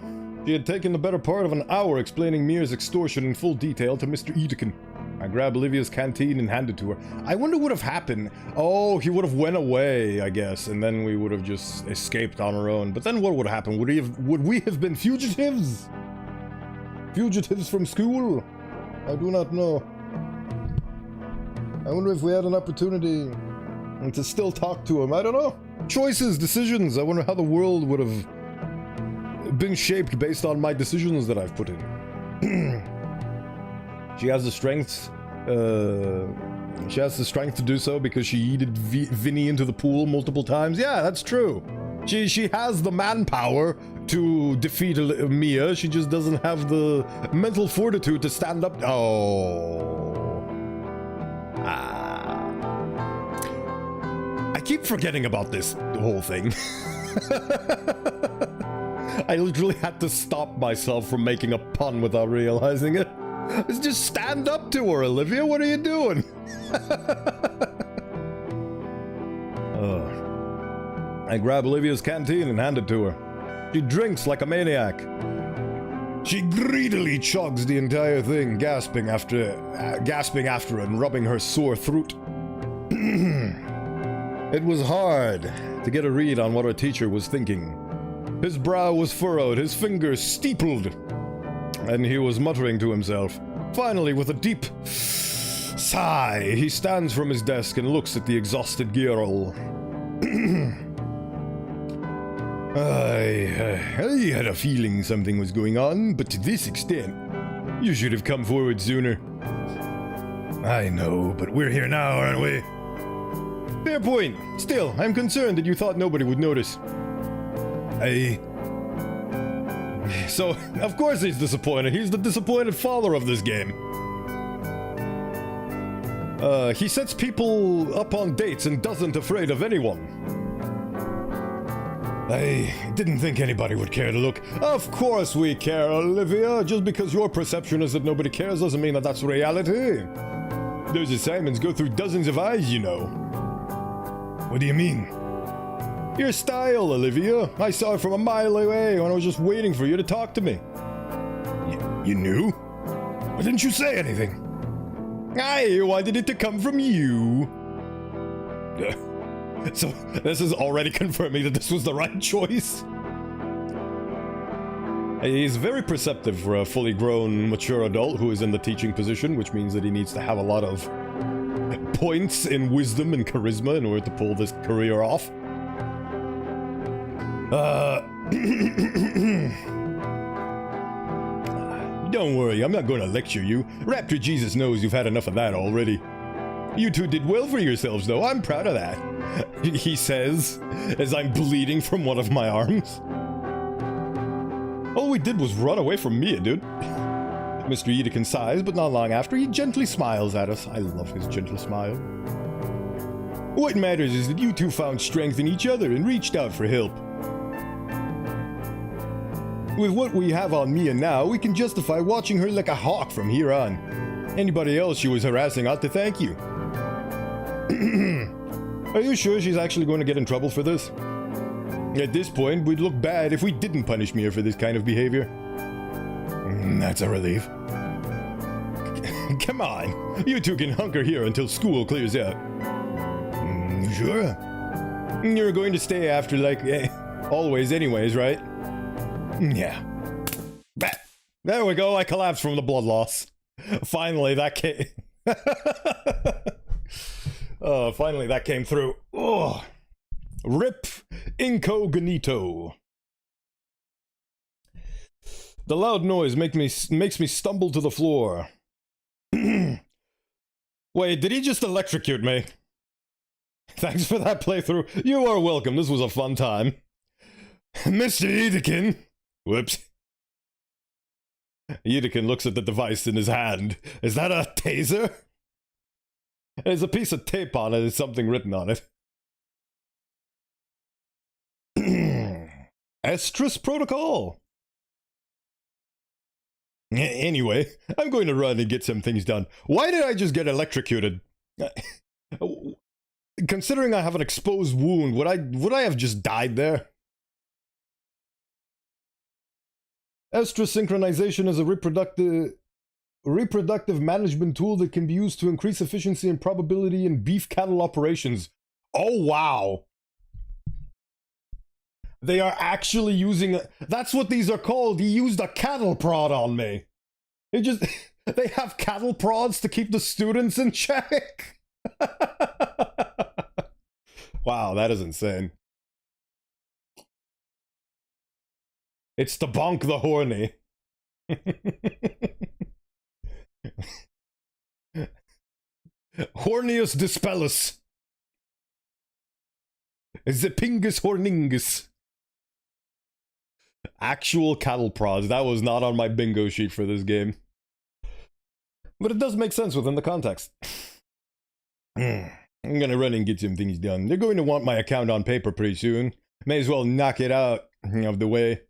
She had taken the better part of an hour explaining Mia's extortion in full detail to Mr. Edekin. I grabbed Olivia's canteen and handed to her. I wonder what would have happened. Oh, he would have went away, I guess, and then we would have just escaped on our own. But then what would happen? Would we have been fugitives? Fugitives from school? I do not know. I wonder if we had an opportunity to still talk to him. I don't know. Choices, decisions. I wonder how the world would have been shaped based on my decisions that I've put in. She has the strength. She has the strength to do so because she yeeted Vinny into the pool multiple times. Yeah, that's true. She has the manpower to defeat Mia. She just doesn't have the mental fortitude to stand up. I keep forgetting about this whole thing. I literally had to stop myself from making a pun without realizing it. Let's just stand up to her, Olivia. What are you doing? I grab Olivia's canteen and hand it to her. She drinks like a maniac. She greedily chugs the entire thing, gasping after it and rubbing her sore throat. It was hard to get a read on what our teacher was thinking. His brow was furrowed, his fingers steepled, and he was muttering to himself. Finally, with a deep sigh, he stands from his desk and looks at the exhausted girl. I had a feeling something was going on, but to this extent, you should have come forward sooner. I know, but we're here now, aren't we? Fair point. Still, I'm concerned that you thought nobody would notice. So, of course he's disappointed. He's the disappointed father of this game. He sets people up on dates and doesn't afraid of anyone. I didn't think anybody would care to look. Of course we care, Olivia. Just because your perception is that nobody cares doesn't mean that that's reality. Those assignments go through dozens of eyes, you know. What do you mean? Your style, Olivia. I saw it from a mile away when I was just waiting for you to talk to me. You knew? Why didn't you say anything? I wanted it to come from you. So, this is already confirming that this was the right choice. He's very perceptive for a fully grown, mature adult who is in the teaching position, which means that he needs to have a lot of points in wisdom and charisma in order to pull this career off. Don't worry, I'm not going to lecture you. Raptor Jesus knows you've had enough of that already. You two did well for yourselves, though. I'm proud of that. He says, as I'm bleeding from one of my arms. All we did was run away from Mia, dude. Mr. Edekin sighs, but not long after, he gently smiles at us. I love his gentle smile. What matters is that you two found strength in each other and reached out for help. With what we have on Mia now, we can justify watching her like a hawk from here on. Anybody else she was harassing ought to thank you. Are you sure she's actually going to get in trouble for this? At this point, we'd look bad if we didn't punish Mia for this kind of behavior. That's a relief. Come on, you two can hunker here until school clears out. Sure. You're going to stay after, like, always anyways, right? Yeah. There we go, I collapsed from the blood loss. Finally, that came... finally that came through. Oh. Rip incognito. The loud noise makes me stumble to the floor. Wait, did he just electrocute me? Thanks for that playthrough. You are welcome. This was a fun time. Mr. Edekin. Whoops. Edekin looks at the device in his hand. Is that a taser? There's a piece of tape on it. There's something written on it. Estrus Protocol. Anyway, I'm going to run and get some things done. Why did I just get electrocuted? Considering I have an exposed wound, would I have just died there? Estrus synchronization is a reproductive management tool that can be used to increase efficiency and probability in beef cattle operations. Oh wow. They are actually using... That's what these are called. He used a cattle prod on me. They have cattle prods to keep the students in check. Wow, that is insane. It's the bonk the horny. Hornius dispellus. Zipingus horningus. Actual cattle prods. That was not on my bingo sheet for this game. But it does make sense within the context. I'm gonna run and get some things done. They're going to want my account on paper pretty soon. May as well knock it out of the way.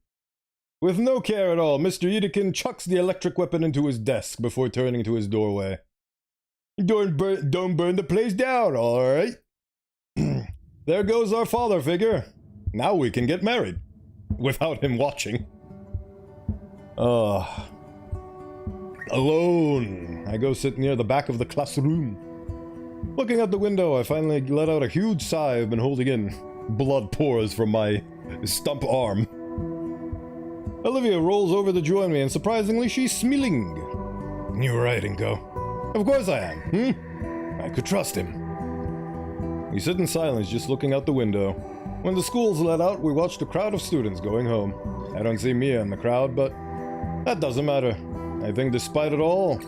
With no care at all, Mr. Edekin chucks the electric weapon into his desk before turning to his doorway. Don't burn the place down, alright? There goes our father figure. Now we can get married. Without him watching. Alone. I go sit near the back of the classroom. Looking out the window, I finally let out a huge sigh I've been holding in. Blood pours from my stump arm. Olivia rolls over to join me, and surprisingly, she's smiling. You're right, Inko. Of course I am, I could trust him. We sit in silence, just looking out the window. When the school's let out, we watch the crowd of students going home. I don't see Mia in the crowd, but that doesn't matter. I think despite it all,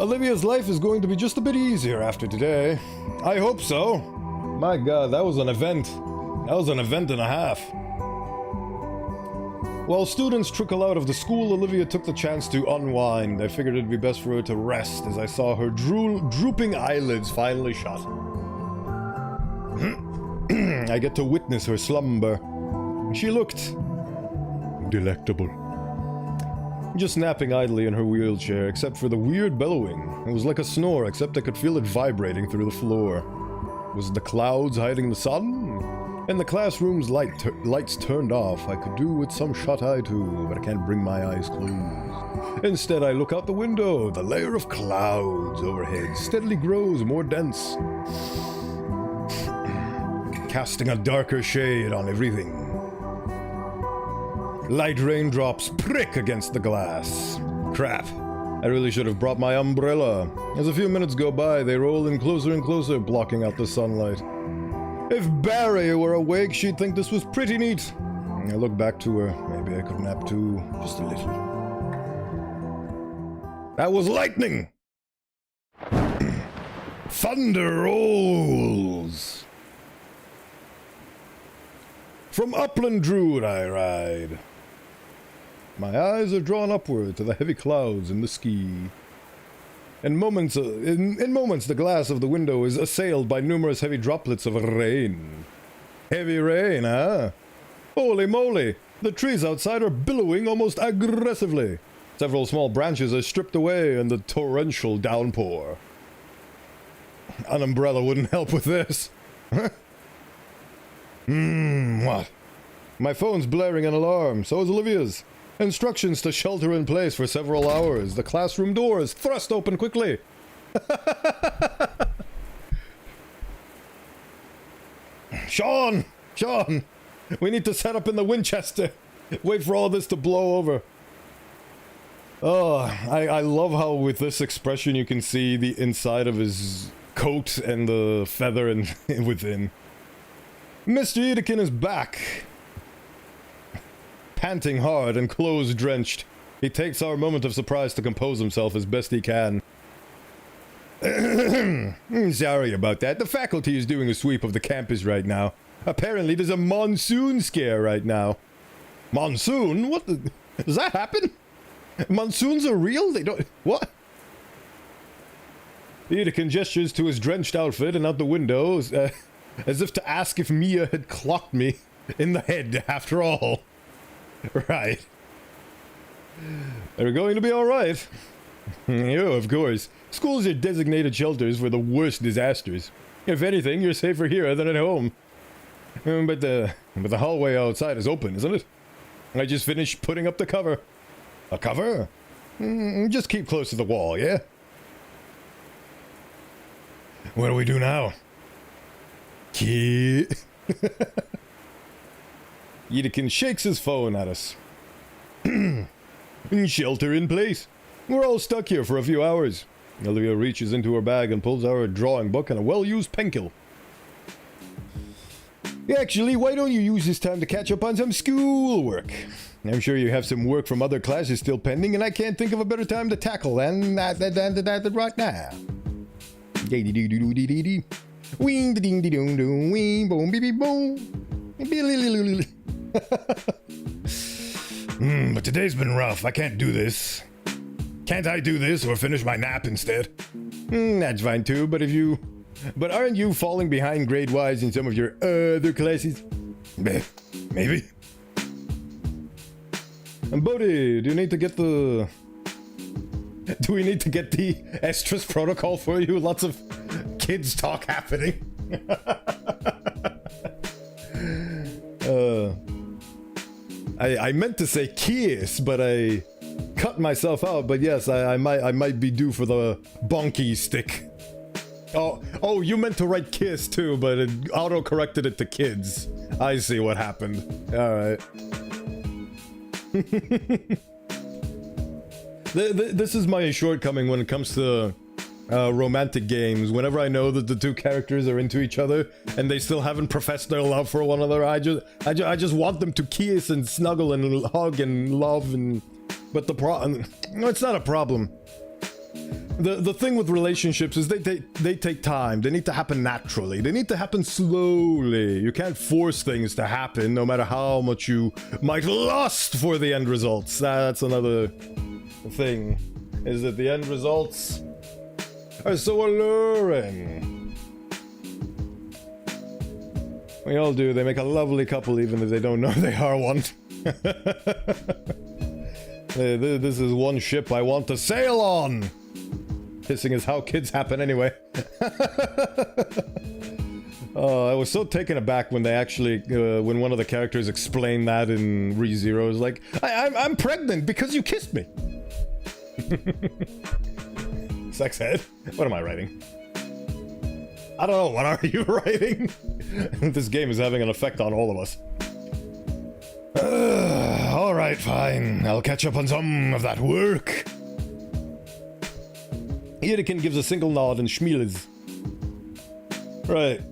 Olivia's life is going to be just a bit easier after today. I hope so. My god, that was an event. That was an event and a half. While students trickle out of the school, Olivia took the chance to unwind. I figured it'd be best for her to rest as I saw her drooping eyelids finally shut. I get to witness her slumber. She looked delectable. Just napping idly in her wheelchair, except for the weird bellowing. It was like a snore, except I could feel it vibrating through the floor. Was it the clouds hiding the sun? And the classroom's lights turned off. I could do with some shut-eye too, but I can't bring my eyes closed. Instead, I look out the window. The layer of clouds overhead steadily grows more dense, casting a darker shade on everything. Light raindrops prick against the glass. Crap. I really should have brought my umbrella. As a few minutes go by, they roll in closer and closer, blocking out the sunlight. If Barry were awake, she'd think this was pretty neat. I look back to her. Maybe I could nap too, just a little. That was lightning! Thunder rolls! From Upland Druid I ride. My eyes are drawn upward to the heavy clouds in the ski. In moments, the glass of the window is assailed by numerous heavy droplets of rain. Heavy rain, huh? Holy moly! The trees outside are billowing almost aggressively. Several small branches are stripped away in the torrential downpour. An umbrella wouldn't help with this. What? My phone's blaring an alarm, so is Olivia's. Instructions to shelter in place for several hours. The classroom door is thrust open quickly. Sean! We need to set up in the Winchester. Wait for all this to blow over. Oh, I love how with this expression you can see the inside of his coat and the feather and within. Mr. Edekin is back. Panting hard and clothes drenched, he takes our moment of surprise to compose himself as best he can. Sorry about that. The faculty is doing a sweep of the campus right now. Apparently there's a monsoon scare right now. Monsoon? What the... Does that happen? Monsoons are real? They don't... What? Edekin gestures to his drenched outfit and out the window, as if to ask if Mia had clocked me in the head after all. Right. They're going to be alright. Yeah, of course. Schools are designated shelters for the worst disasters. If anything, you're safer here than at home. But the hallway outside is open, isn't it? I just finished putting up the cover. A cover? Just keep close to the wall, yeah? What do we do now? Edekin shakes his phone at us. Shelter in place. We're all stuck here for a few hours. Olivia reaches into her bag and pulls out a drawing book and a well-used pencil. Actually, why don't you use this time to catch up on some schoolwork? I'm sure you have some work from other classes still pending, and I can't think of a better time to tackle than that right now. Wing ding ding dong dong wing boom beep boom. But today's been rough. I can't do this. Can't I do this or finish my nap instead? That's fine too, but aren't you falling behind grade-wise in some of your other classes? Maybe. And Bodhi, do we need to get the estrus protocol for you? Lots of kids talk happening. I meant to say kiss, but I cut myself out. But yes, I might be due for the bonky stick. Oh, you meant to write kiss too, but it auto-corrected it to kids. I see what happened. Alright. This is my shortcoming when it comes to romantic games. Whenever I know that the two characters are into each other and they still haven't professed their love for one another, I just want them to kiss and snuggle and hug and love and... But the problem... No, it's not a problem. The thing with relationships is they take time. They need to happen naturally. They need to happen slowly. You can't force things to happen, no matter how much you might lust for the end results. That's another thing, is that the end results are so alluring. We all do. They make a lovely couple even if they don't know they are one. This is one ship I want to sail on. Kissing is how kids happen anyway. I was so taken aback when they actually, when one of the characters explained that in ReZero. It was like, I'm pregnant because you kissed me. Sex head? What am I writing? I don't know, what are you writing? This game is having an effect on all of us. Alright, fine. I'll catch up on some of that work. Edekin gives a single nod and schmeales. Right.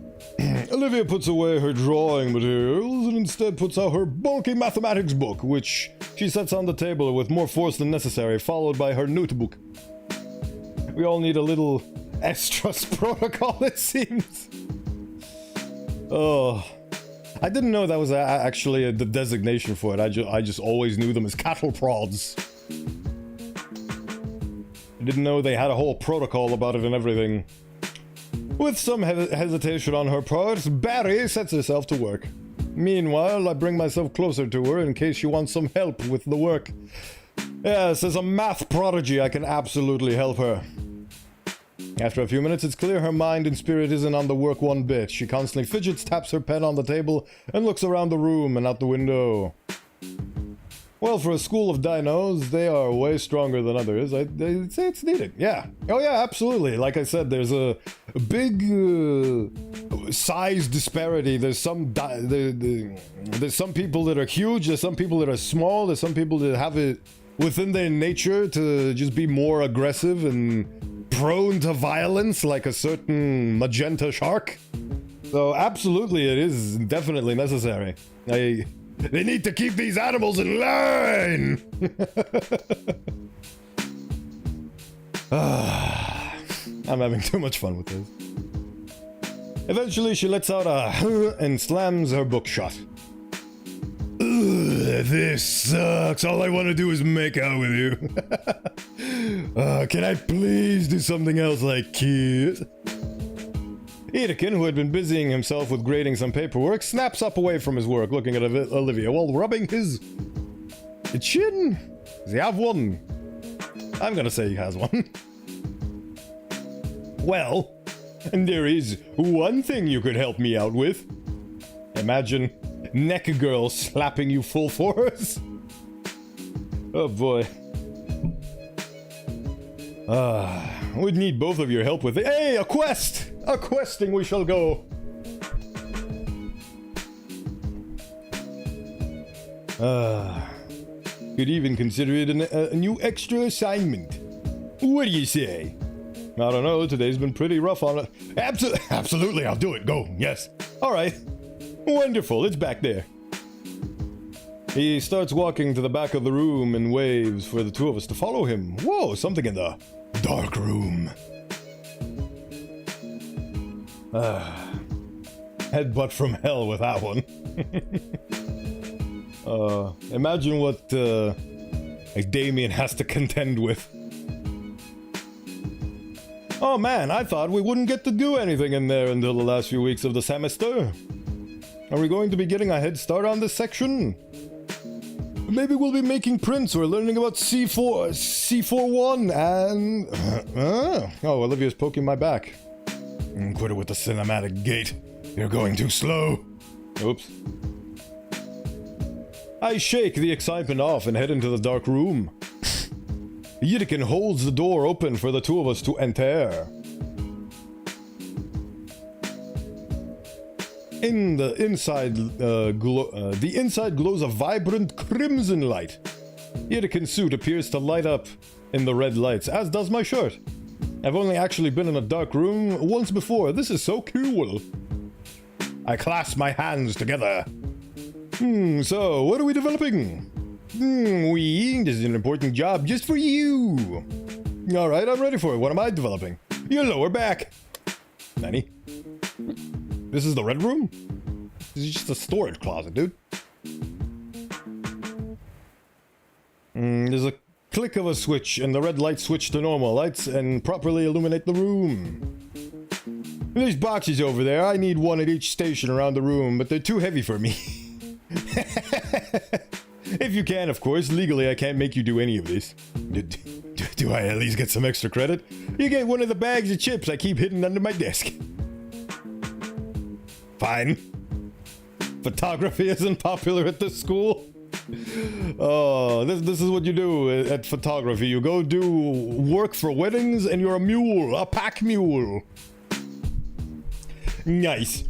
Olivia puts away her drawing materials and instead puts out her bulky mathematics book, which she sets on the table with more force than necessary, followed by her notebook. We all need a little estrus protocol, it seems. Oh. I didn't know that was actually the designation for it. I just always knew them as cattle prods. Didn't know they had a whole protocol about it and everything. With some hesitation on her part, Barry sets herself to work. Meanwhile, I bring myself closer to her in case she wants some help with the work. Yes, as a math prodigy, I can absolutely help her. After a few minutes, it's clear her mind and spirit isn't on the work one bit. She constantly fidgets, taps her pen on the table, and looks around the room and out the window. Well, for a school of dinos, they are way stronger than others. I'd say it's needed. Yeah. Oh yeah, absolutely. Like I said, there's a big size disparity. There's some there's some people that are huge. There's some people that are small. There's some people that have it within their nature to just be more aggressive and prone to violence, like a certain magenta shark. So absolutely, it is definitely necessary. They need to keep these animals in line! I'm having too much fun with this. Eventually, she lets out a and slams her book shut. This sucks. All I want to do is make out with you. Can I please do something else like kiss? Edekin, who had been busying himself with grading some paperwork, snaps up away from his work, looking at Olivia while rubbing his chin. Does he have one? I'm gonna say he has one. Well, there is one thing you could help me out with. Imagine neck girl slapping you full force. Oh boy. We'd need both of your help with it. Hey, a quest! A questing we shall go. Could even consider it a new extra assignment. What do you say? I don't know, today's been pretty rough on it. Absolutely, I'll do it. Go, yes. Alright. Wonderful, it's back there. He starts walking to the back of the room and waves for the two of us to follow him. Whoa, something in the dark room. Headbutt from hell with that one. Imagine what Damien has to contend with. Oh man, I thought we wouldn't get to do anything in there until the last few weeks of the semester. Are we going to be getting a head start on this section? Maybe we'll be making prints or learning about C41 and... Oh, Olivia's poking my back. Quit it with the cinematic gait. You're going too slow. Oops. I shake the excitement off and head into the dark room. Yiddikin holds the door open for the two of us to enter. In the inside, the inside glows a vibrant crimson light. Yiddikin's suit appears to light up in the red lights, as does my shirt. I've only actually been in a dark room once before. This is so cool. I clasp my hands together. So, what are we developing? This is an important job just for you. Alright, I'm ready for it. What am I developing? Your lower back. Nanny? This is the red room? This is just a storage closet, dude. There's a click of a switch and the red light switch to normal lights and properly illuminate the room. There's boxes over there. I need one at each station around the room, but they're too heavy for me. If you can, of course. Legally, I can't make you do any of this. Do I at least get some extra credit? You get one of the bags of chips I keep hidden under my desk. Fine. Photography isn't popular at this school. Oh, this is what you do at photography. You go do work for weddings and you're a mule, a pack mule. Nice.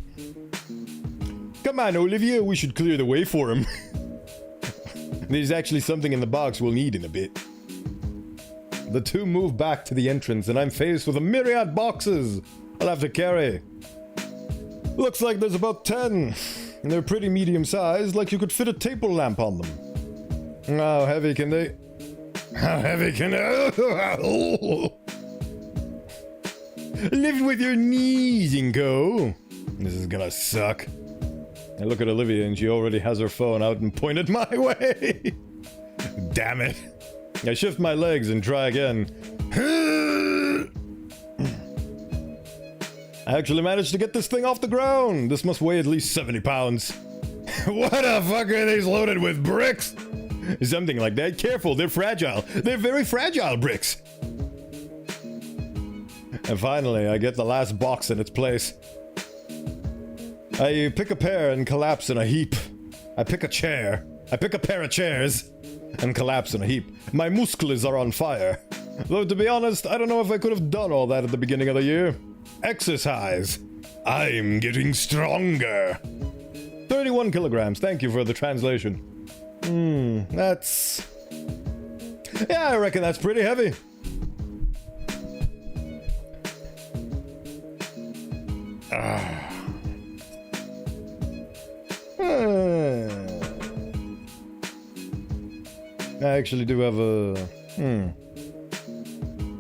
Come on, Olivia, we should clear the way for him. There's actually something in the box we'll need in a bit. The two move back to the entrance and I'm faced with a myriad boxes I'll have to carry. Looks like there's about 10. And they're pretty medium sized, like you could fit a table lamp on them. How heavy can they... How heavy can they... Lift with your knees, Inko. This is gonna suck. I look at Olivia and she already has her phone out and pointed my way. Damn it. I shift my legs and try again. I actually managed to get this thing off the ground. This must weigh at least 70 pounds. What the fuck are these loaded with bricks? Something like that. Careful, they're fragile. They're very fragile bricks. And finally, I get the last box in its place. I pick a pair and collapse in a heap. I pick a chair. I pick a pair of chairs and collapse in a heap. My muscles are on fire. Though, to be honest, I don't know if I could have done all that at the beginning of the year. Exercise. I'm getting stronger. 31 kilograms. Thank you for the translation. That's... Yeah, I reckon that's pretty heavy. I actually do have a...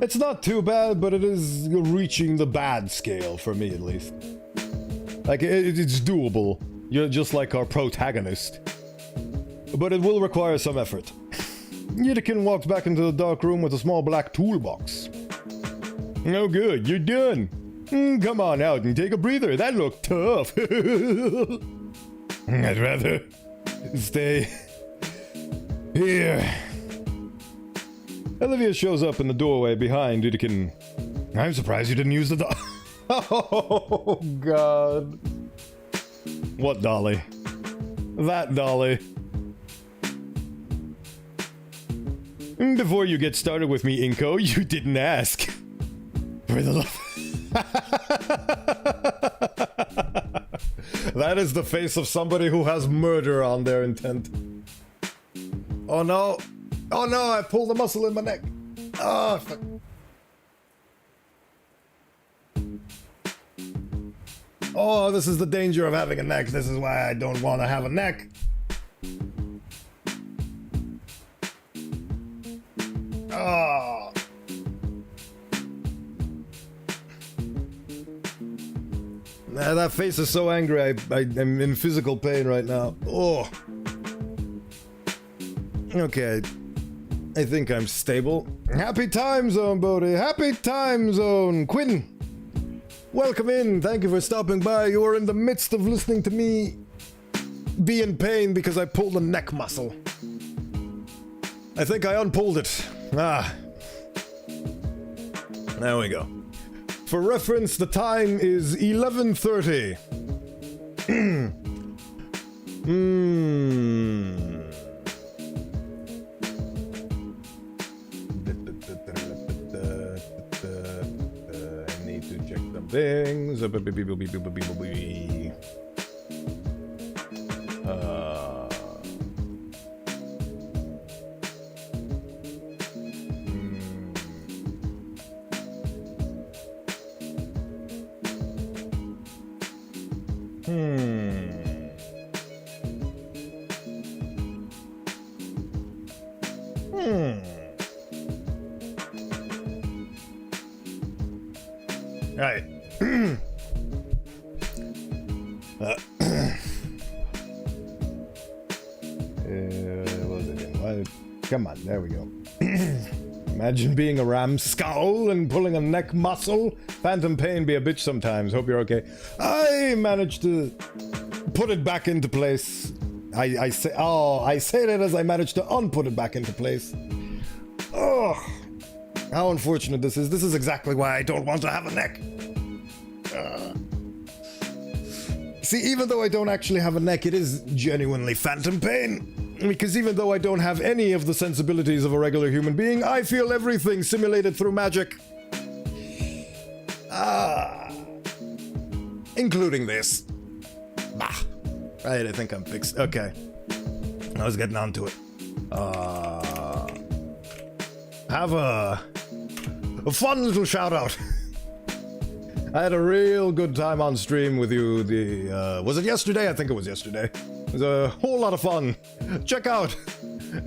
It's not too bad, but it is reaching the bad scale, for me at least. Like, it's doable. You're just like our protagonist. But it will require some effort. Yidikin walks back into the dark room with a small black toolbox. Oh good, you're done. Come on out and take a breather, that looked tough. I'd rather stay here. Olivia shows up in the doorway behind Yidikin. I'm surprised you didn't use the Oh god. What dolly? That dolly. Before you get started with me, Inko, you didn't ask. For the love... That is the face of somebody who has murder on their intent. Oh no. Oh no, I pulled a muscle in my neck. Oh, fuck. Oh, this is the danger of having a neck. This is why I don't want to have a neck. Oh. That face is so angry. I'm in physical pain right now. Oh. Okay. I think I'm stable. Happy time zone, Bodhi. Happy time zone. Quinn. Welcome in. Thank you for stopping by. You are in the midst of listening to me be in pain because I pulled a neck muscle. I think I unpulled it. Ah. There we go. For reference, the time is 11:30. I need to check some things. Right. What was it in? Come on, there we go. Imagine being a ram skull and pulling a neck muscle. Phantom pain be a bitch sometimes. Hope you're okay. I managed to put it back into place. I say that as I managed to unput it back into place. Oh, how unfortunate this is. This is exactly why I don't want to have a neck. See, even though I don't actually have a neck, it is genuinely phantom pain. Because even though I don't have any of the sensibilities of a regular human being, I feel everything simulated through magic. Including this. Bah. Right, I think I'm fixed. Okay. I was getting onto it. Have a fun little shout out. I had a real good time on stream with you. Was it yesterday? I think it was yesterday. It was a whole lot of fun. Check out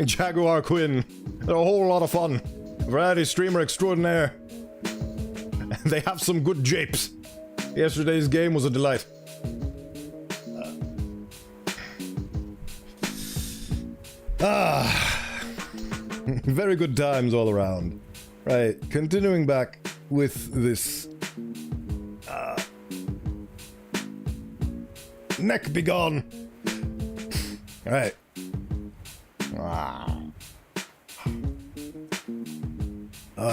Jaguar Quinn. They're a whole lot of fun. Variety streamer extraordinaire. They have some good japes. Yesterday's game was a delight. Very good times all around. Right, continuing back with this Neck be gone. Alright.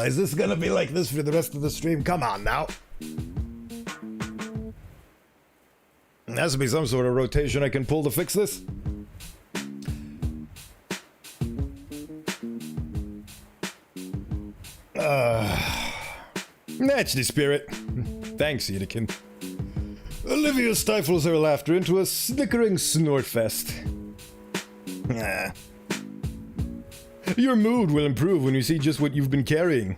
Is this gonna be like this for the rest of the stream? Come on now. There has to be some sort of rotation I can pull to fix this. That's the spirit. Thanks, Edekin. Olivia stifles her laughter into a snickering snort fest. Your mood will improve when you see just what you've been carrying.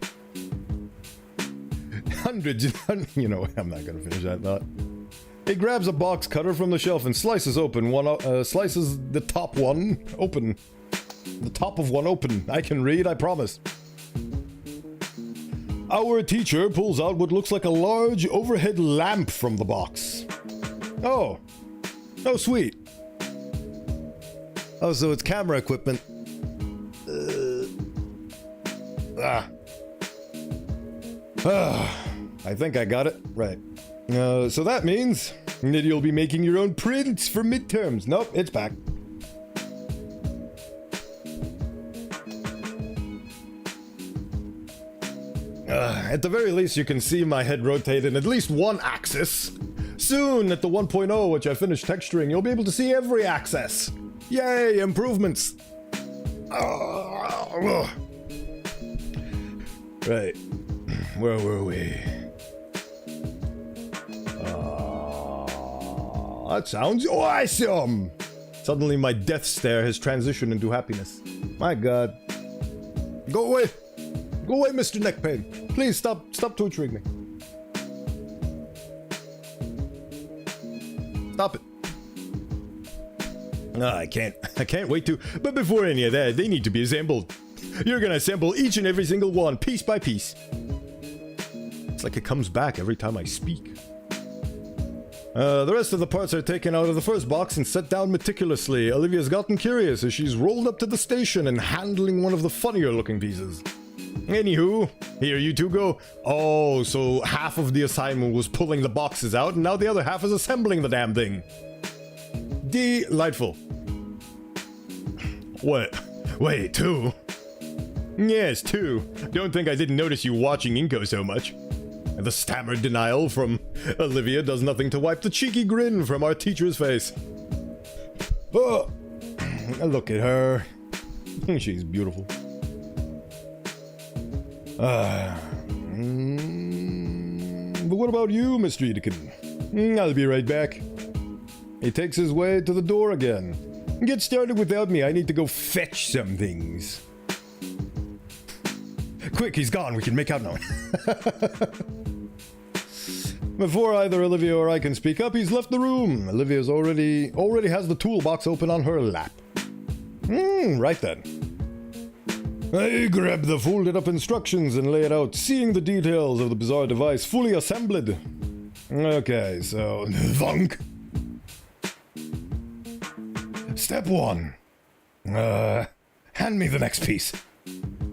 Hundreds and hundreds. You know, I'm not gonna finish that thought. He grabs a box cutter from the shelf and slices open one. Slices the top one open. The top of one open. I can read, I promise. Our teacher pulls out what looks like a large overhead lamp from the box. Oh. Oh, sweet. Oh, so it's camera equipment. I think I got it. Right. So that means that you'll be making your own prints for midterms. Nope, it's back. At the very least, you can see my head rotate in at least one axis. Soon, at the 1.0, which I finished texturing, you'll be able to see every axis. Yay, improvements. Right. Where were we? That sounds awesome! Suddenly my death stare has transitioned into happiness. My god. Go away! Go away, Mr. Neckpain. Please stop torturing me. Stop it. No, I can't wait to. But before any of that, they need to be assembled. You're gonna assemble each and every single one, piece by piece. It's like it comes back every time I speak. The rest of the parts are taken out of the first box and set down meticulously. Olivia's gotten curious as she's rolled up to the station and handling one of the funnier looking pieces. Anywho, here you two go. Oh, so half of the assignment was pulling the boxes out, and now the other half is assembling the damn thing. Delightful. What? Wait, two? Yes, two. Don't think I didn't notice you watching Inko so much. The stammered denial from Olivia does nothing to wipe the cheeky grin from our teacher's face. Oh, look at her. She's beautiful. But what about you, Mr. Edekin? I'll be right back. He takes his way to the door again. Get started without me, I need to go fetch some things. Quick, he's gone, we can make out now. Before either Olivia or I can speak up, he's left the room. Olivia's already has the toolbox open on her lap. Right then. I grab the folded up instructions and lay it out, seeing the details of the bizarre device fully assembled. Okay, so, thunk. Step 1. Hand me the next piece.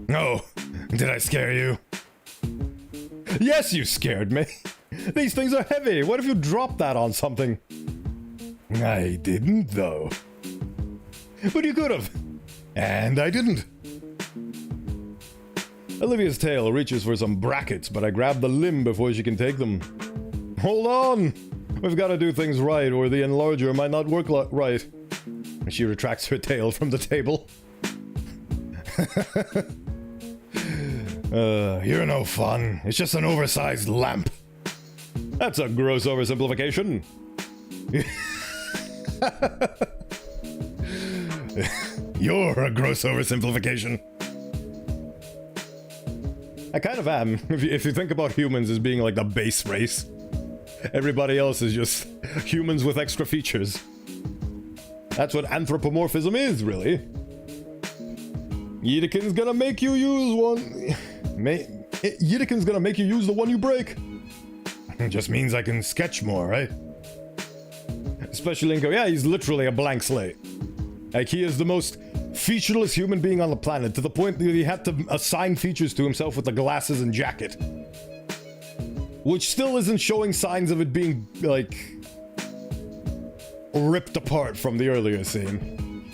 Oh, did I scare you? Yes, you scared me. These things are heavy. What if you dropped that on something? I didn't, though. But you could have. And I didn't. Olivia's tail reaches for some brackets, but I grab the limb before she can take them. Hold on! We've got to do things right, or the enlarger might not work right. She retracts her tail from the table. You're no fun. It's just an oversized lamp. That's a gross oversimplification. You're a gross oversimplification. I kind of am, if you think about humans as being like the base race. Everybody else is just humans with extra features. That's what anthropomorphism is, really. Yedekin's gonna make you use one... Yedekin's gonna make you use the one you break. It just means I can sketch more, right? Especially Inko. Yeah, he's literally a blank slate. Like, he is the most featureless human being on the planet, to the point that he had to assign features to himself with the glasses and jacket. Which still isn't showing signs of it being, like... ripped apart from the earlier scene.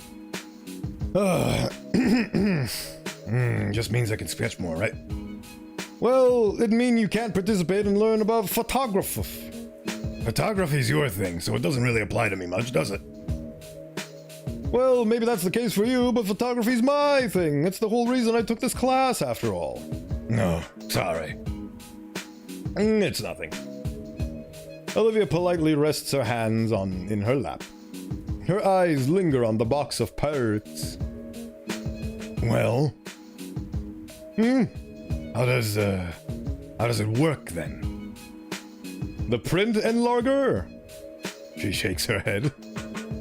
Just means I can sketch more, right? Well, it means you can't participate and learn about photography. Photography's your thing, so it doesn't really apply to me much, does it? Well, maybe that's the case for you, but photography's my thing. It's the whole reason I took this class, after all. No, sorry. It's nothing. Olivia politely rests her hands in her lap. Her eyes linger on the box of parrots. Well? How does it work, then? The print enlarger? She shakes her head.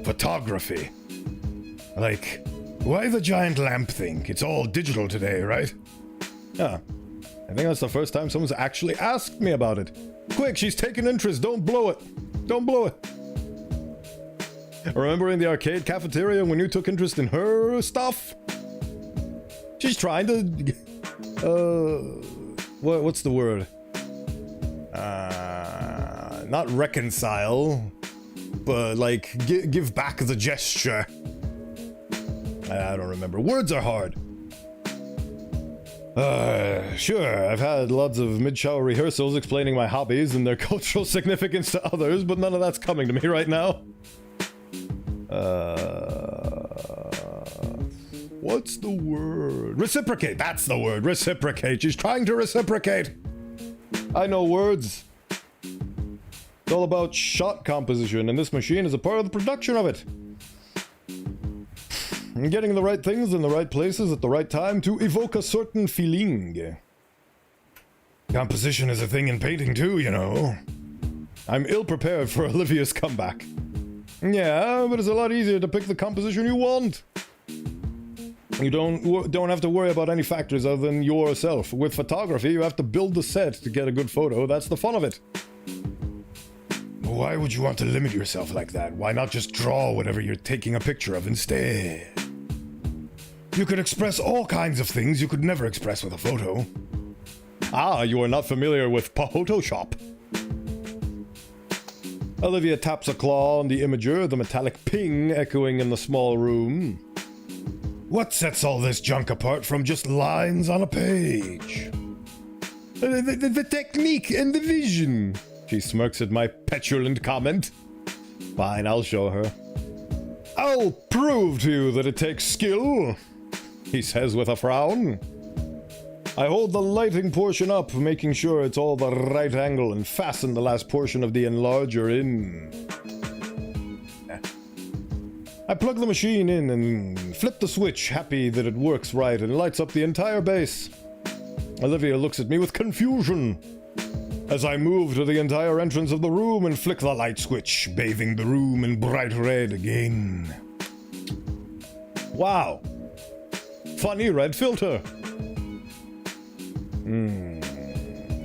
Photography. Like, why the giant lamp thing? It's all digital today, right? Yeah. I think that's the first time someone's actually asked me about it. Quick, she's taking interest. Don't blow it. Don't blow it. Remember in the arcade cafeteria when you took interest in her stuff? She's trying to... what's the word? Not reconcile, but like give back the gesture. I don't remember. Words are hard. Sure, I've had lots of mid-shower rehearsals explaining my hobbies and their cultural significance to others, but none of that's coming to me right now. What's the word? Reciprocate, that's the word, reciprocate. She's trying to reciprocate. I know words. It's all about shot composition, and this machine is a part of the production of it. And getting the right things in the right places at the right time to evoke a certain feeling. Composition is a thing in painting too, you know. I'm ill-prepared for Olivia's comeback. Yeah, but it's a lot easier to pick the composition you want. You don't have to worry about any factors other than yourself. With photography, you have to build the set to get a good photo. That's the fun of it. Why would you want to limit yourself like that? Why not just draw whatever you're taking a picture of instead? You could express all kinds of things you could never express with a photo. Ah, you are not familiar with Photoshop. Olivia taps a claw on the imager, the metallic ping echoing in the small room. What sets all this junk apart from just lines on a page? The technique and the vision. She smirks at my petulant comment. Fine, I'll show her. I'll prove to you that it takes skill, he says with a frown. I hold the lighting portion up, making sure it's all the right angle, and fasten the last portion of the enlarger in. I plug the machine in and flip the switch, happy that it works right and lights up the entire base. Olivia looks at me with confusion as I move to the entire entrance of the room and flick the light switch, bathing the room in bright red again. Wow. Funny red filter.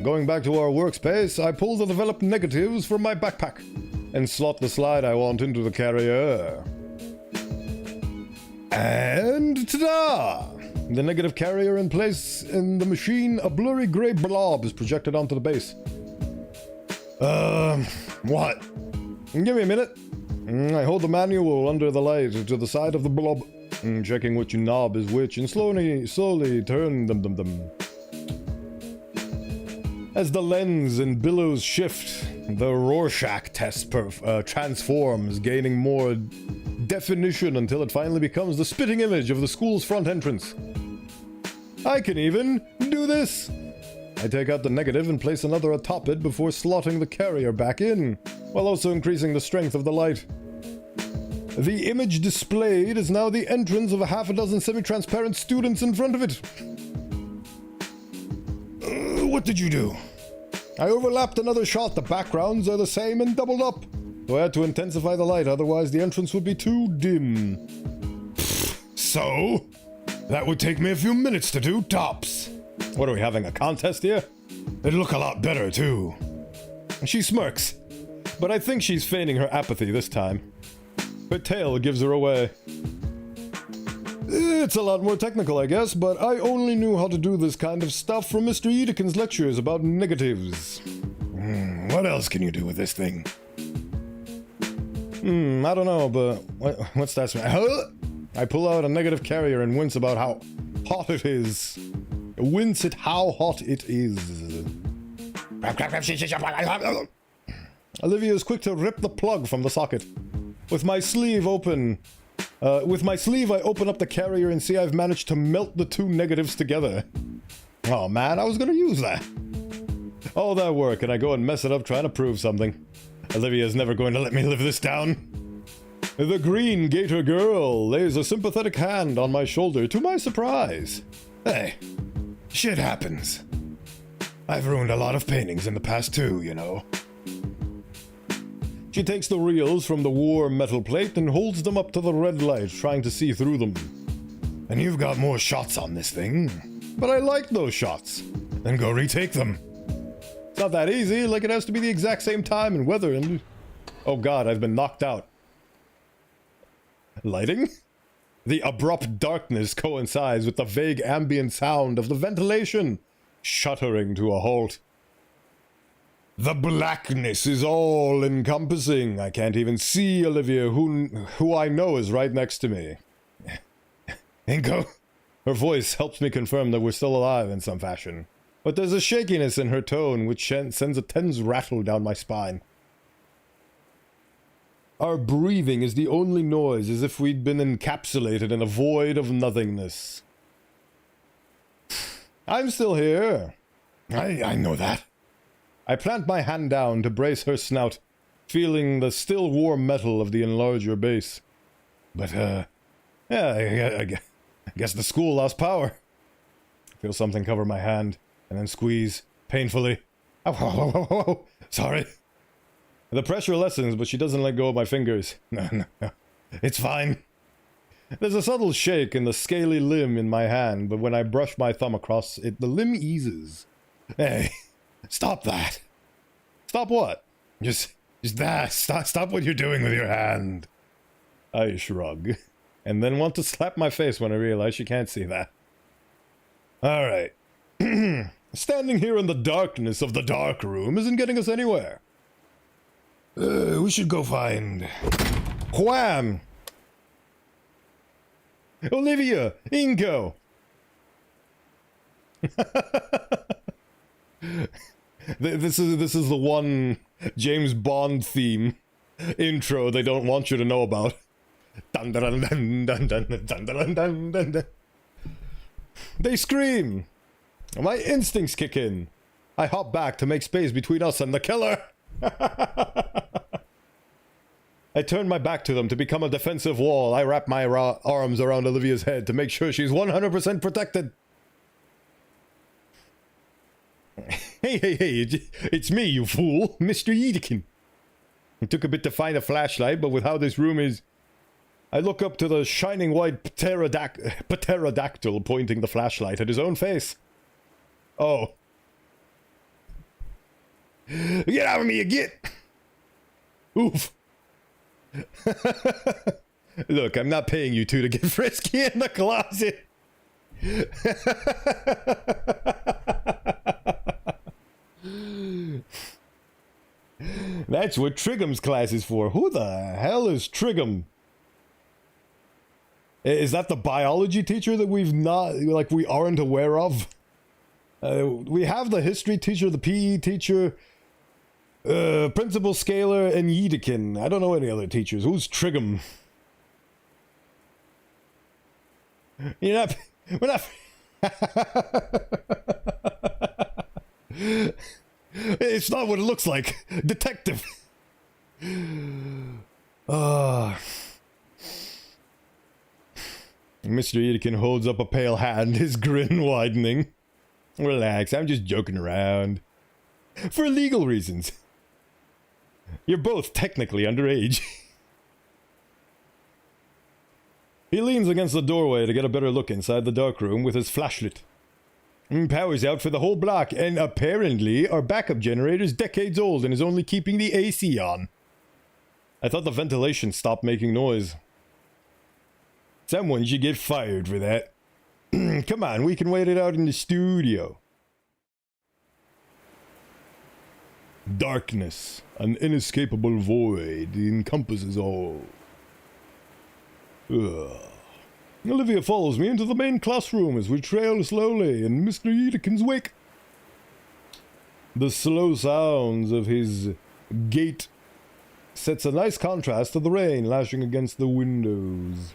Going back to our workspace, I pull the developed negatives from my backpack and slot the slide I want into the carrier. And ta-da! The negative carrier in place in the machine, a blurry gray blob is projected onto the base. What? Give me a minute. I hold the manual under the light to the side of the blob, checking which knob is which, and slowly turn them. As the lens and billows shift, the Rorschach test transforms, gaining more definition until it finally becomes the spitting image of the school's front entrance. I can even do this! I take out the negative and place another atop it before slotting the carrier back in, while also increasing the strength of the light. The image displayed is now the entrance of a half a dozen semi-transparent students in front of it. What did you do? I overlapped another shot. The backgrounds are the same and doubled up. So I had to intensify the light, otherwise the entrance would be too dim. So? That would take me a few minutes to do, tops. What, are we having a contest here? It'd look a lot better, too. She smirks, but I think she's feigning her apathy this time. Her tail gives her away. It's a lot more technical, I guess, but I only knew how to do this kind of stuff from Mr. Edekin's lectures about negatives. What else can you do with this thing? I don't know, but what's that smell? I pull out a negative carrier and wince about how hot it is. Wince at how hot it is. Olivia is quick to rip the plug from the socket. With my sleeve, I open up the carrier and see I've managed to melt the two negatives together. Oh man, I was gonna use that. All that work, and I go and mess it up trying to prove something. Olivia's never going to let me live this down. The green Gator girl lays a sympathetic hand on my shoulder to my surprise. Hey, shit happens. I've ruined a lot of paintings in the past too, you know. She takes the reels from the warm metal plate and holds them up to the red light, trying to see through them. And you've got more shots on this thing. But I like those shots. Then go retake them. It's not that easy, like it has to be the exact same time and weather and... Oh god, I've been knocked out. Lighting? The abrupt darkness coincides with the vague ambient sound of the ventilation shuddering to a halt. The blackness is all-encompassing. I can't even see Olivia, who I know is right next to me. Inko? Her voice helps me confirm that we're still alive in some fashion. But there's a shakiness in her tone which sends a tense rattle down my spine. Our breathing is the only noise, as if we'd been encapsulated in a void of nothingness. I'm still here. I know that. I plant my hand down to brace her snout, feeling the still warm metal of the enlarger base. But, yeah, I guess the school lost power. I feel something cover my hand, and then squeeze, painfully. Oh, sorry. The pressure lessens, but she doesn't let go of my fingers. No. It's fine. There's a subtle shake in the scaly limb in my hand, but when I brush my thumb across it, the limb eases. Hey, stop that. Stop what? Just that. Stop what you're doing with your hand. I shrug, and then want to slap my face when I realize she can't see that. Alright. Standing here in the darkness of the dark room isn't getting us anywhere. We should go find... Wham! Olivia! Inko! This is the one James Bond theme intro they don't want you to know about. Dun dun dun dun dun dun dun dun dun dun dun. They scream! My instincts kick in. I hop back to make space between us and the killer. I turn my back to them to become a defensive wall. I wrap my arms around Olivia's head to make sure she's 100% protected. Hey, it's me, you fool, Mr. Yedekin. It took a bit to find a flashlight, but with how this room is... I look up to the shining white pterodactyl pointing the flashlight at his own face. Oh. Get out of me, you get! Oof. Look, I'm not paying you two to get frisky in the closet. That's what Trigham's class is for. Who the hell is Trigham? Is that the biology teacher that we aren't aware of? We have the history teacher, the PE teacher, Principal Scalar, and Yedekin. I don't know any other teachers. Who's Trigham? We're not... It's not what it looks like. Detective. Mr. Yedekin holds up a pale hand, his grin widening. Relax, I'm just joking around. For legal reasons. You're both technically underage. He leans against the doorway to get a better look inside the dark room with his flashlight. Power's out for the whole block, and apparently our backup generator's decades old and is only keeping the AC on. I thought the ventilation stopped making noise. Someone should get fired for that. Come on, we can wait it out in the studio. Darkness, an inescapable void, encompasses all. Ugh. Olivia follows me into the main classroom as we trail slowly in Mr. Edekin's wake. The slow sounds of his gait sets a nice contrast to the rain lashing against the windows.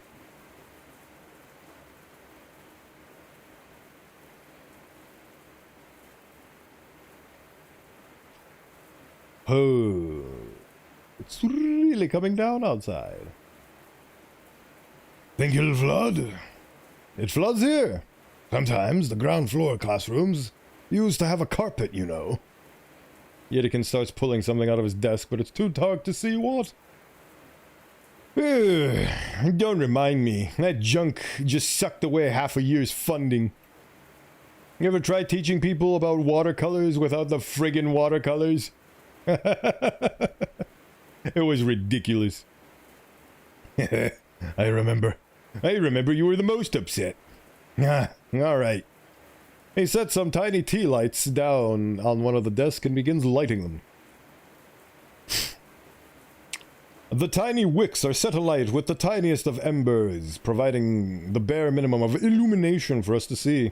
Oh, it's really coming down outside. Think it'll flood? It floods here. Sometimes the ground floor classrooms used to have a carpet, you know. Yedekin starts pulling something out of his desk, but it's too dark to see what. Don't remind me. That junk just sucked away half a year's funding. You ever tried teaching people about watercolors without the friggin' watercolors? It was ridiculous. I remember you were the most upset. Alright. He sets some tiny tea lights down on one of the desks and begins lighting them. The tiny wicks are set alight with the tiniest of embers, providing the bare minimum of illumination for us to see.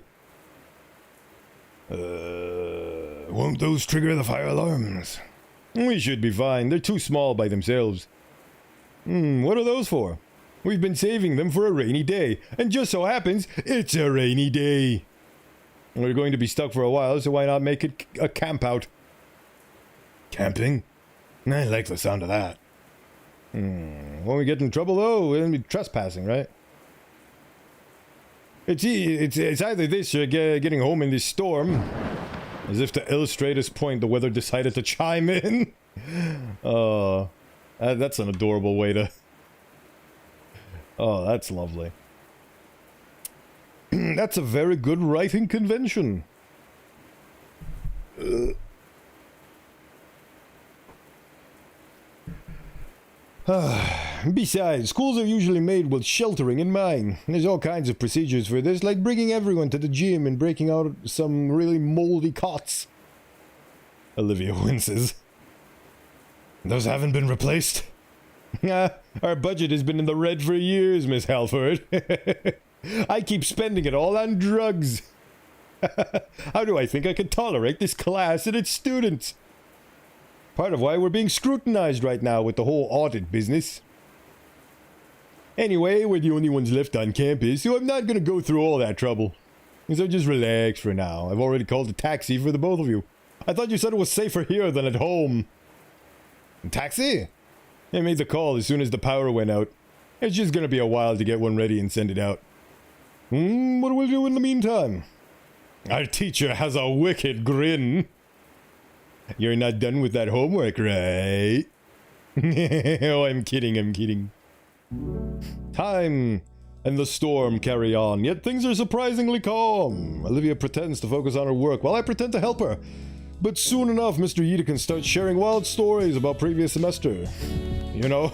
Won't those trigger the fire alarms? We should be fine. They're too small by themselves. What are those for? We've been saving them for a rainy day, and just so happens, it's a rainy day. We're going to be stuck for a while, so why not make it a camp out? Camping? I like the sound of that. When we get in trouble, though, we'll be trespassing, right? It's either this or getting home in this storm. As if to illustrate his point, the weather decided to chime in. That's an adorable way to... Oh, that's lovely. That's a very good writing convention. Besides, schools are usually made with sheltering in mind. There's all kinds of procedures for this, like bringing everyone to the gym and breaking out some really moldy cots. Olivia winces. Those haven't been replaced? Our budget has been in the red for years, Miss Halford. I keep spending it all on drugs. How do I think I can tolerate this class and its students? Part of why we're being scrutinized right now with the whole audit business. Anyway, we're the only ones left on campus, so I'm not gonna go through all that trouble. So just relax for now. I've already called a taxi for the both of you. I thought you said it was safer here than at home. Taxi? I made the call as soon as the power went out. It's just gonna be a while to get one ready and send it out. What will we do in the meantime? Our teacher has a wicked grin. You're not done with that homework, right? Oh, I'm kidding. Time and the storm carry on, yet things are surprisingly calm. Olivia pretends to focus on her work while I pretend to help her. But soon enough, Mr. Yedekin starts sharing wild stories about previous semester. You know,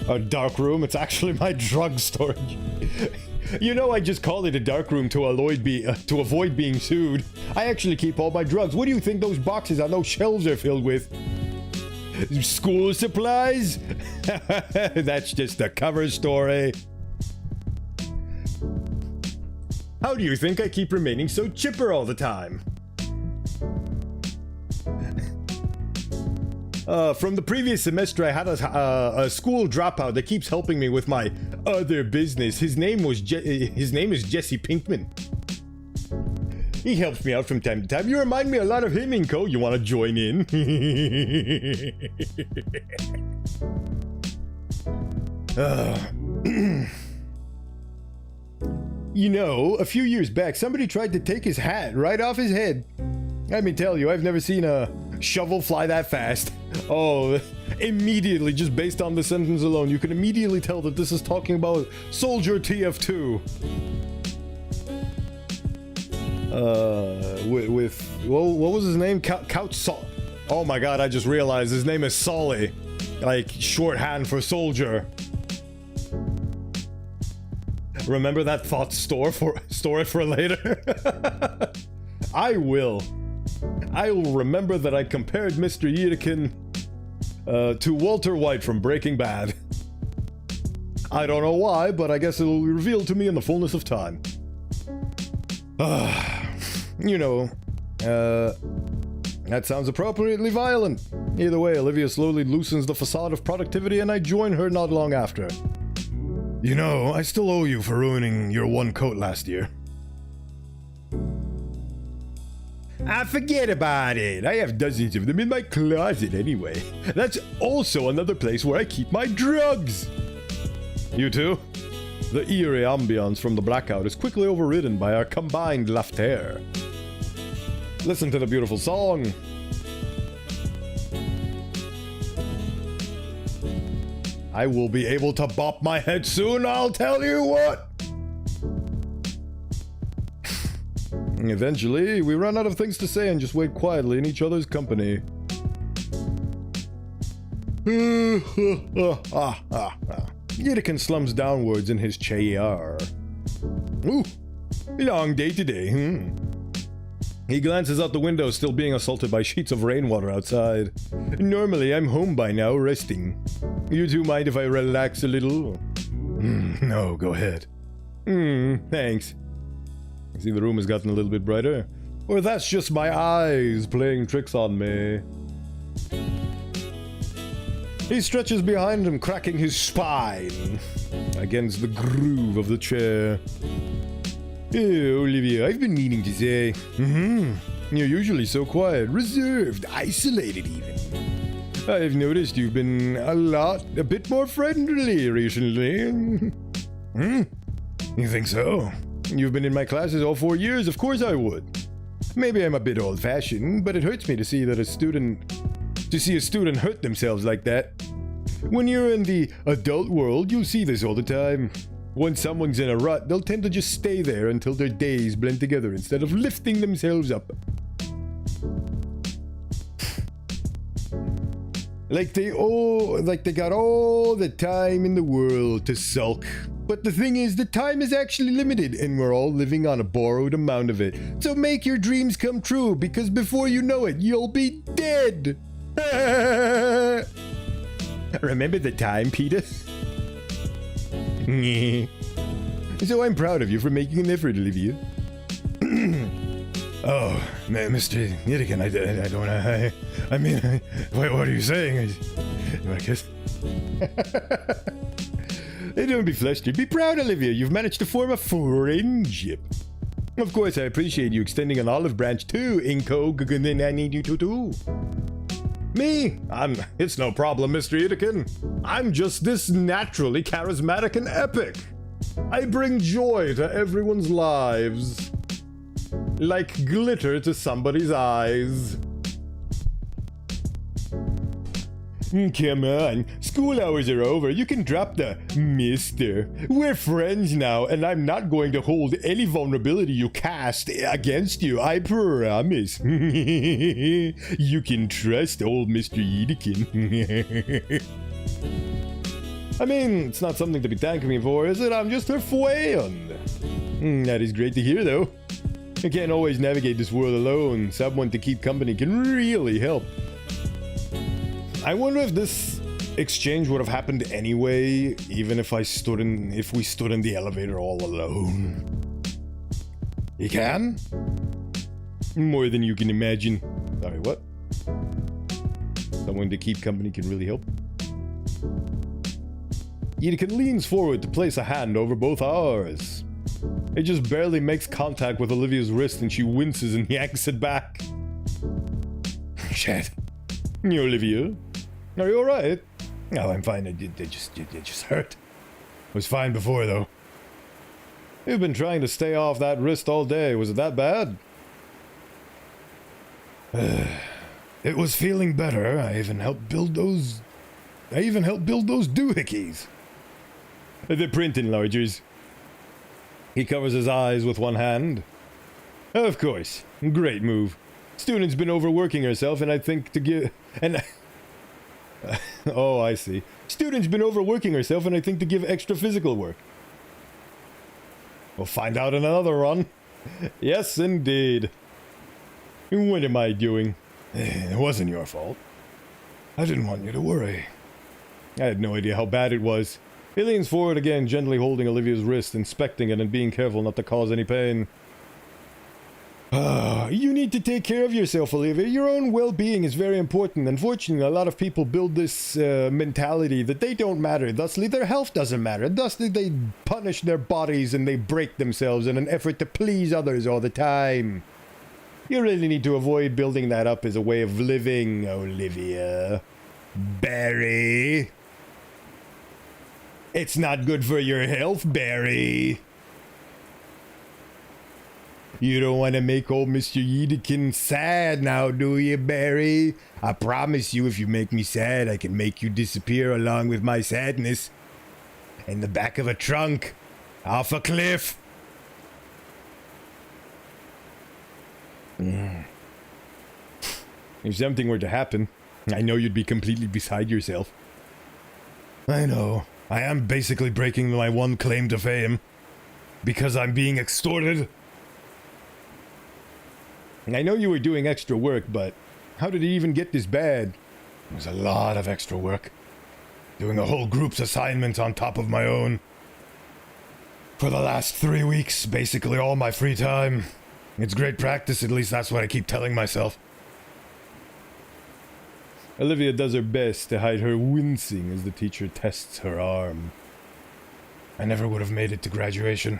our dark room, it's actually my drug storage. You know, I just call it a dark room to avoid being sued. I actually keep all my drugs. What do you think those boxes on those shelves are filled with? School supplies? That's just a cover story. How do you think I keep remaining so chipper all the time? From the previous semester, I had a school dropout that keeps helping me with my other business. His name is Jesse Pinkman. He helps me out from time to time. You remind me a lot of him, Inko. You want to join in? You know, a few years back, somebody tried to take his hat right off his head. Let me tell you, I've never seen a shovel fly that fast. Oh, immediately, just based on the sentence alone, you can immediately tell that this is talking about Soldier TF2. What was his name? Couch Sol. Oh my god, I just realized his name is Solly. Like, shorthand for soldier. Remember that thought story for later? I will. I'll remember that I compared Mr. Yedekin to Walter White from Breaking Bad. I don't know why, but I guess it'll be revealed to me in the fullness of time. You know, that sounds appropriately violent. Either way, Olivia slowly loosens the facade of productivity and I join her not long after. You know, I still owe you for ruining your one coat last year. I forget about it. I have dozens of them in my closet anyway. That's also another place where I keep my drugs. You too? The eerie ambience from the blackout is quickly overridden by our combined laughter. Listen to the beautiful song. I will be able to bop my head soon, I'll tell you what! Eventually, we run out of things to say and just wait quietly in each other's company. Yedekin slumps downwards in his chair. Ooh, long day today, He glances out the window, still being assaulted by sheets of rainwater outside. Normally, I'm home by now, resting. You two mind if I relax a little? No, go ahead. Thanks. See, the room has gotten a little bit brighter. Or that's just my eyes playing tricks on me. He stretches behind him, cracking his spine against the groove of the chair. Oh, Olivia, I've been meaning to say. You're usually so quiet, reserved, isolated even. I've noticed you've been a bit more friendly recently. You think so? You've been in my classes all 4 years, of course I would. Maybe I'm a bit old-fashioned, but it hurts me to see a student hurt themselves like that. When you're in the adult world, you'll see this all the time. When someone's in a rut, they'll tend to just stay there until their days blend together instead of lifting themselves up. Like they got all the time in the world to sulk. But the thing is, the time is actually limited, and we're all living on a borrowed amount of it. So make your dreams come true, because before you know it, you'll be dead! Remember the time, Peter? So I'm proud of you for making an effort, Olivia. Oh, Mr. Yedekin, I mean, what are you saying? I guess... Hey, don't be flustered. Be proud, Olivia. You've managed to form a friendship. Of course, I appreciate you extending an olive branch too, Inko. Me? It's no problem, Mr. Yedekin. I'm just this naturally charismatic and epic. I bring joy to everyone's lives. Like glitter to somebody's eyes. Come on, school hours are over. You can drop the mister. We're friends now, and I'm not going to hold any vulnerability you cast against you, I promise. You can trust old Mr. Yedekin. I mean, it's not something to be thanking me for, is it? I'm just her friend. That is great to hear, though. I can't always navigate this world alone. Someone to keep company can really help. I wonder if this exchange would have happened anyway, even if we stood in the elevator all alone. You can? More than you can imagine. Sorry, what? Someone to keep company can really help. Yedekin leans forward to place a hand over both ours. It just barely makes contact with Olivia's wrist and she winces and yanks it back. Shit. Olivia? Are you alright? No, I'm fine. It just hurt. I was fine before, though. You've been trying to stay off that wrist all day. Was it that bad? It was feeling better. I even helped build those doohickeys. The print enlargers. He covers his eyes with one hand. Of course. Great move. Student's been overworking herself, and I think to give... Oh, I see. Student's been overworking herself, and I think to give extra physical work. We'll find out in another run. Yes, indeed. What am I doing? It wasn't your fault. I didn't want you to worry. I had no idea how bad it was. He leans forward again, gently holding Olivia's wrist, inspecting it and being careful not to cause any pain. You need to take care of yourself, Olivia. Your own well-being is very important. Unfortunately, a lot of people build this mentality that they don't matter. Thusly, their health doesn't matter. Thusly, they punish their bodies and they break themselves in an effort to please others all the time. You really need to avoid building that up as a way of living, Olivia. Barry. It's not good for your health, Barry. You don't want to make old Mr. Yedekin sad now, do you, Barry? I promise you, if you make me sad, I can make you disappear along with my sadness. In the back of a trunk. Off a cliff. If something were to happen, I know you'd be completely beside yourself. I know. I am basically breaking my one claim to fame. Because I'm being extorted. I know you were doing extra work, but how did it even get this bad? It was a lot of extra work. Doing a whole group's assignment on top of my own. For the last 3 weeks, basically all my free time. It's great practice, at least that's what I keep telling myself. Olivia does her best to hide her wincing as the teacher tests her arm. I never would have made it to graduation.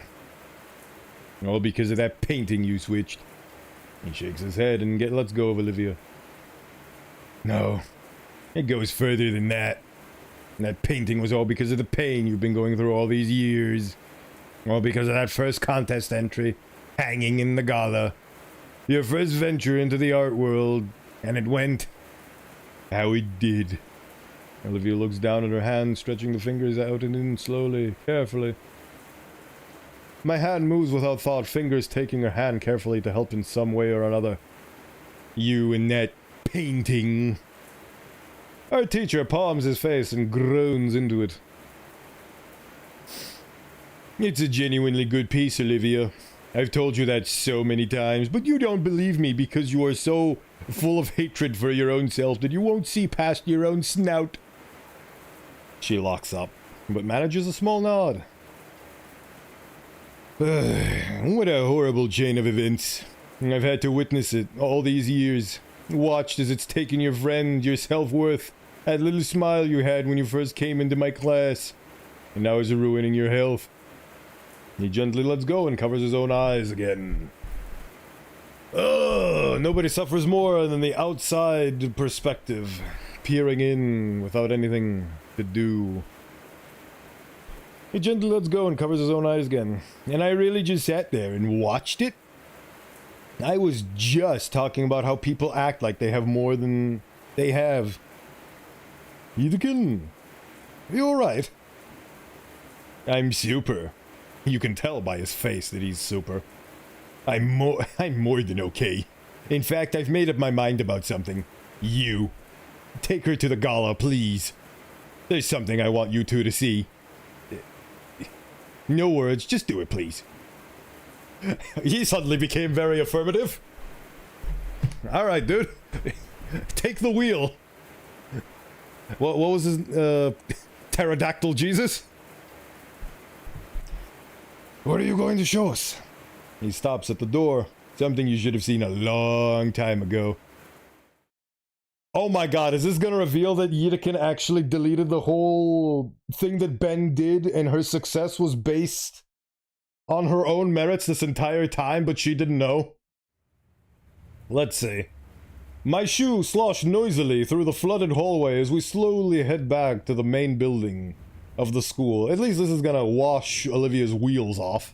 All because of that painting you switched. He shakes his head and lets go of Olivia. No, it goes further than that. That painting was all because of the pain you've been going through all these years. All because of that first contest entry, hanging in the gala. Your first venture into the art world, and it went how it did. Olivia looks down at her hand, stretching the fingers out and in slowly, carefully. My hand moves without thought, fingers taking her hand carefully to help in some way or another. You and that painting. Our teacher palms his face and groans into it. It's a genuinely good piece, Olivia. I've told you that so many times, but you don't believe me because you are so full of hatred for your own self that you won't see past your own snout. She locks up, but manages a small nod. What a horrible chain of events. I've had to witness it all these years. Watched as it's taken your friend, your self-worth, that little smile you had when you first came into my class. And now it's ruining your health. He gently lets go and covers his own eyes again. Nobody suffers more than the outside perspective, peering in without anything to do. He gently lets go and covers his own eyes again. And I really just sat there and watched it? I was just talking about how people act like they have more than they have. Yedekin, you alright? I'm super. You can tell by his face that he's super. I'm more than okay. In fact, I've made up my mind about something. You. Take her to the gala, please. There's something I want you two to see. No words, just do it, please. He suddenly became very affirmative. Alright, dude. Take the wheel. What was his, pterodactyl Jesus? What are you going to show us? He stops at the door. Something you should have seen a long time ago. Oh my god, is this gonna reveal that Yedekin actually deleted the whole thing that Ben did and her success was based on her own merits this entire time, but she didn't know? Let's see. My shoe sloshed noisily through the flooded hallway as we slowly head back to the main building of the school. At least this is gonna wash Olivia's wheels off.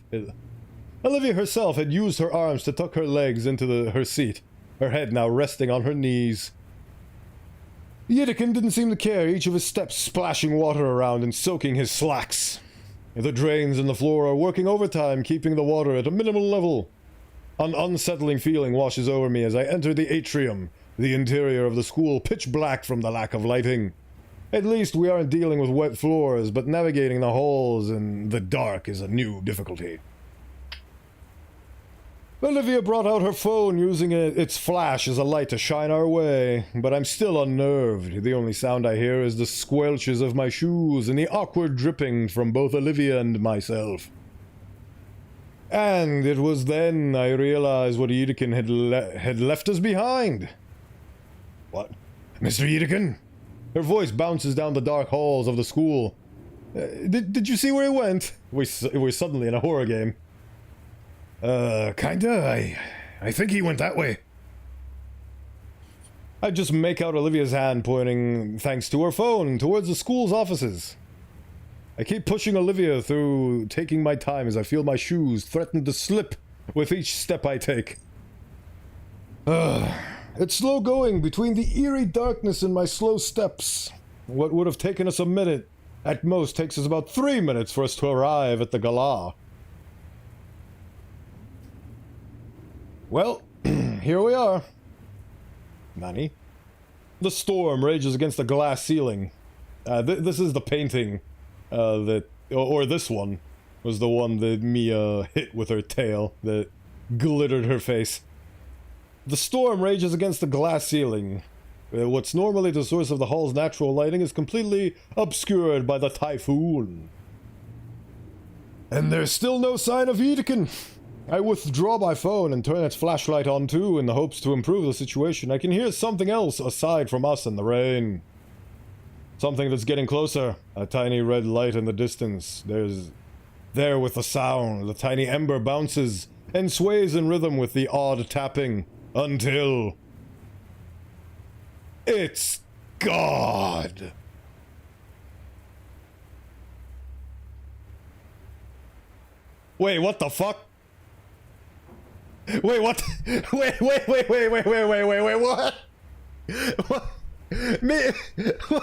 Olivia herself had used her arms to tuck her legs into her seat, her head now resting on her knees. Yedekin didn't seem to care, each of his steps splashing water around and soaking his slacks. The drains in the floor are working overtime, keeping the water at a minimal level. An unsettling feeling washes over me as I enter the atrium, the interior of the school pitch black from the lack of lighting. At least we aren't dealing with wet floors, but navigating the halls in the dark is a new difficulty. Olivia brought out her phone, using its flash as a light to shine our way, but I'm still unnerved. The only sound I hear is the squelches of my shoes and the awkward dripping from both Olivia and myself. And it was then I realized what Edekin had left us behind. What? Mr. Edekin? Her voice bounces down the dark halls of the school. Did you see where he went? We're suddenly in a horror game. Kinda. I think he went that way. I just make out Olivia's hand pointing, thanks to her phone, towards the school's offices. I keep pushing Olivia through, taking my time as I feel my shoes threaten to slip with each step I take. It's slow going between the eerie darkness and my slow steps. What would have taken us a minute, at most takes us about 3 minutes for us to arrive at the gala. Well, here we are. Nani? The storm rages against the glass ceiling. This is the painting or this one was the one that Mia hit with her tail that glittered her face. The storm rages against the glass ceiling. What's normally the source of the hall's natural lighting is completely obscured by the typhoon. And there's still no sign of Edekin. I withdraw my phone and turn its flashlight on too in the hopes to improve the situation. I can hear something else aside from us and the rain. Something that's getting closer. A tiny red light in the distance. There with the sound. The tiny ember bounces and sways in rhythm with the odd tapping. Until... it's God! Wait, what the fuck? Wait, what? Wait, what? What? Me?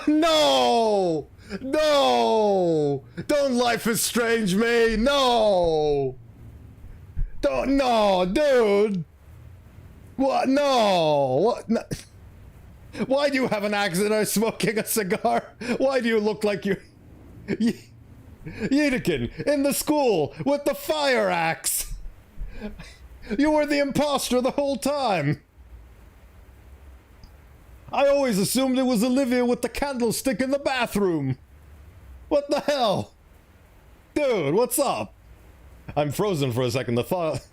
No! No! Don't Life is Strange me! No! Don't, no, dude! What? No! What? No. Why do you have an axe and are smoking a cigar? Why do you look like you... Edekin, in the school, with the fire axe! You were the imposter the whole time! I always assumed it was Olivia with the candlestick in the bathroom! What the hell? Dude, what's up? I'm frozen for a second. The thought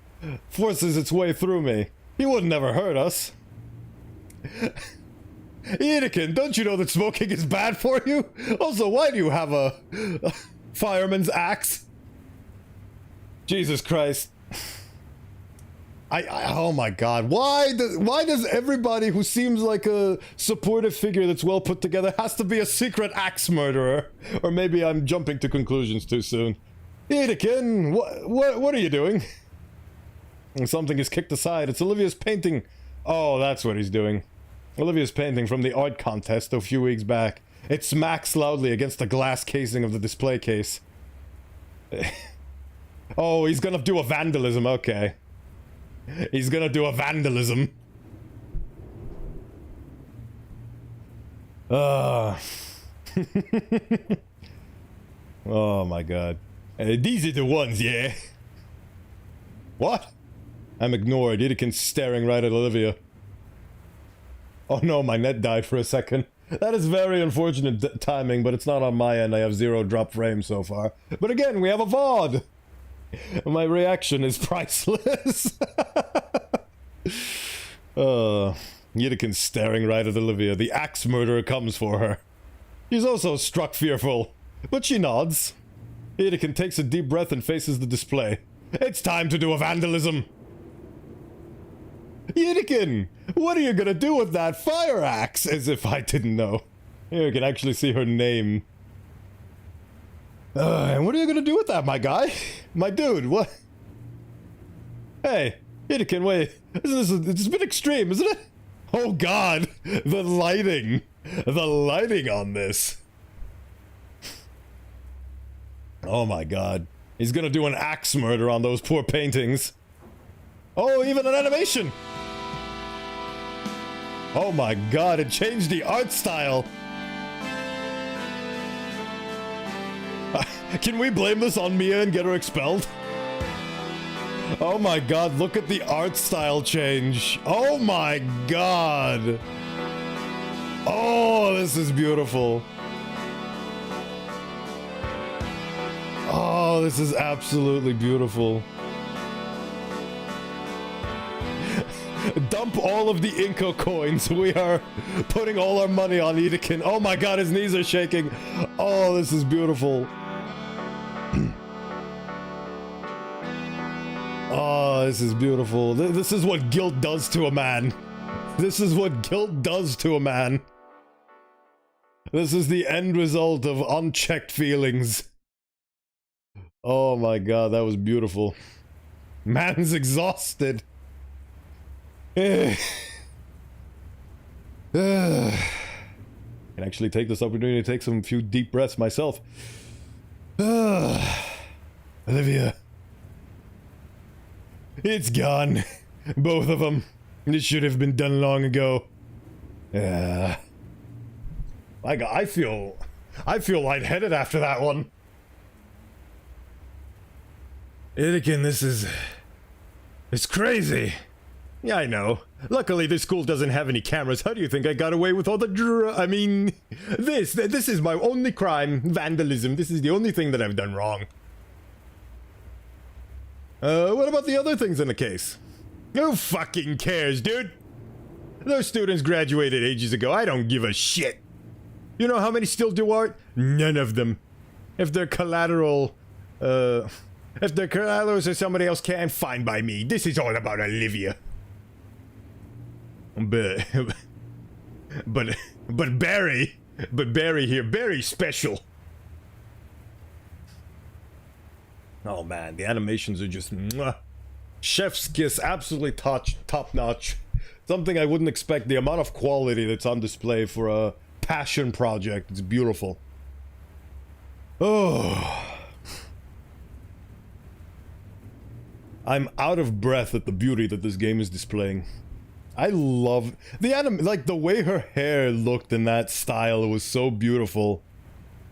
forces its way through me. He would never hurt us. Edekin, don't you know that smoking is bad for you? Also, why do you have a fireman's axe? Jesus Christ. Oh my god, why does everybody who seems like a supportive figure that's well put together has to be a secret axe murderer? Or maybe I'm jumping to conclusions too soon. Edekin, what are you doing? And something is kicked aside. It's Olivia's painting. Oh, that's what he's doing. Olivia's painting from the art contest a few weeks back. It smacks loudly against the glass casing of the display case. Oh, he's gonna do a vandalism, okay. He's gonna do a vandalism. Oh my god. These are the ones, yeah. What? I'm ignored. Edekin's staring right at Olivia. Oh no, my net died for a second. That is very unfortunate timing, but it's not on my end. I have 0 drop frames so far. But again, we have a VOD! My reaction is priceless. Edekin's staring right at Olivia. The axe murderer comes for her. She's also struck fearful, but she nods. Edekin takes a deep breath and faces the display. It's time to do a vandalism! Edekin! What are you gonna do with that fire axe? As if I didn't know. Here, you can actually see her name. And what are you gonna do with that, my guy? My dude, what? Hey, Edekin, wait. This is a bit extreme, isn't it? Oh god, the lighting. The lighting on this. Oh my god. He's gonna do an axe murder on those poor paintings. Oh, even an animation! Oh my god, it changed the art style! Can we blame this on Mia and get her expelled? Oh my god, look at the art style change. Oh my god. Oh, this is beautiful. Oh, this is absolutely beautiful. Dump all of the Inco coins. We are putting all our money on Edekin. Oh my god, his knees are shaking. Oh, this is beautiful. Oh, this is beautiful. This is what guilt does to a man. This is what guilt does to a man. This is the end result of unchecked feelings. Oh my god, that was beautiful. Man's exhausted. Can actually take this opportunity to take some few deep breaths myself. Olivia. It's gone. Both of them. This should have been done long ago. Yeah. I feel lightheaded after that one. Edekin, it's crazy. Yeah, I know. Luckily, this school doesn't have any cameras. How do you think I got away with all the this is my only crime. Vandalism. This is the only thing that I've done wrong. What about the other things in the case? Who fucking cares, dude? Those students graduated ages ago. I don't give a shit. You know how many still do art? None of them. If they're collateral, if they're collaterals or somebody else can, fine by me. This is all about Olivia. But Barry here, Barry's special. Oh man, the animations are just mwah. Chef's kiss, absolutely top notch. Something I wouldn't expect. The amount of quality that's on display for a passion project, it's beautiful. Oh, I'm out of breath at the beauty that this game is displaying. I love the like the way her hair looked in that style. It was so beautiful.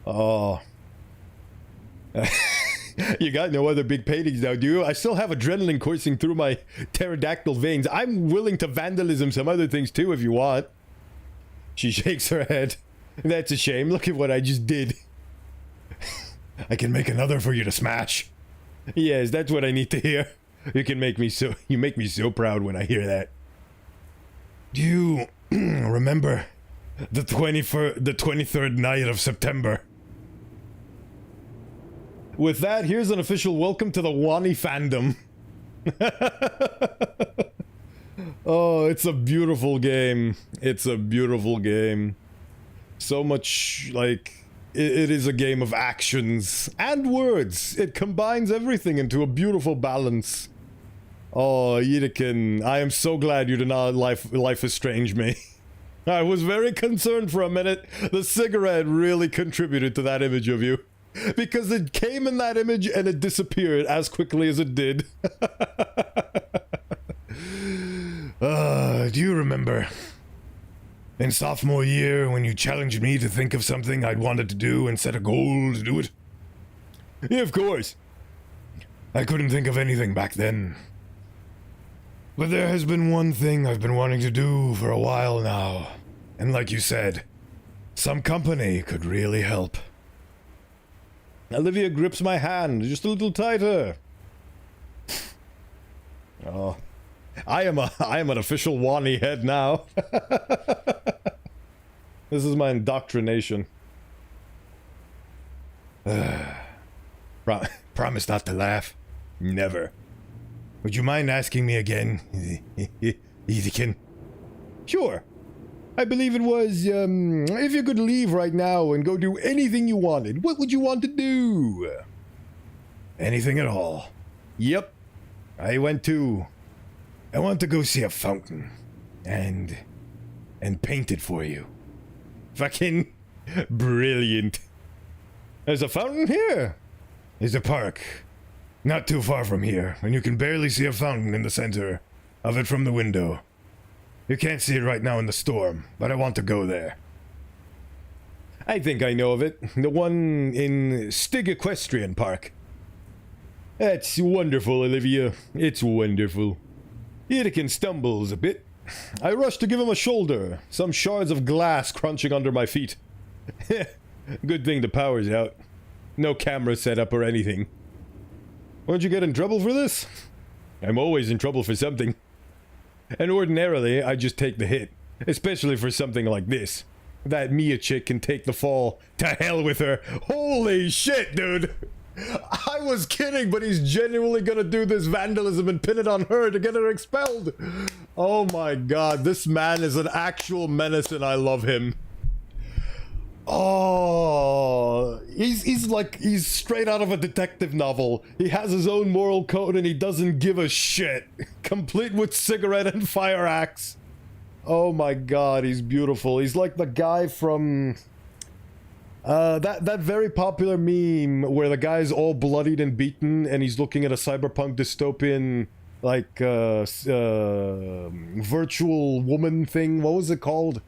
Oh. You got no other big paintings now, do you? I still have adrenaline coursing through my pterodactyl veins. I'm willing to vandalism some other things too if you want. She shakes her head. That's a shame. Look at what I just did. I can make another for you to smash. Yes, that's what I need to hear. You make me so proud when I hear that. Do you remember the 23rd night of September? With that, here's an official welcome to the Wani fandom. Oh, it's a beautiful game. It's a beautiful game. So much, like, it is a game of actions and words. It combines everything into a beautiful balance. Oh, Edekin, I am so glad you did not life estrange me. I was very concerned for a minute. The cigarette really contributed to that image of you. Because it came in that image and it disappeared as quickly as it did. Do you remember in sophomore year when you challenged me to think of something I'd wanted to do and set a goal to do it? Yeah, of course. I couldn't think of anything back then. But there has been one thing I've been wanting to do for a while now. And like you said, some company could really help. Olivia grips my hand just a little tighter. Oh, I am an official Wani head now. This is my indoctrination. Promise not to laugh. Never. Would you mind asking me again, Edekin? Sure. I believe it was, if you could leave right now and go do anything you wanted, what would you want to do? Anything at all. Yep. I want to go see a fountain. And paint it for you. Fucking brilliant. There's a fountain here. There's a park. Not too far from here, and you can barely see a fountain in the center of it from the window. You can't see it right now in the storm, but I want to go there. I think I know of it. The one in Stig Equestrian Park. That's wonderful, Olivia. It's wonderful. Itakin stumbles a bit. I rush to give him a shoulder. Some shards of glass crunching under my feet. Good thing the power's out. No camera set up or anything. Won't you get in trouble for this? I'm always in trouble for something. And ordinarily, I just take the hit. Especially for something like this. That Mia chick can take the fall. To hell with her. Holy shit, dude! I was kidding, but he's genuinely gonna do this vandalism and pin it on her to get her expelled. Oh my god, this man is an actual menace and I love him. Oh, he's straight out of a detective novel. He has his own moral code and he doesn't give a shit. Complete with cigarette and fire axe. Oh my god, he's beautiful. He's like the guy from... that very popular meme where the guy's all bloodied and beaten and he's looking at a cyberpunk dystopian, like, virtual woman thing. What was it called?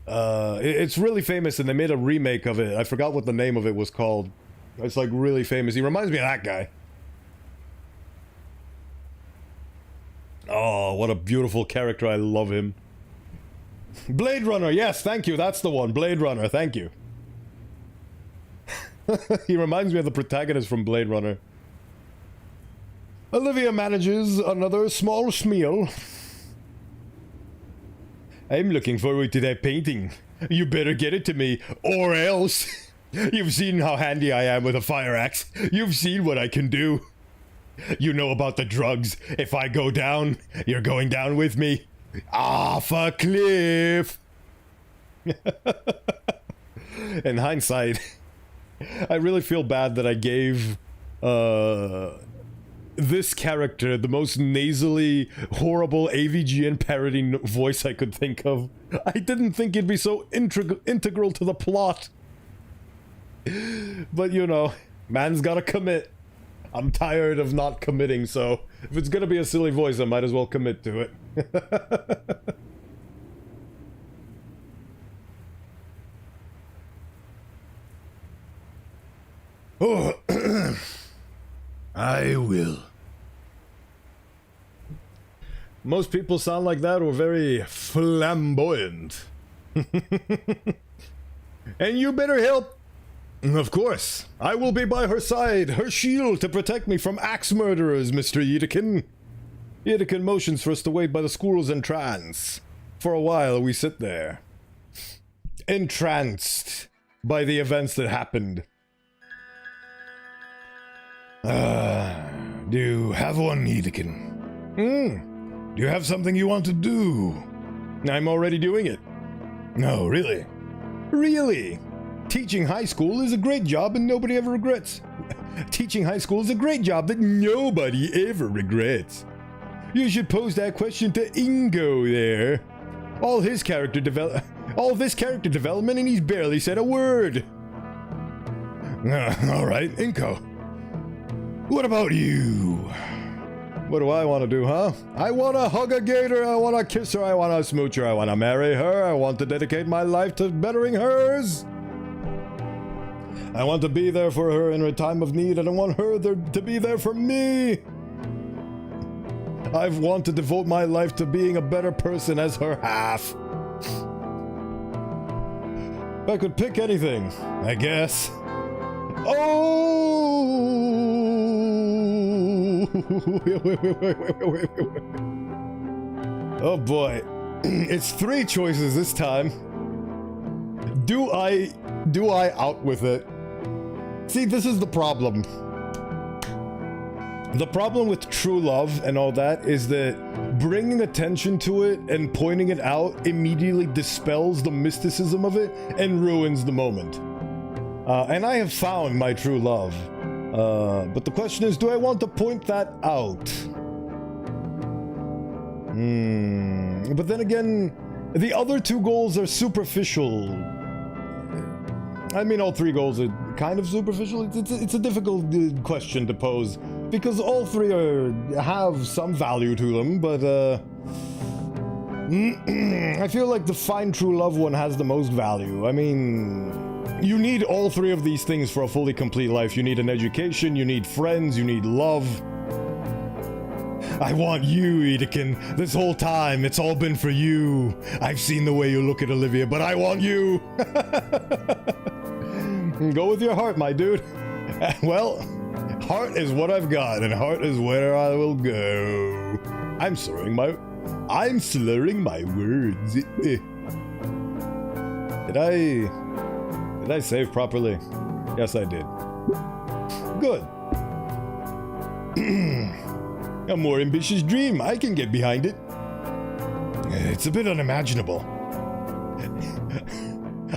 It's really famous and they made a remake of it. I forgot what the name of it was called. It's like really famous. He reminds me of that guy. Oh, what a beautiful character. I love him. Blade Runner, yes, thank you, that's the one. Blade Runner, thank you. He reminds me of the protagonist from Blade Runner. Olivia manages another small meal. I'm looking forward to that painting. You better get it to me, or else. You've seen how handy I am with a fire axe. You've seen what I can do. You know about the drugs. If I go down, you're going down with me. Off a cliff. In hindsight, I really feel bad that I gave this character the most nasally, horrible AVGN parody voice I could think of. I didn't think it'd be so integral to the plot. But you know, man's gotta commit. I'm tired of not committing, so if it's gonna be a silly voice, I might as well commit to it. Oh, I will. Most people sound like that or very flamboyant. And you better help. Of course. I will be by her side, her shield to protect me from axe murderers, Mr. Yedikin. Yedikin motions for us to wait by the school's entrance. For a while, we sit there, entranced by the events that happened. Do you have one, Yedikin? Do you have something you want to do? I'm already doing it. No, really? Really? Teaching high school is a great job and nobody ever regrets. Teaching high school is a great job that nobody ever regrets. You should pose that question to Ingo there. All this character development and he's barely said a word. Alright, Ingo. What about you? What do I want to do, huh? I want to hug a gator, I want to kiss her, I want to smooch her, I want to marry her, I want to dedicate my life to bettering hers. I want to be there for her in her time of need, and I want her to be there for me. I've wanted to devote my life to being a better person as her half. If I could pick anything, I guess. Oh! Oh boy. It's 3 choices this time. Do I out with it? See, this is the problem. The problem with true love and all that is that bringing attention to it and pointing it out immediately dispels the mysticism of it and ruins the moment. And I have found my true love. But the question is, do I want to point that out? But then again, the other 2 goals are superficial. I mean, all 3 goals are kind of superficial. It's a difficult question to pose because all 3 have some value to them, but I feel like the find true love one has the most value. I mean, You need all three of these things for a fully complete life. You need an education, you need friends, you need love. I want you, Edekin. This whole time, it's all been for you. I've seen the way you look at Olivia, but I want you. Go with your heart, my dude. Well, heart is what I've got, and heart is where I will go. I'm slurring my words. Did I save properly? Yes, I did. Good. A more ambitious dream. I can get behind it. It's a bit unimaginable.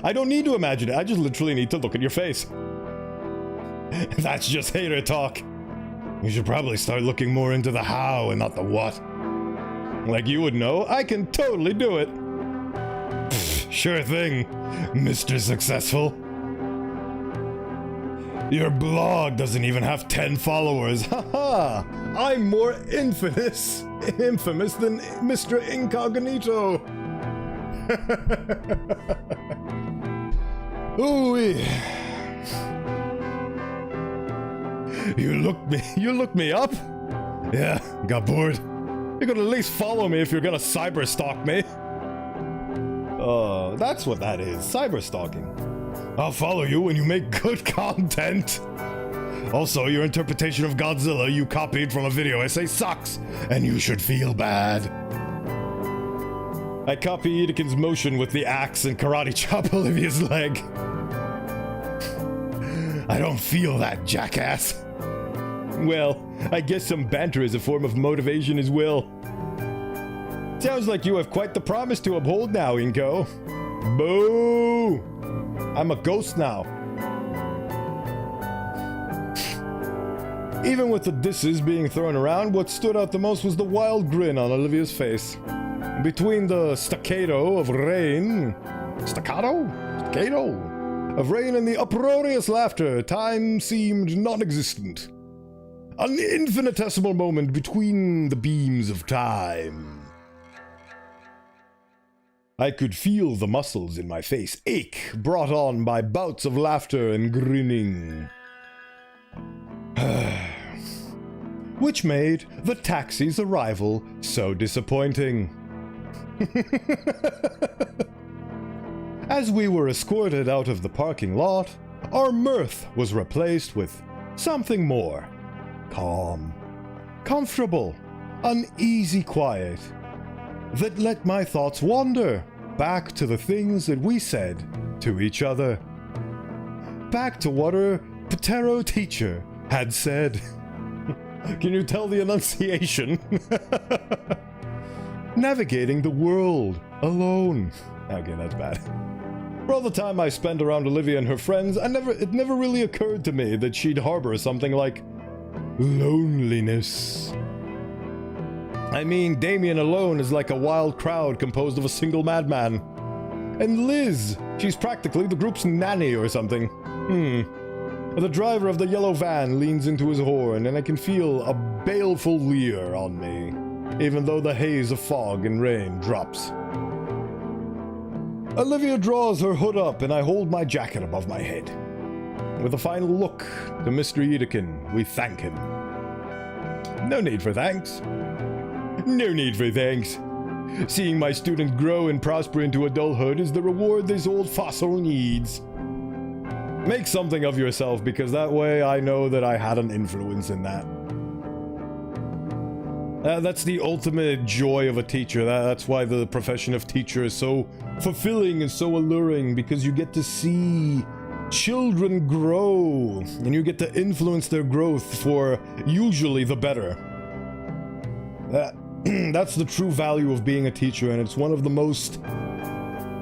I don't need to imagine it. I just literally need to look at your face. That's just hater talk. You should probably start looking more into the how and not the what. Like you would know, I can totally do it. Pfft, sure thing, Mr. Successful. Your blog doesn't even have 10 followers. Haha! I'm more infamous than Mr. Incognito. Ooh-wee. You looked me up? Yeah, got bored. You could at least follow me if you're gonna cyber stalk me. That's what that is, cyber stalking. I'll follow you when you make good content. Also, your interpretation of Godzilla you copied from a video essay sucks, and you should feel bad. I copy Edekin's motion with the axe and karate chop Olivia's leg. I don't feel that, jackass. Well, I guess some banter is a form of motivation as well. Sounds like you have quite the promise to uphold now, Inko. Boo! I'm a ghost now. Even with the disses being thrown around, what stood out the most was the wild grin on Olivia's face. Between the staccato of rain of rain and the uproarious laughter, time seemed non-existent. An infinitesimal moment between the beams of time. I could feel the muscles in my face ache, brought on by bouts of laughter and grinning. Which made the taxi's arrival so disappointing. As we were escorted out of the parking lot, our mirth was replaced with something more. Calm, comfortable, uneasy quiet that let my thoughts wander back to the things that we said to each other. Back to what our Patero teacher had said. Can you tell the enunciation? Navigating the world alone. Okay, that's bad. For all the time I spent around Olivia and her friends, it never really occurred to me that she'd harbor something like loneliness. I mean, Damien alone is like a wild crowd composed of a single madman. And Liz, she's practically the group's nanny or something. The driver of the yellow van leans into his horn, and I can feel a baleful leer on me, even though the haze of fog and rain drops. Olivia draws her hood up, and I hold my jacket above my head. With a final look to Mr. Edekin, we thank him. No need for thanks. No need for thanks. Seeing my student grow and prosper into adulthood is the reward this old fossil needs. Make something of yourself, because that way I know that I had an influence in that. That's the ultimate joy of a teacher. That's why the profession of teacher is so fulfilling and so alluring, because you get to see children grow, and you get to influence their growth for usually the better. That's the true value of being a teacher, and it's one of the most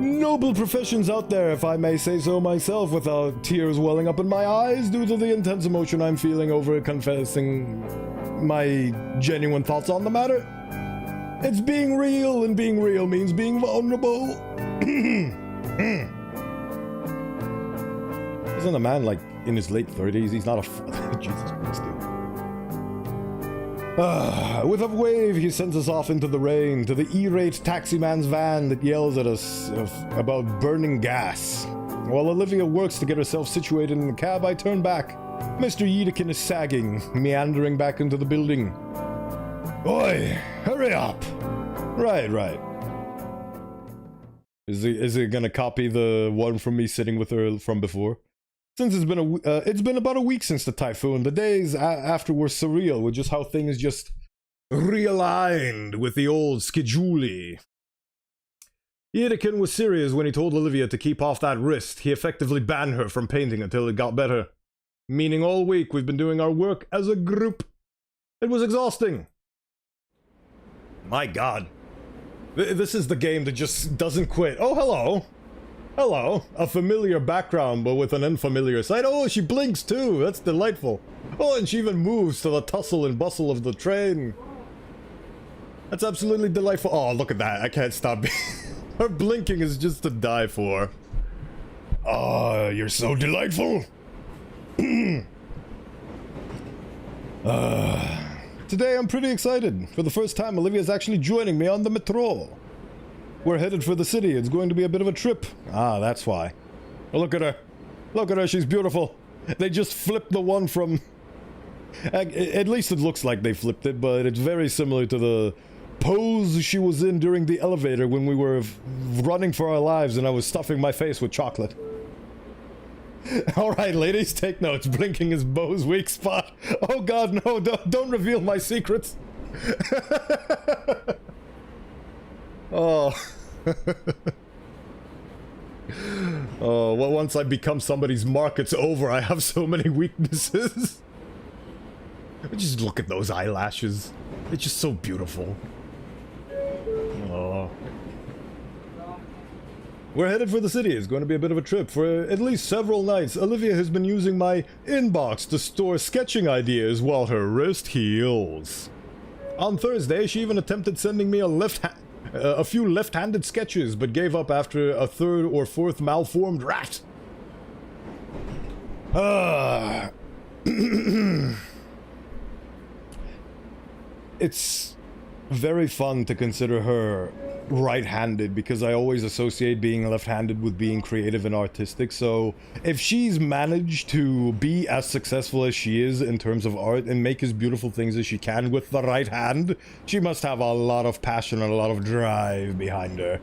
noble professions out there, if I may say so myself, without tears welling up in my eyes due to the intense emotion I'm feeling over confessing my genuine thoughts on the matter. It's being real, and being real means being vulnerable. Isn't a man like in his late 30s? He's not a Jesus Christ, dude. With a wave, he sends us off into the rain, to the irate taxi man's van that yells at us about burning gas. While Olivia works to get herself situated in the cab, I turn back. Mr. Yedekin is sagging, meandering back into the building. Oi, hurry up! Right. Is it gonna copy the one from me sitting with her from before? Since it's been about a week since the typhoon, the days after were surreal with just how things just realigned with the old schedule. Yedekin was serious when he told Olivia to keep off that wrist. He effectively banned her from painting until it got better. Meaning all week we've been doing our work as a group. It was exhausting. My god. This is the game that just doesn't quit. Oh, hello. Hello. A familiar background, but with an unfamiliar sight. Oh, she blinks too. That's delightful. Oh, and she even moves to the tussle and bustle of the train. That's absolutely delightful. Oh, look at that. I can't stop. Her blinking is just to die for. Oh, you're so delightful. Today I'm pretty excited. For the first time, Olivia's actually joining me on the metro. We're headed for the city. It's going to be a bit of a trip. Ah, that's why. Oh, look at her. Look at her. She's beautiful. They just flipped the one from... At least it looks like they flipped it, but it's very similar to the pose she was in during the elevator when we were running for our lives and I was stuffing my face with chocolate. Alright, ladies, take notes. Blinking is Bo's weak spot. Oh god, no, don't reveal my secrets. Oh. Oh, well, once I become somebody's mark, it's over. I have so many weaknesses. Just look at those eyelashes. It's just so beautiful. Oh. We're headed for the city. It's going to be a bit of a trip. For at least several nights, Olivia has been using my inbox to store sketching ideas while her wrist heals. On Thursday, she even attempted sending me a few left-handed sketches, but gave up after a third or fourth malformed rat. It's very fun to consider her right-handed because I always associate being left-handed with being creative and artistic. So if she's managed to be as successful as she is in terms of art and make as beautiful things as she can with the right hand, she must have a lot of passion and a lot of drive behind her.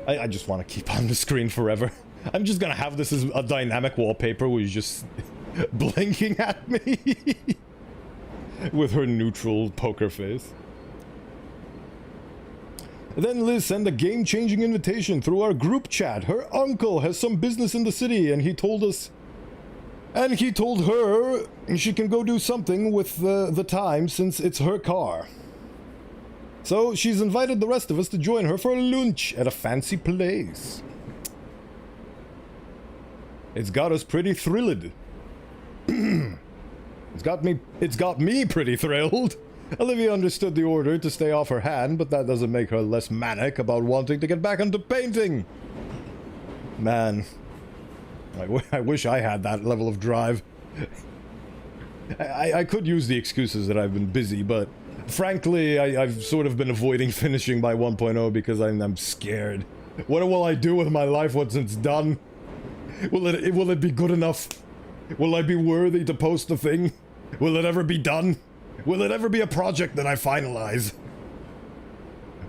I just want to keep on the screen forever. I'm just gonna have this as a dynamic wallpaper where she's just blinking at me with her neutral poker face. Then Liz sent a game-changing invitation through our group chat. Her uncle has some business in the city, and he told us... And he told her she can go do something with the time since it's her car. So she's invited the rest of us to join her for lunch at a fancy place. It's got us pretty thrilled. It's got me pretty thrilled. Olivia understood the order to stay off her hand, but that doesn't make her less manic about wanting to get back into painting. Man, I wish I had that level of drive. I could use the excuses that I've been busy, but frankly, I've sort of been avoiding finishing by 1.0 because I'm scared. What will I do with my life once it's done? Will it be good enough? Will I be worthy to post the thing? Will it ever be done? Will it ever be a project that I finalize?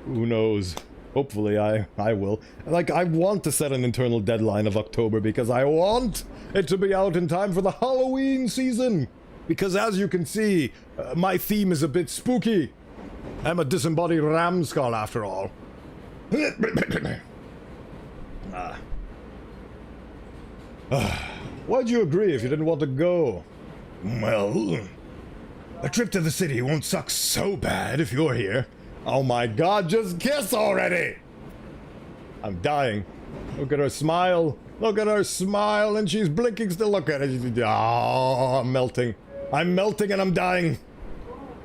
Who knows? Hopefully I will. Like, I want to set an internal deadline of October because I want it to be out in time for the Halloween season. Because as you can see, my theme is a bit spooky. I'm a disembodied ram skull after all. Why'd you agree if you didn't want to go? Well... a trip to the city won't suck so bad if you're here. Oh my god, just kiss already! I'm dying. Look at her smile. Look at her smile, and she's blinking still. Look at it. Oh, I'm melting. I'm melting and I'm dying.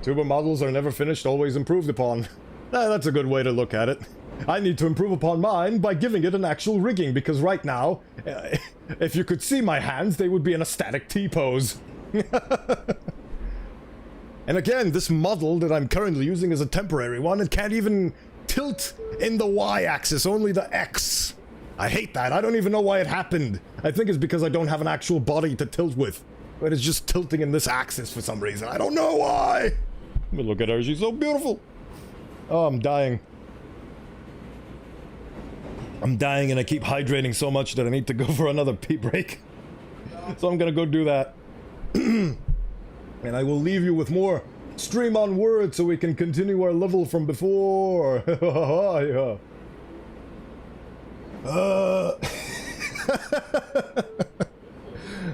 Tuber models are never finished, always improved upon. That's a good way to look at it. I need to improve upon mine by giving it an actual rigging, because right now, if you could see my hands, they would be in a static T-pose. And again, this model that I'm currently using is a temporary one. It can't even tilt in the Y-axis, only the X. I hate that. I don't even know why it happened. I think it's because I don't have an actual body to tilt with. But it's just tilting in this axis for some reason. I don't know why. But look at her. She's so beautiful. Oh, I'm dying. I'm dying and I keep hydrating so much that I need to go for another pee break. So I'm gonna go do that. And I will leave you with more stream on word so we can continue our level from before. Yeah.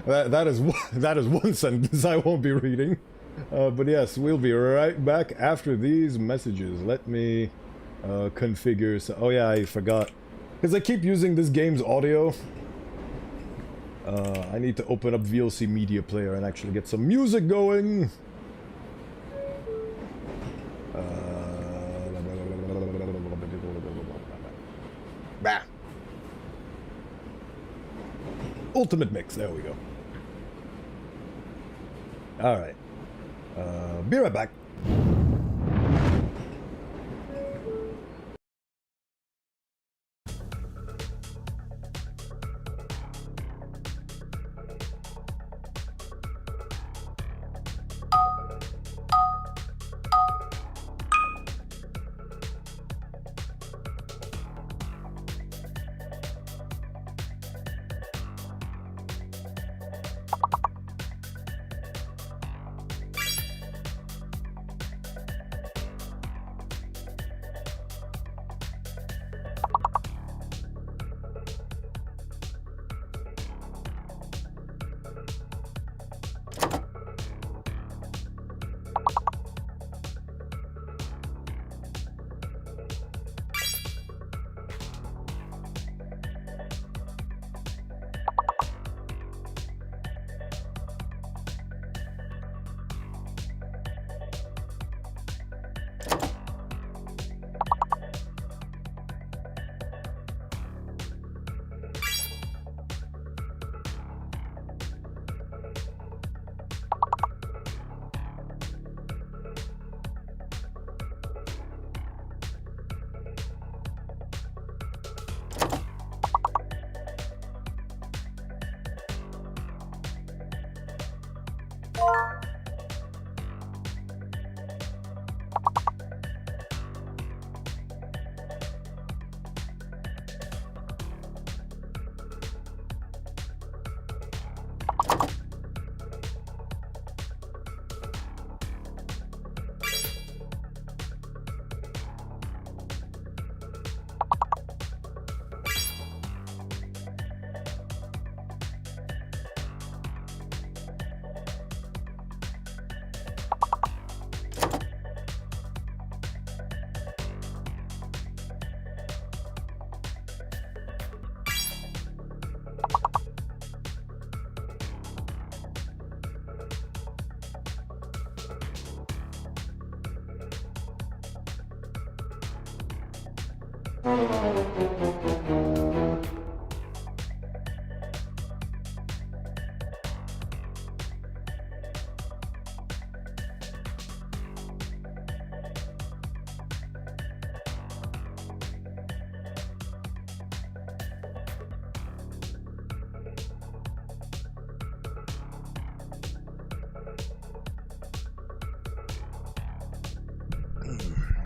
That is one sentence I won't be reading. But yes, we'll be right back after these messages. Let me configure. Oh yeah, I forgot. Because I keep using this game's audio. I need to open up VLC Media Player and actually get some music going. Bah. Ultimate mix, there we go. Alright. Be right back.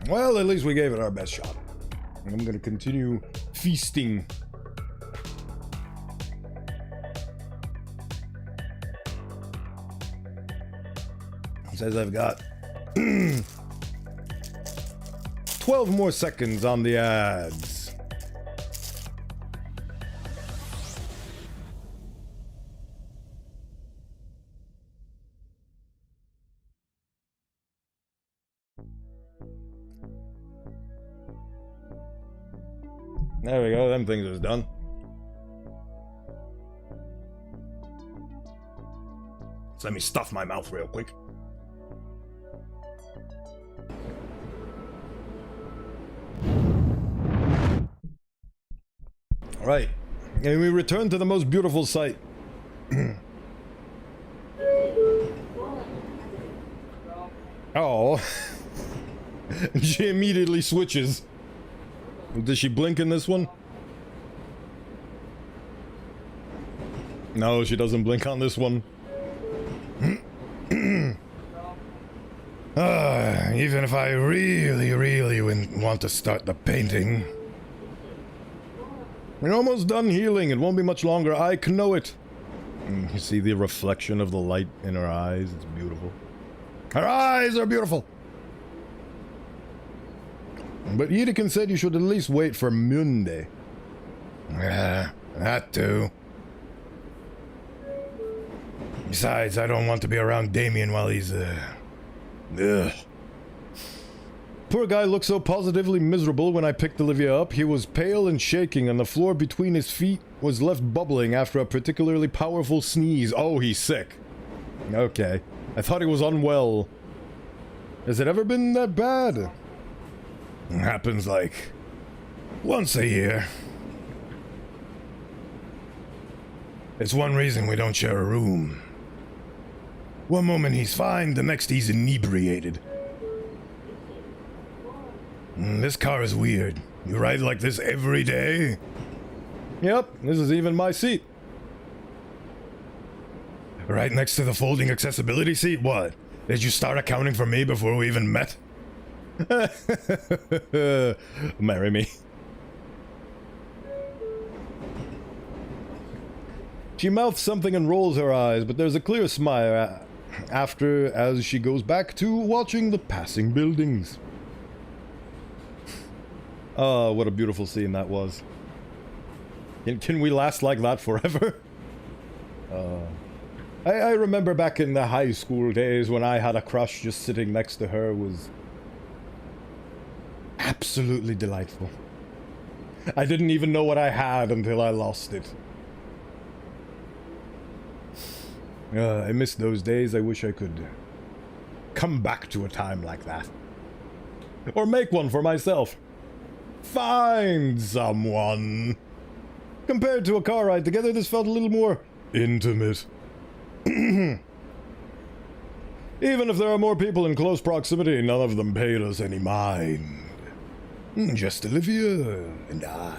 Well, at least we gave it our best shot. And I'm gonna continue feasting. It says I've got 12 more seconds on the ads. There we go, them things is done. So let me stuff my mouth real quick. Alright, and we return to the most beautiful sight. Oh. She immediately switches. Does she blink in this one? No, she doesn't blink on this one. Even if I really want to start the painting. We're almost done healing. It won't be much longer. I can know it. You see the reflection of the light in her eyes? It's beautiful. Her eyes are beautiful! But Yedekin said you should at least wait for Monday. Yeah, that too. Besides, I don't want to be around Damien while he's, ugh. Poor guy looked so positively miserable when I picked Olivia up. He was pale and shaking, and the floor between his feet was left bubbling after a particularly powerful sneeze. Oh, he's sick. Okay. I thought he was unwell. Has it ever been that bad? It happens like once a year. It's one reason we don't share a room. One moment he's fine, the next he's inebriated. This car is weird. You ride like this every day? Yep, this is even my seat. Right next to the folding accessibility seat? What? Did you start accounting for me before we even met? Marry me. She mouths something and rolls her eyes, but there's a clear smile after as she goes back to watching the passing buildings. Oh, what a beautiful scene that was. Can we last like that forever? I remember back in the high school days when I had a crush, just sitting next to her was absolutely delightful. I didn't even know what I had until I lost it. I miss those days. I wish I could come back to a time like that. Or make one for myself. Find someone. Compared to a car ride together, this felt a little more intimate. Even if there are more people in close proximity, none of them paid us any mind. Just Olivia and I.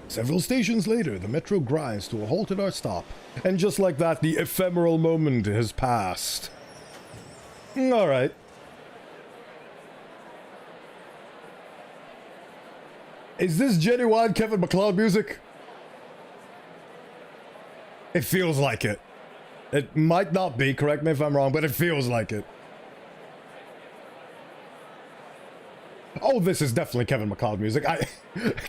Several stations later, the metro grinds to a halt at our stop. And just like that, the ephemeral moment has passed. Alright. Is this genuine Kevin MacLeod music? It feels like it. It might not be, correct me if I'm wrong, but it feels like it. Oh, this is definitely Kevin MacLeod music.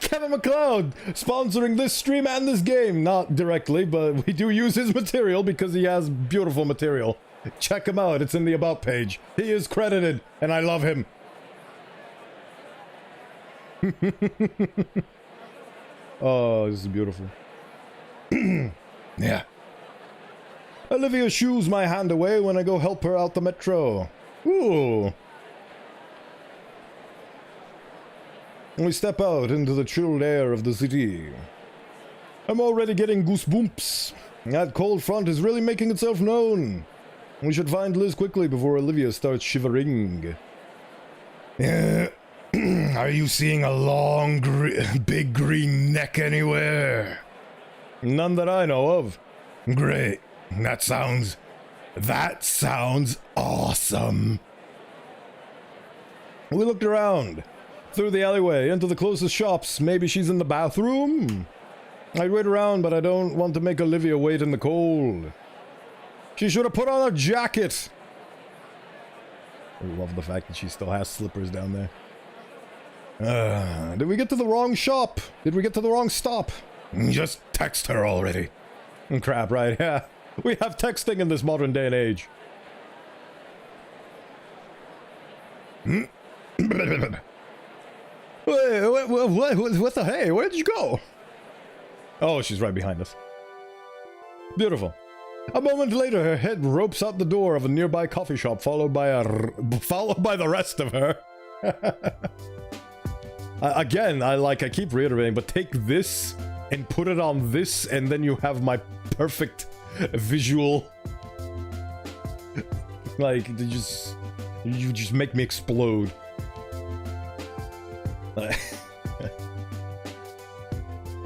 Kevin MacLeod sponsoring this stream and this game. Not directly, but we do use his material because he has beautiful material. Check him out. It's in the About page. He is credited, and I love him. Oh, this is beautiful. Yeah. Olivia shoos my hand away when I go help her out the metro. Ooh. We step out into the chilled air of the city. I'm already getting goosebumps. That cold front is really making itself known. We should find Liz quickly before Olivia starts shivering. Are you seeing a long, big green neck anywhere? None that I know of. Great. That sounds awesome. We looked around. Through the alleyway, into the closest shops. Maybe she's in the bathroom? I'd wait around, but I don't want to make Olivia wait in the cold. She should have put on a jacket. I love the fact that she still has slippers down there. Did we get to the wrong shop? Did we get to the wrong stop? Just text her already. Crap, right? Yeah. We have texting in this modern day and age. What the hey? Where did you go? Oh, she's right behind us. Beautiful. A moment later, her head ropes out the door of a nearby coffee shop, followed by the rest of her. Again, I keep reiterating, but take this and put it on this, and then you have my perfect visual. Like, you just make me explode.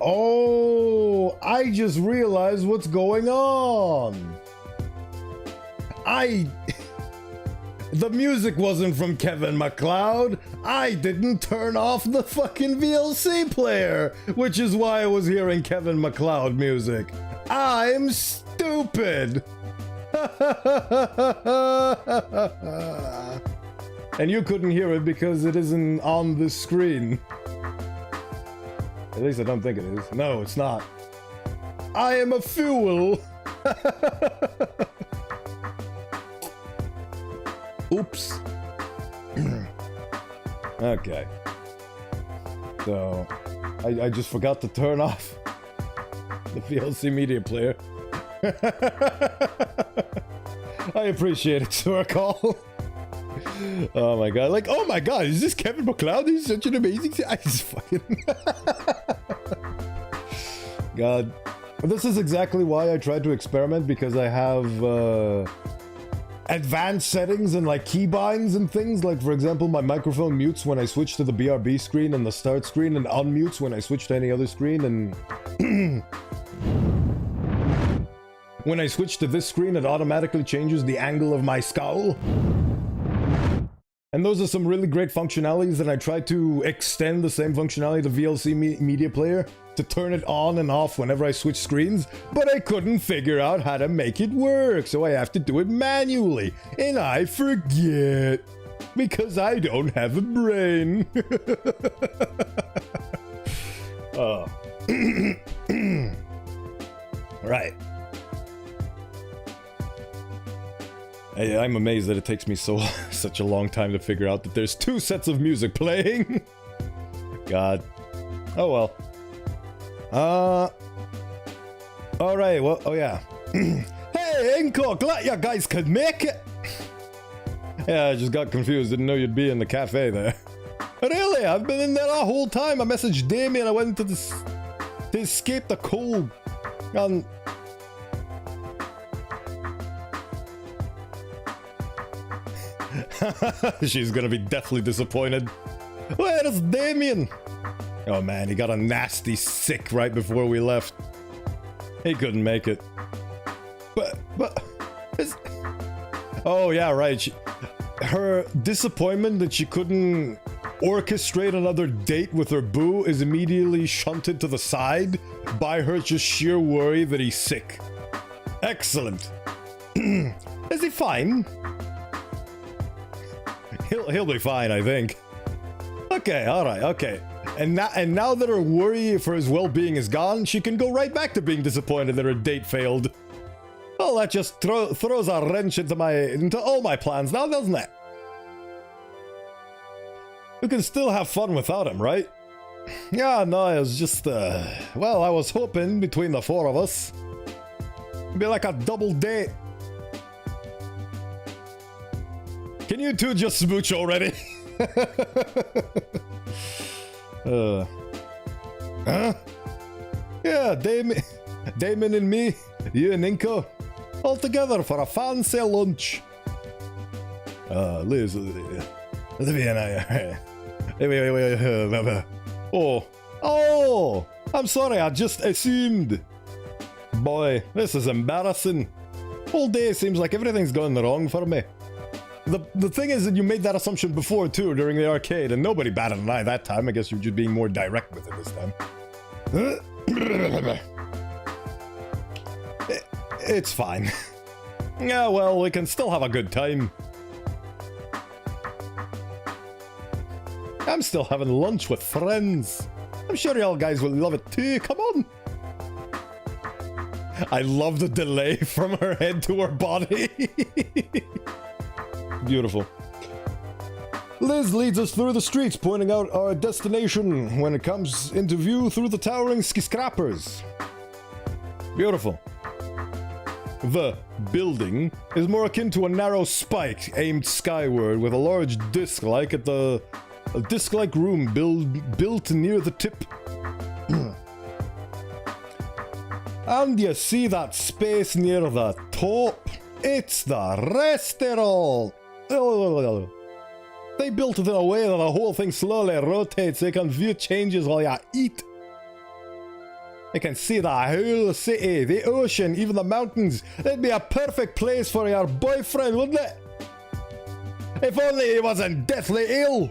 Oh, So I just realized what's going on. The music wasn't from Kevin MacLeod. I didn't turn off the fucking VLC player, which is why I was hearing Kevin MacLeod music. I'm stupid. And you couldn't hear it because it isn't on the screen. At least I don't think it is. No, it's not. I am a fool. Oops. Okay. So, I just forgot to turn off the VLC media player. I appreciate it, Sorcall. Oh my god, like, oh my god, is this Kevin MacLeod? He's such an amazing... He's fucking... God. This is exactly why I tried to experiment, because I have, advanced settings and, like, keybinds and things. Like, for example, my microphone mutes when I switch to the BRB screen and the start screen, and unmutes when I switch to any other screen, and... When I switch to this screen, it automatically changes the angle of my skull. And those are some really great functionalities, and I tried to extend the same functionality to VLC media player to turn it on and off whenever I switch screens, but I couldn't figure out how to make it work, so I have to do it manually, and I forget, because I don't have a brain. Oh. Right. I'm amazed that it takes me such a long time to figure out that there's two sets of music playing. God. Oh well. Alright, well, oh yeah. Hey, Inko, glad you guys could make it! Yeah, I just got confused, didn't know you'd be in the cafe there. Really? I've been in there the whole time. I messaged Damien, I went to to escape the cold. She's gonna be deathly disappointed. Where's Damien? Oh man, he got a nasty sick right before we left. He couldn't make it. But, oh yeah, right. Her disappointment that she couldn't orchestrate another date with her boo is immediately shunted to the side by her just sheer worry that he's sick. Excellent. Is he fine? He'll be fine, I think. Okay, alright, okay. And now that her worry for his well-being is gone, she can go right back to being disappointed that her date failed. Well, that just throws a wrench into all my plans now, doesn't it? We can still have fun without him, right? Yeah, no, it was just, well, I was hoping between the four of us, it'd be like a double date. Can you two just smooch already? Huh? Yeah, Damon and me, you and Inko, all together for a fancy lunch. Liz, Olivia and I. Wait. Oh, I'm sorry, I just assumed. Boy, this is embarrassing. Whole day seems like everything's going wrong for me. The thing is that you made that assumption before too, during the arcade, and nobody batted an eye that time. I guess you're just being more direct with it this time. It's fine. Yeah, well, we can still have a good time. I'm still having lunch with friends. I'm sure y'all guys will love it too, come on. I love the delay from her head to her body. Beautiful. Liz leads us through the streets, pointing out our destination when it comes into view through the towering skyscrapers. Beautiful. The building is more akin to a narrow spike aimed skyward with a large disc-like room built near the tip. And you see that space near the top? It's the restaurant! They built it in a way that the whole thing slowly rotates so you can view changes while you eat. I can see the whole city, the ocean, even the mountains. It'd be a perfect place for your boyfriend, wouldn't it? If only he wasn't deathly ill.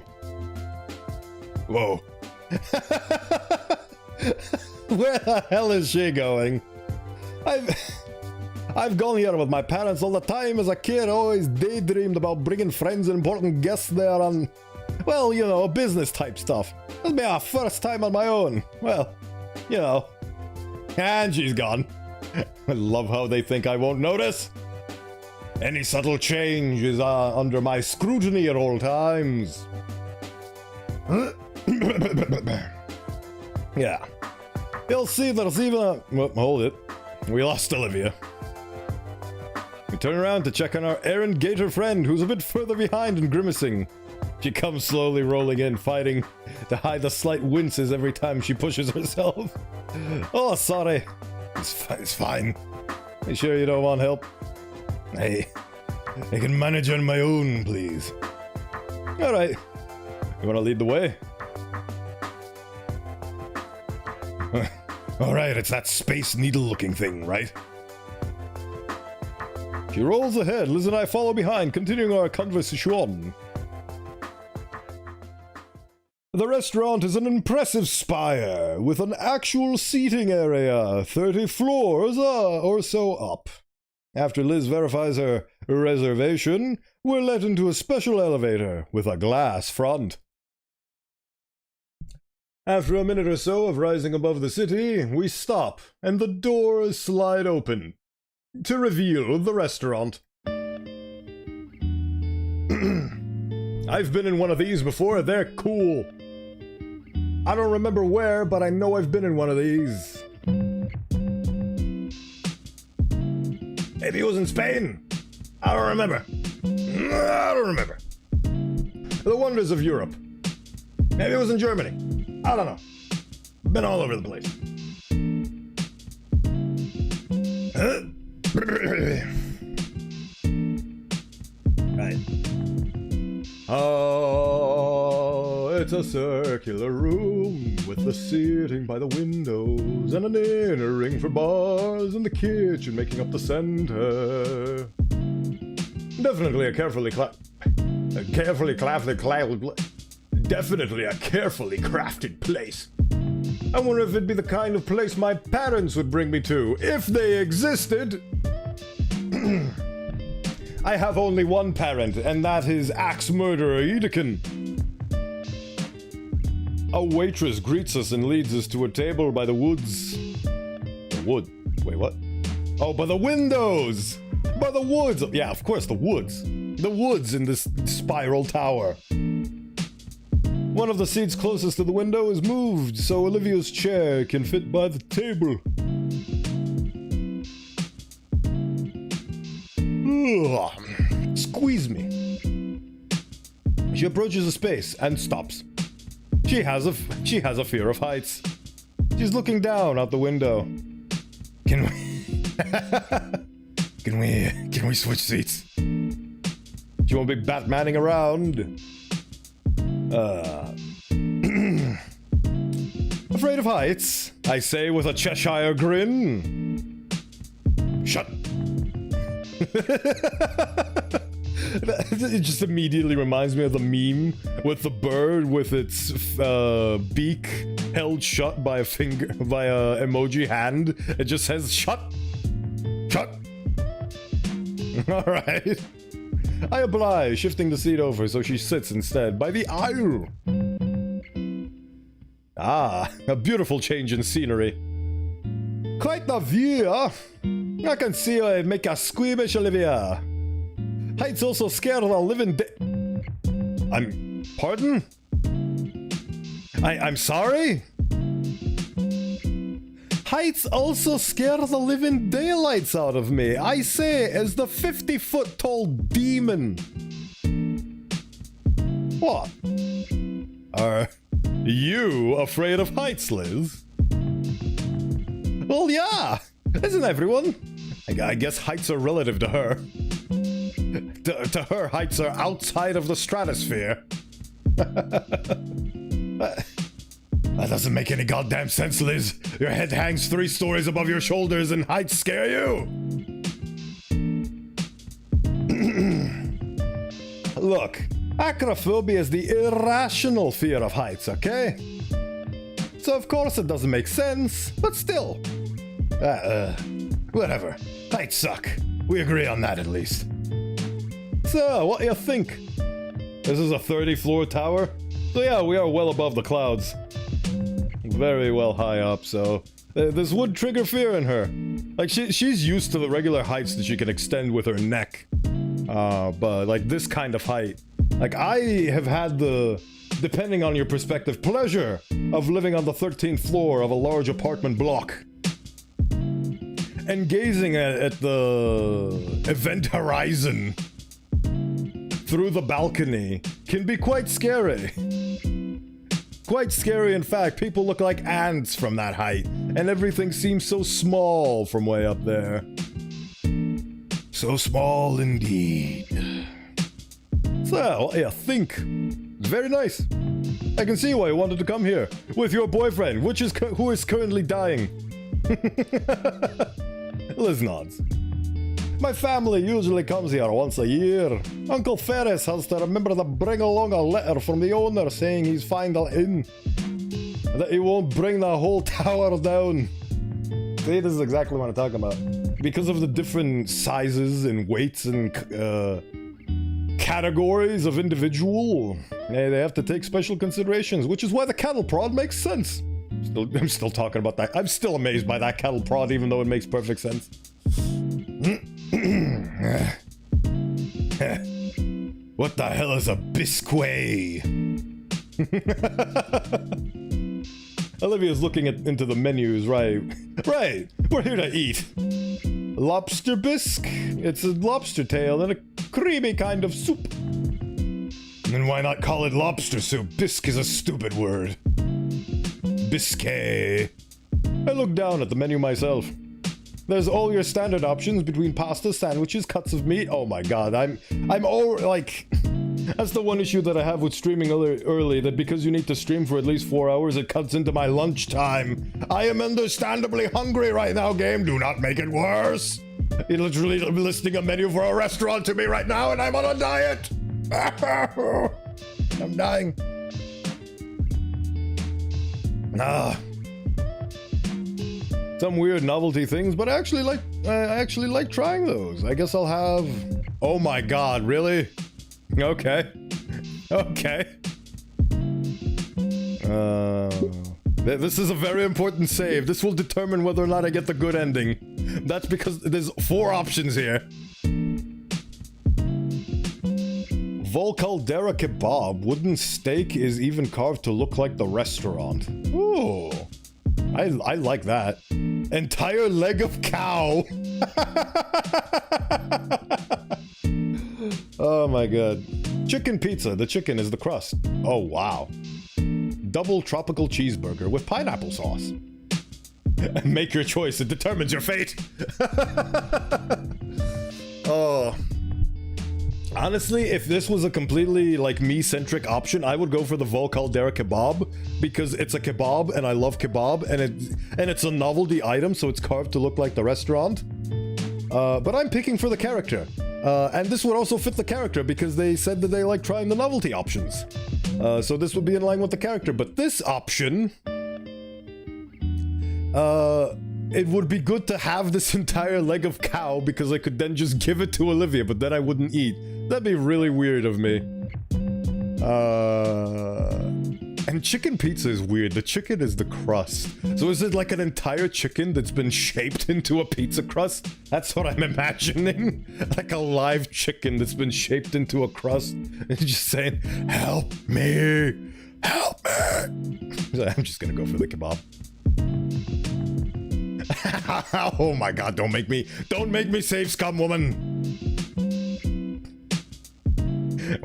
Whoa. Where the hell is she going? I've gone here with my parents all the time as a kid. Always daydreamed about bringing friends and important guests there on, well, you know, business type stuff. This will be our first time on my own. Well, you know. And she's gone. I love how they think I won't notice. Any subtle change is under my scrutiny at all times. Yeah. You'll see there's even a... Well, hold it. We lost Olivia. We turn around to check on our errant Gator friend, who's a bit further behind and grimacing. She comes slowly rolling in, fighting to hide the slight winces every time she pushes herself. Oh, sorry. It's fine. You sure you don't want help? Hey, I can manage on my own, please. Alright. You want to lead the way? Alright, it's that Space Needle looking thing, right? She rolls ahead, Liz and I follow behind, continuing our conversation. The restaurant is an impressive spire, with an actual seating area, 30 floors or so up. After Liz verifies her reservation, we're let into a special elevator with a glass front. After a minute or so of rising above the city, we stop, and the doors slide open to reveal the restaurant. I've been in one of these before, they're cool. I don't remember where, but I know I've been in one of these. Maybe it was in Spain. I don't remember. The wonders of Europe. Maybe it was in Germany. I don't know. Been all over the place. Right. Oh, it's a circular room with the seating by the windows and an inner ring for bars and the kitchen making up the center. Definitely a carefully crafted place. I wonder if it'd be the kind of place my parents would bring me to, if they existed. I have only one parent, and that is axe murderer Edekin. A waitress greets us and leads us to a table by the woods. The wood? Wait, what? Oh, by the windows! By the woods! Yeah, of course, the woods. The woods in this spiral tower. One of the seats closest to the window is moved, so Olivia's chair can fit by the table. Ugh. Squeeze me. She approaches the space and stops. She has a fear of heights. She's looking down out the window. Can we switch seats? She won't be Batmaning around. Afraid of heights? I say with a Cheshire grin. Shut. It just immediately reminds me of the meme with the bird with its beak held shut by a emoji hand. It just says shut. Shut. All right. I oblige, shifting the seat over so she sits instead by the aisle. Ah, a beautiful change in scenery. Quite the view, huh? I can see I make a squeamish, Olivia. Heights also scared of the living Pardon? I'm sorry? Heights also scare the living daylights out of me. I say, as the 50-foot tall demon. What? Are you afraid of heights, Liz? Well, yeah. Isn't everyone? I guess heights are relative to her. To her, heights are outside of the stratosphere. But doesn't make any goddamn sense, Liz. Your head hangs 3 stories above your shoulders and heights scare you. Look, acrophobia is the irrational fear of heights, okay? So of course it doesn't make sense, but still. Whatever. Heights suck. We agree on that at least. So, what do you think? This is a 30-floor tower? So yeah, we are well above the clouds. Very well high up, so... this would trigger fear in her. Like, she's used to the regular heights that she can extend with her neck. But, like, this kind of height... Like, I have had the... Depending on your perspective, pleasure of living on the 13th floor of a large apartment block. And gazing at the event horizon through the balcony can be quite scary. Quite scary, in fact. People look like ants from that height, and everything seems so small from way up there. So small indeed. So, what do you think? Very nice. I can see why you wanted to come here with your boyfriend, who is currently dying. Liz nods. My family usually comes here once a year. Uncle Ferris has to remember to bring along a letter from the owner saying he's fine in. That he won't bring the whole tower down. See, this is exactly what I'm talking about. Because of the different sizes and weights and categories of individual, they have to take special considerations, which is why the cattle prod makes sense. I'm still talking about that. I'm still amazed by that cattle prod, even though it makes perfect sense. What the hell is a biscuit? Olivia's looking into the menus, right? Right, we're here to eat. Lobster bisque? It's a lobster tail in a creamy kind of soup. And why not call it lobster soup? Bisque is a stupid word. Biscuit. I looked down at the menu myself. There's all your standard options between pasta, sandwiches, cuts of meat. Oh my god, I'm all like... That's the one issue that I have with streaming early, that because you need to stream for at least 4 hours, it cuts into my lunchtime. I am understandably hungry right now, game. Do not make it worse. You're literally listing a menu for a restaurant to me right now, and I'm on a diet. I'm dying. Some weird novelty things, but I actually like trying those. I guess I'll have... Oh my god, really? Okay. Okay. This is a very important save. This will determine whether or not I get the good ending. That's because there's 4 options here. Volcaldera kebab. Wooden steak is even carved to look like the restaurant. Ooh. I like that. Entire leg of cow. Oh my god. Chicken pizza. The chicken is the crust. Oh wow. Double tropical cheeseburger with pineapple sauce. Make your choice. It determines your fate. Oh. Honestly, if this was a completely, like, me-centric option, I would go for the Volcaldera kebab, because it's a kebab, and I love kebab, and it's a novelty item, so it's carved to look like the restaurant. But I'm picking for the character. And this would also fit the character, because they said that they like trying the novelty options. So this would be in line with the character. But this option... it would be good to have this entire leg of cow, because I could then just give it to Olivia, but then I wouldn't eat. That'd be really weird of me. And chicken pizza is weird. The chicken is the crust. So is it like an entire chicken that's been shaped into a pizza crust? That's what I'm imagining. Like a live chicken that's been shaped into a crust. And just saying, help me! Help me! I'm just gonna go for the kebab. Oh my god, don't make me save scum, woman!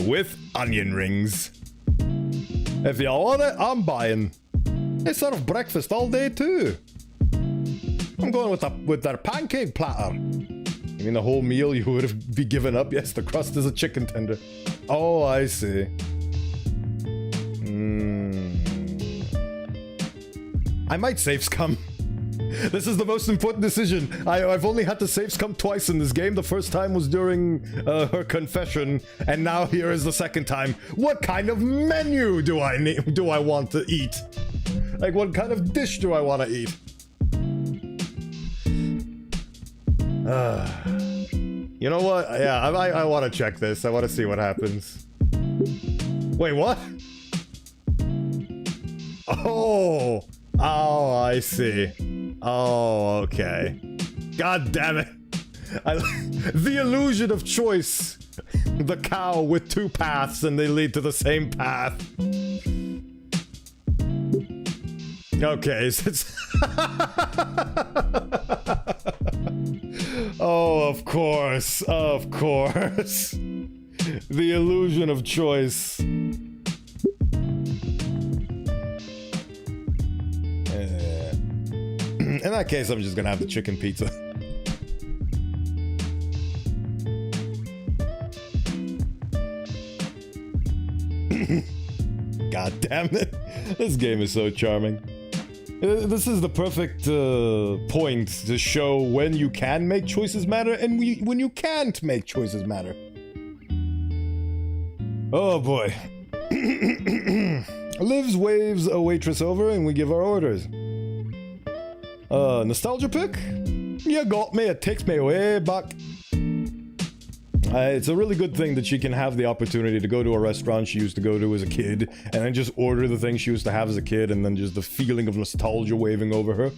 With onion rings. If you want it, I'm buying. They serve breakfast all day too. I'm going with their pancake platter. You mean the whole meal you would have be given up? Yes, the crust is a chicken tender. Oh, I see. I might save scum. This is the most important decision. I've only had to save scum twice in this game. The first time was during her confession, and now here is the second time. What kind of menu do I want to eat? Like, what kind of dish do I want to eat? You know what? Yeah, I want to check this. I want to see what happens. Wait, what? Oh, I see. Oh, okay. God damn it. The illusion of choice. The cow with two paths and they lead to the same path. Okay, so it's... Oh, of course. Of course. The illusion of choice. In that case, I'm just gonna have the chicken pizza. God damn it. This game is so charming. This is the perfect point to show when you can make choices matter and when you can't make choices matter. Oh boy. Lives waves a waitress over and we give our orders. Nostalgia pick? You got me, it takes me way back. It's a really good thing that she can have the opportunity to go to a restaurant she used to go to as a kid, and then just order the things she used to have as a kid, and then just the feeling of nostalgia waving over her.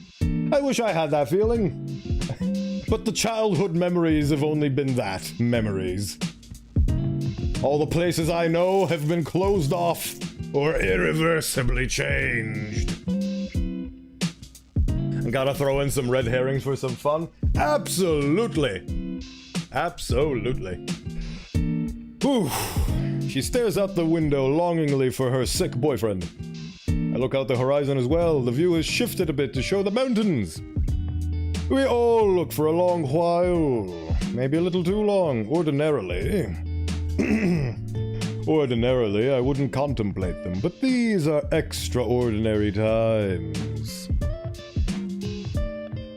I wish I had that feeling. But the childhood memories have only been that, memories. All the places I know have been closed off, or irreversibly changed. Gotta throw in some red herrings for some fun? Absolutely! Absolutely. Whew. She stares out the window longingly for her sick boyfriend. I look out the horizon as well. The view has shifted a bit to show the mountains. We all look for a long while. Maybe a little too long, ordinarily. Ordinarily, I wouldn't contemplate them, but these are extraordinary times.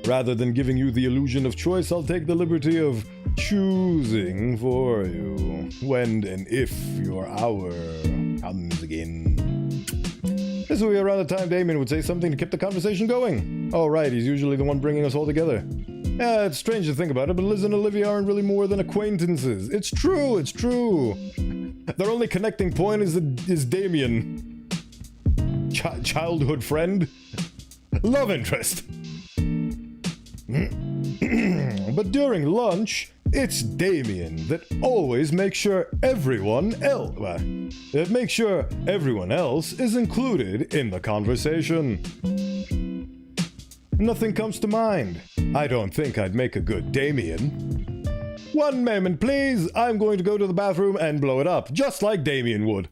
Rather than giving you the illusion of choice, I'll take the liberty of choosing for you when and if your hour comes again. This will be around the time Damien would say something to keep the conversation going. Oh right, he's usually the one bringing us all together. Yeah, it's strange to think about it, but Liz and Olivia aren't really more than acquaintances. It's true, it's true. Their only connecting point is Damien. Childhood friend? Love interest. But during lunch, it's Damien that always makes sure everyone else is included in the conversation. Nothing comes to mind. I don't think I'd make a good Damien. One moment, please. I'm going to go to the bathroom and blow it up, just like Damien would.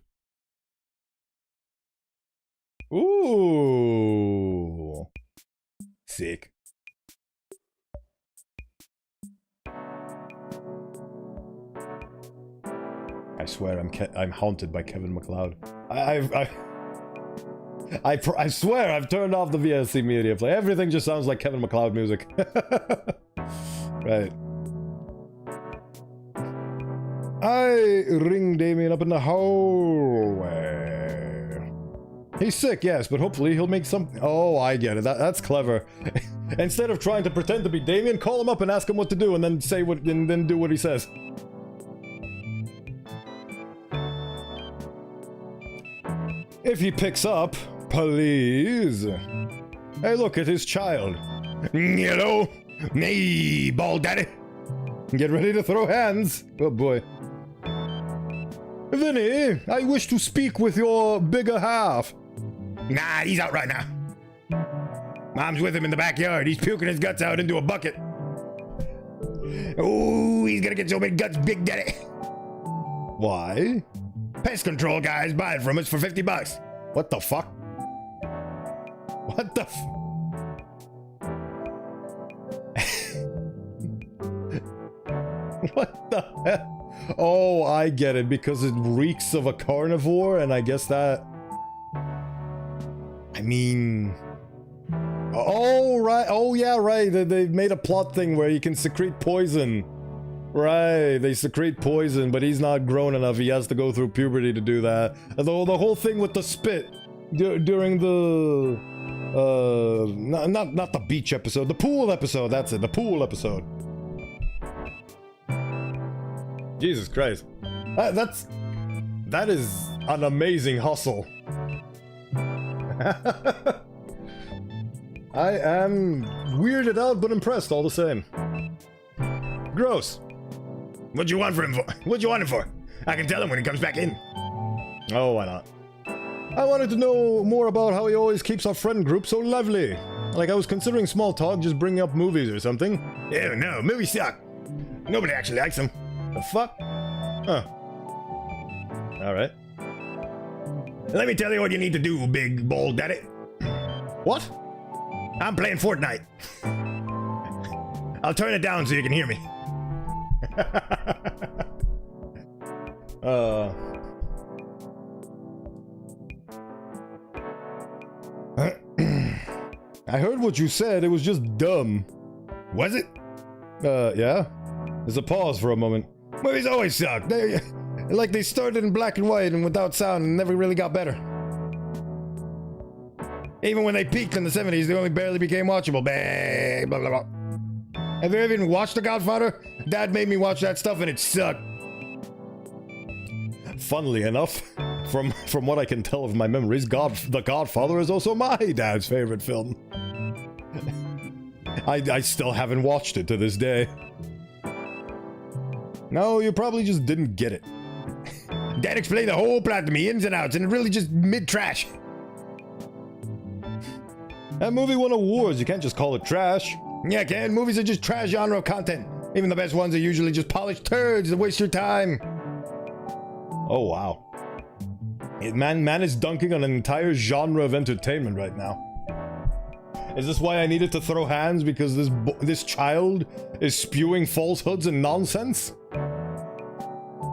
Ooh. Sick. I swear I'm haunted by Kevin MacLeod. I swear I've turned off the VLC media play. Everything just sounds like Kevin MacLeod music. Right. I ring Damien up in the hallway. He's sick, yes, but hopefully he'll make some... Oh, I get it. That's clever. Instead of trying to pretend to be Damien, call him up and ask him what to do, and then say what, and then do what he says. If he picks up, please. Hey, look at his child. Hello? Hey, bald daddy. Get ready to throw hands. Oh boy. Vinny, I wish to speak with your bigger half. Nah, he's out right now. Mom's with him in the backyard. He's puking his guts out into a bucket. Oh, he's gonna get so many guts, big daddy. Why? Pest control guys buy it from us for $50. What the fuck? What the What the hell? Oh, I get it, because it reeks of a carnivore, and I guess that... I mean... Oh, right. Oh, yeah, right. They made a plot thing where you can secrete poison. Right, they secrete poison, but he's not grown enough. He has to go through puberty to do that. Although the whole thing with the spit during the not the beach episode, the pool episode. That's it, the pool episode. Jesus Christ, that is an amazing hustle. I am weirded out, but impressed all the same. Gross. What'd you want for him for? What'd you want him for? I can tell him when he comes back in. Oh, why not? I wanted to know more about how he always keeps our friend group so lively. Like, I was considering small talk, just bringing up movies or something. Ew, no, movies suck. Nobody actually likes them. The fuck? Huh. Alright. Let me tell you what you need to do, big bald daddy. What? I'm playing Fortnite. I'll turn it down so you can hear me. I heard what you said, it was just dumb. Was it? Yeah. There's a pause for a moment. Movies always suck. They started in black and white and without sound and never really got better. Even when they peaked in the 70s, they only barely became watchable. Blah, blah, blah. Have you ever even watched The Godfather? Dad made me watch that stuff and it sucked. Funnily enough, from what I can tell of my memories, The Godfather is also my dad's favorite film. I still haven't watched it to this day. No, you probably just didn't get it. Dad explained the whole plot to me, ins and outs, and it really just mid-trash. That movie won awards, you can't just call it trash. Yeah, Ken, movies are just trash genre of content. Even the best ones are usually just polished turds that waste your time. Oh, wow. Man is dunking on an entire genre of entertainment right now. Is this why I needed to throw hands? Because this child is spewing falsehoods and nonsense?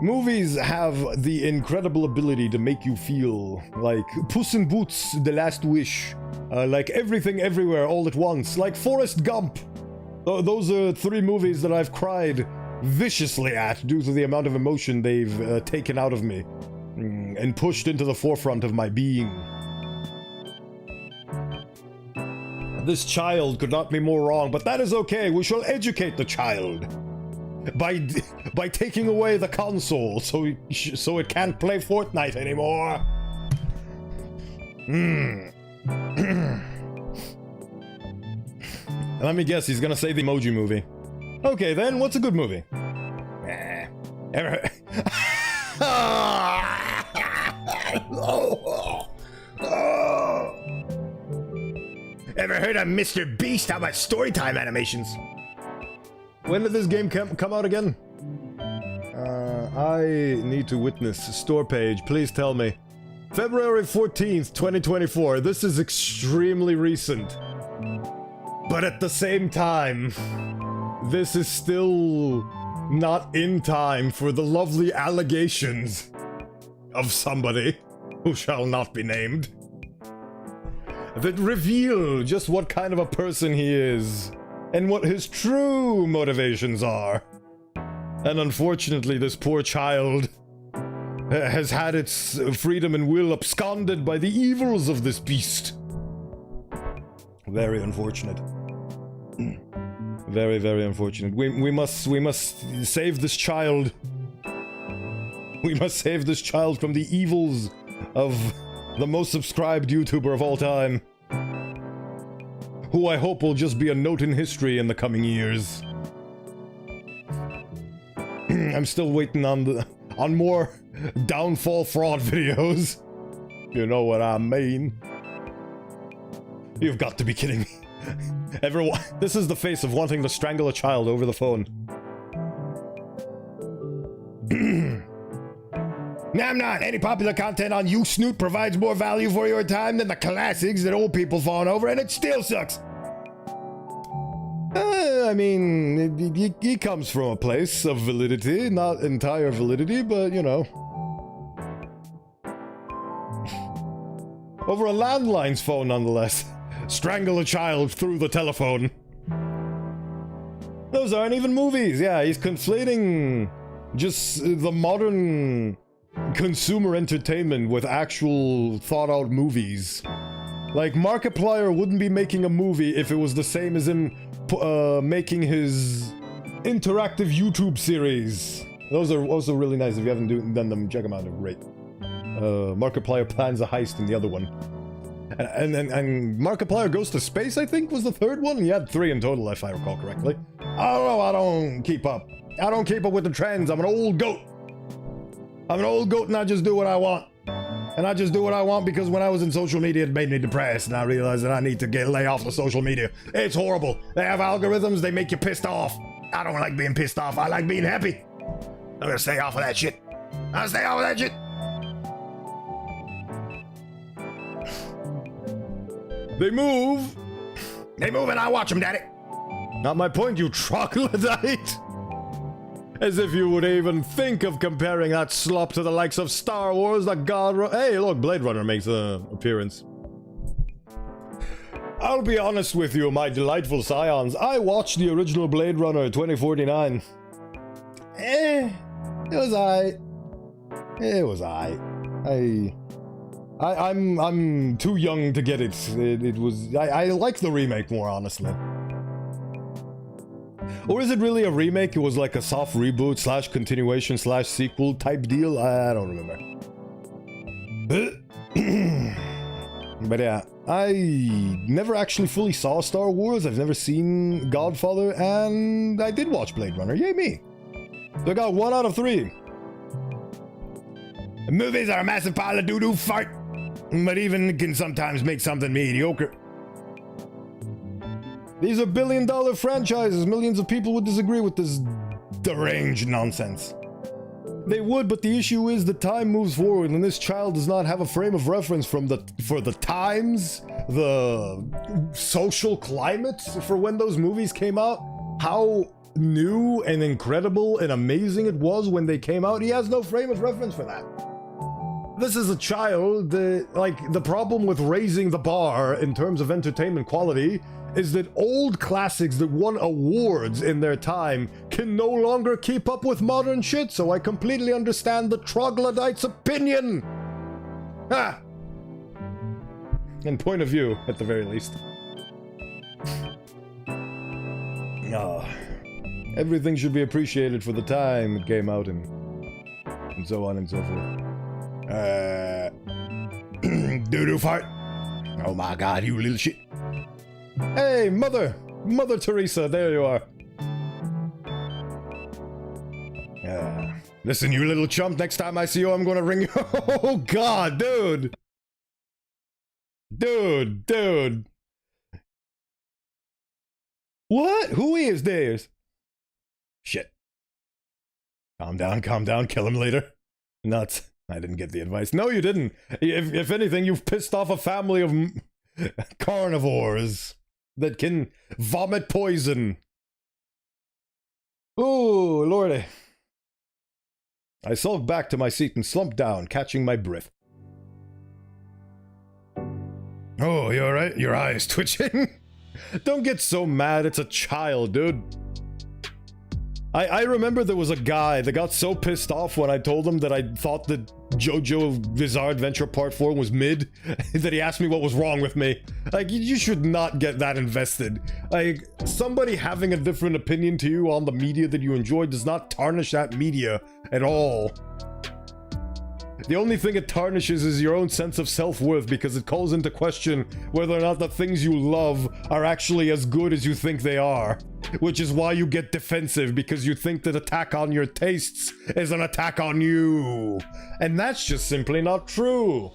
Movies have the incredible ability to make you feel like Puss in Boots, The Last Wish, like Everything Everywhere All at Once, like Forrest Gump. Those are 3 movies that I've cried viciously at due to the amount of emotion they've taken out of me and pushed into the forefront of my being. This child could not be more wrong, but that is okay. We shall educate the child by taking away the console so it can't play Fortnite anymore. Let me guess, he's gonna say the Emoji Movie. Okay then, what's a good movie? Ever heard of Mr. Beast? How about Storytime animations? When did this game come out again? I need to witness. Store page, please tell me. February 14th, 2024. This is extremely recent. But at the same time, this is still not in time for the lovely allegations of somebody who shall not be named that reveal just what kind of a person he is and what his true motivations are. And unfortunately, this poor child has had its freedom and will absconded by the evils of this beast. Very unfortunate. Very, very unfortunate. We must save this child. We must save this child from the evils of the most subscribed YouTuber of all time, who I hope will just be a note in history in the coming years. I'm still waiting on more downfall fraud videos. You know what I mean. You've got to be kidding me. Everyone, this is the face of wanting to strangle a child over the phone. No, I'm not. Any popular content on You Snoot provides more value for your time than the classics that old people fawn over, and it still sucks. I mean, he comes from a place of validity, not entire validity, but you know. Over a landline's phone, nonetheless. strangle a child through the telephone. Those aren't even movies. Yeah, he's conflating just the modern consumer entertainment with actual thought out movies. Like, Markiplier wouldn't be making a movie if it was the same as him making his interactive YouTube series. Those are also really nice. If you haven't done them, check them out. They're great. Markiplier plans a heist in the other one. And Markiplier Goes to Space, I think, was the third one? He had 3 in total, if I recall correctly. I don't know, I don't keep up. I don't keep up with the trends. I'm an old goat. I'm an old goat and I just do what I want. And I just do what I want because when I was in social media, it made me depressed, and I realized that I need to lay off the social media. It's horrible. They have algorithms, they make you pissed off. I don't like being pissed off. I like being happy. I'm gonna stay off of that shit. I'll stay off of that shit. They move. They move and I watch them, daddy. Not my point, you troglodyte. As if you would even think of comparing that slop to the likes of Star Wars, the God... Hey, look, Blade Runner makes an appearance. I'll be honest with you, my delightful scions. I watched the original Blade Runner 2049. It was aight. It was aight. I'm too young to get it. It was... I like the remake more, honestly. Or is it really a remake? It was like a soft reboot slash continuation slash sequel type deal? I don't remember. But yeah, I never actually fully saw Star Wars. I've never seen Godfather, and I did watch Blade Runner. Yay me. So I got 1 out of 3. The movies are a massive pile of doo-doo fart, but even can sometimes make something mediocre. These are billion-dollar franchises. Millions of people would disagree with this deranged nonsense. They would, but the issue is that time moves forward, and this child does not have a frame of reference for the times, the social climate for when those movies came out, how new and incredible and amazing it was when they came out. He has no frame of reference for that. This is a child that, like, the problem with raising the bar in terms of entertainment quality is that old classics that won awards in their time can no longer keep up with modern shit, so I completely understand the troglodyte's opinion. Ah! And point of view, at the very least. Everything should be appreciated for the time it came out in, and so on and so forth. Doo-doo fart. Oh my god, you little shit. Hey, Mother Teresa, there you are. Listen, you little chump, next time I see you, I'm gonna ring you. Oh, God, dude. Dude. What? Who is this? Shit. Calm down, kill him later. Nuts. I didn't get the advice. No, you didn't. If anything, you've pissed off a family of carnivores that can vomit poison. Oh, lordy. I sulked back to my seat and slumped down, catching my breath. Oh, you alright? Your eyes twitching? Don't get so mad, it's a child, dude. I remember there was a guy that got so pissed off when I told him that I thought that JoJo Bizarre Adventure Part 4 was mid, that he asked me what was wrong with me. Like, you should not get that invested. Like, somebody having a different opinion to you on the media that you enjoy does not tarnish that media at all. The only thing it tarnishes is your own sense of self-worth, because it calls into question whether or not the things you love are actually as good as you think they are. Which is why you get defensive, because you think that attack on your tastes is an attack on you. And that's just simply not true.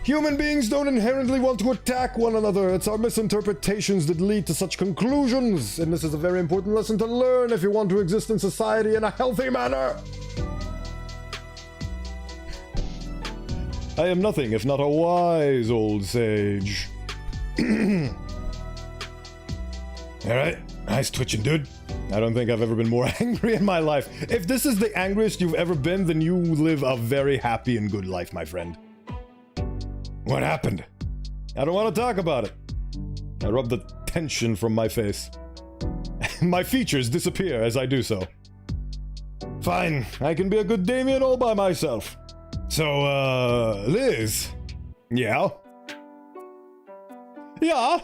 Human beings don't inherently want to attack one another. It's our misinterpretations that lead to such conclusions. And this is a very important lesson to learn if you want to exist in society in a healthy manner. I am nothing if not a wise old sage. Alright, nice twitching, dude. I don't think I've ever been more angry in my life. If this is the angriest you've ever been, then you live a very happy and good life, my friend. What happened? I don't want to talk about it. I rub the tension from my face. My features disappear as I do so. Fine, I can be a good Damien all by myself. So, Liz. Yeah? Yeah?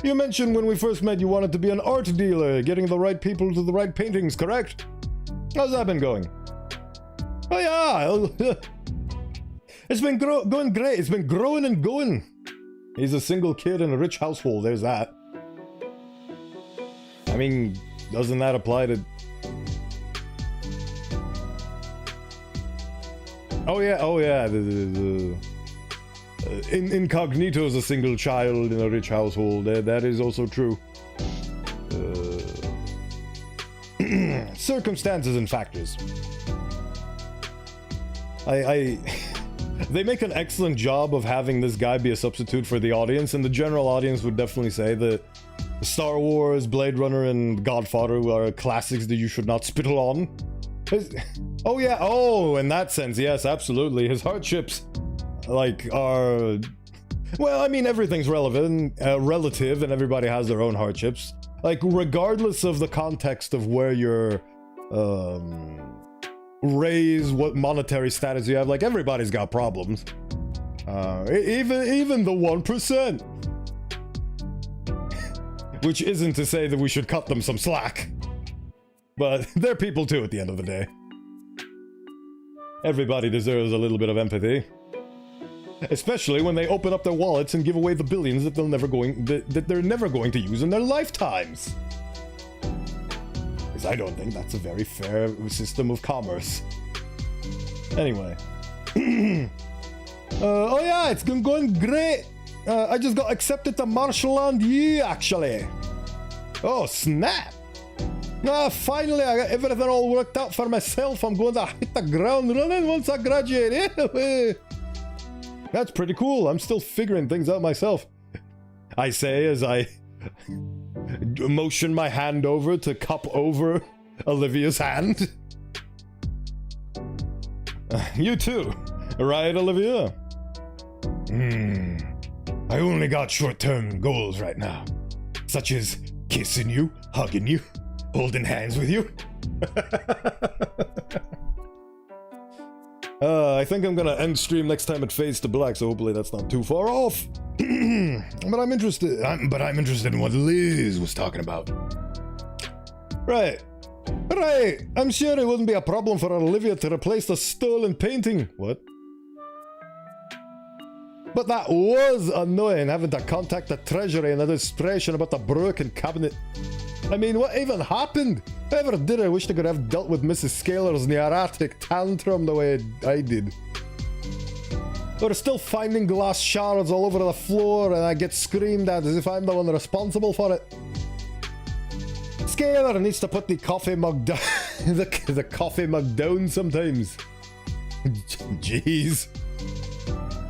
You mentioned when we first met you wanted to be an art dealer, getting the right people to the right paintings, correct? How's that been going? Oh yeah, it's been going great. It's been growing and going. He's a single kid in a rich household, there's that. I mean, doesn't that apply to... Oh yeah, Incognito's a single child in a rich household. That is also true. Circumstances and factors. They make an excellent job of having this guy be a substitute for the audience, and the general audience would definitely say that Star Wars, Blade Runner, and Godfather are classics that you should not spittle on. Oh yeah, oh, in that sense, yes, absolutely. His hardships, like, are... Well, I mean, everything's relative, and everybody has their own hardships. Like, regardless of the context of where you're, raised, what monetary status you have, like, everybody's got problems. Even the 1%. Which isn't to say that we should cut them some slack. But they're people too at the end of the day. Everybody deserves a little bit of empathy. Especially when they open up their wallets and give away the billions that they're never going to use in their lifetimes. Because I don't think that's a very fair system of commerce. Anyway. Oh yeah, it's been going great. I just got accepted to Marshall and you, actually. Oh, snap. Finally, I got everything all worked out for myself. I'm going to hit the ground running once I graduate. That's pretty cool. I'm still figuring things out myself. I say as I motion my hand over to cup over Olivia's hand. You too, right, Olivia? I only got short-term goals right now, such as kissing you, hugging you, holding hands with you. I think I'm gonna end stream next time it fades to black, so hopefully that's not too far off. But I'm interested in what Liz was talking about. Right. I'm sure it wouldn't be a problem for Olivia to replace the stolen painting. What? But that was annoying, having to contact the treasury and administration about the broken cabinet. I mean, what even happened? If I ever did, I wish they could have dealt with Mrs. Scaler's neurotic tantrum the way I did. We're still finding glass shards all over the floor, and I get screamed at as if I'm the one responsible for it. Scaler needs to put the coffee mug down. the coffee mug down sometimes. Jeez.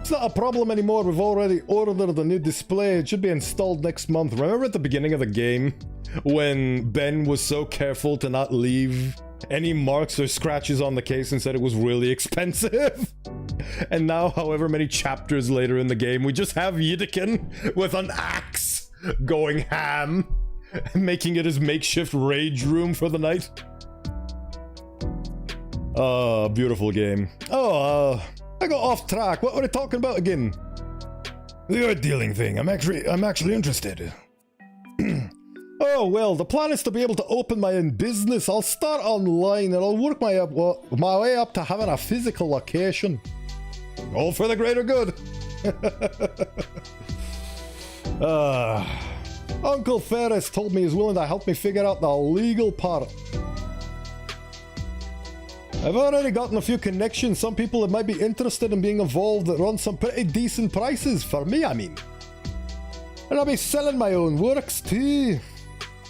It's not a problem anymore. We've already ordered a new display. It should be installed next month. Remember at the beginning of the game when Ben was so careful to not leave any marks or scratches on the case and said it was really expensive? And now, however many chapters later in the game, we just have Yidikin with an axe going ham, making it his makeshift rage room for the night. Beautiful game. I got off track. What were we talking about again? The art dealing thing. I'm actually interested. Oh, well, the plan is to be able to open my own business. I'll start online and I'll work my way up to having a physical location. All for the greater good. Uncle Ferris told me he's willing to help me figure out the legal part. I've already gotten a few connections, some people that might be interested in being involved that run some pretty decent prices, for me I mean. And I'll be selling my own works too.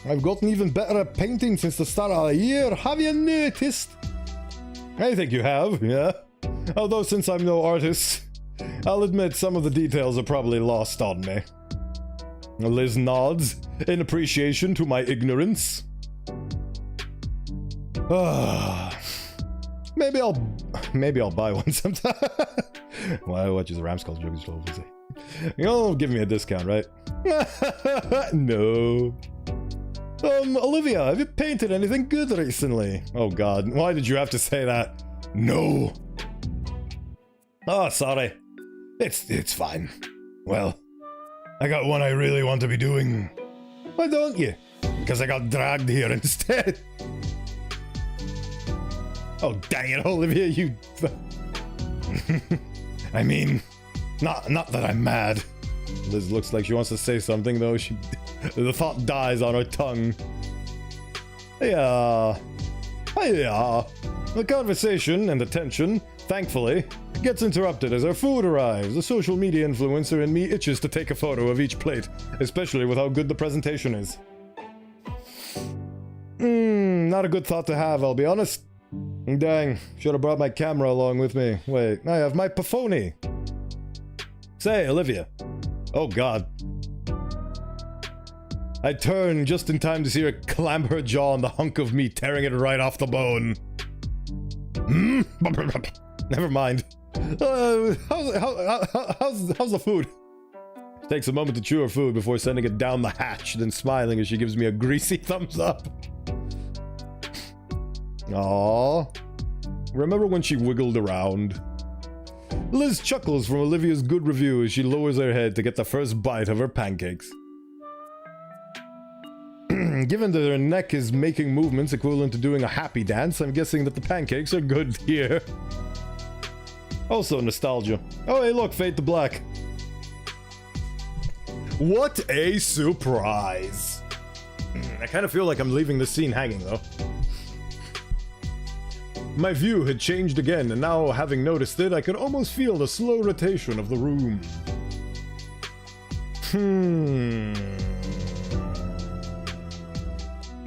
I've gotten even better at painting since the start of the year, have you noticed? I think you have, yeah. Although since I'm no artist, I'll admit some of the details are probably lost on me. Liz nods in appreciation to my ignorance. Maybe I'll buy one sometime. Why watches the Ramskull joke is obviously. You'll give me a discount, right? No. Olivia, have you painted anything good recently? Oh god, why did you have to say that? No. Oh, sorry. It's fine. Well, I got one I really want to be doing. Why don't you? Because I got dragged here instead. Oh, dang it, Olivia, you... I mean, not that I'm mad. Liz looks like she wants to say something, though. The thought dies on her tongue. Yeah. The conversation and the tension, thankfully, gets interrupted as our food arrives. The social media influencer in me itches to take a photo of each plate, especially with how good the presentation is. Not a good thought to have, I'll be honest. Dang, should have brought my camera along with me. Wait, I have my Pafoni. Say, Olivia. Oh god. I turn just in time to see her clamp her jaw on the hunk of meat, tearing it right off the bone. Never mind. How's the food? She takes a moment to chew her food before sending it down the hatch, then smiling as she gives me a greasy thumbs up. Aww. Remember when she wiggled around? Liz chuckles from Olivia's good review as she lowers her head to get the first bite of her pancakes. Given that her neck is making movements equivalent to doing a happy dance, I'm guessing that the pancakes are good here. Also nostalgia. Oh hey look, Fade to Black. What a surprise! I kind of feel like I'm leaving this scene hanging though. My view had changed again, and now, having noticed it, I could almost feel the slow rotation of the room.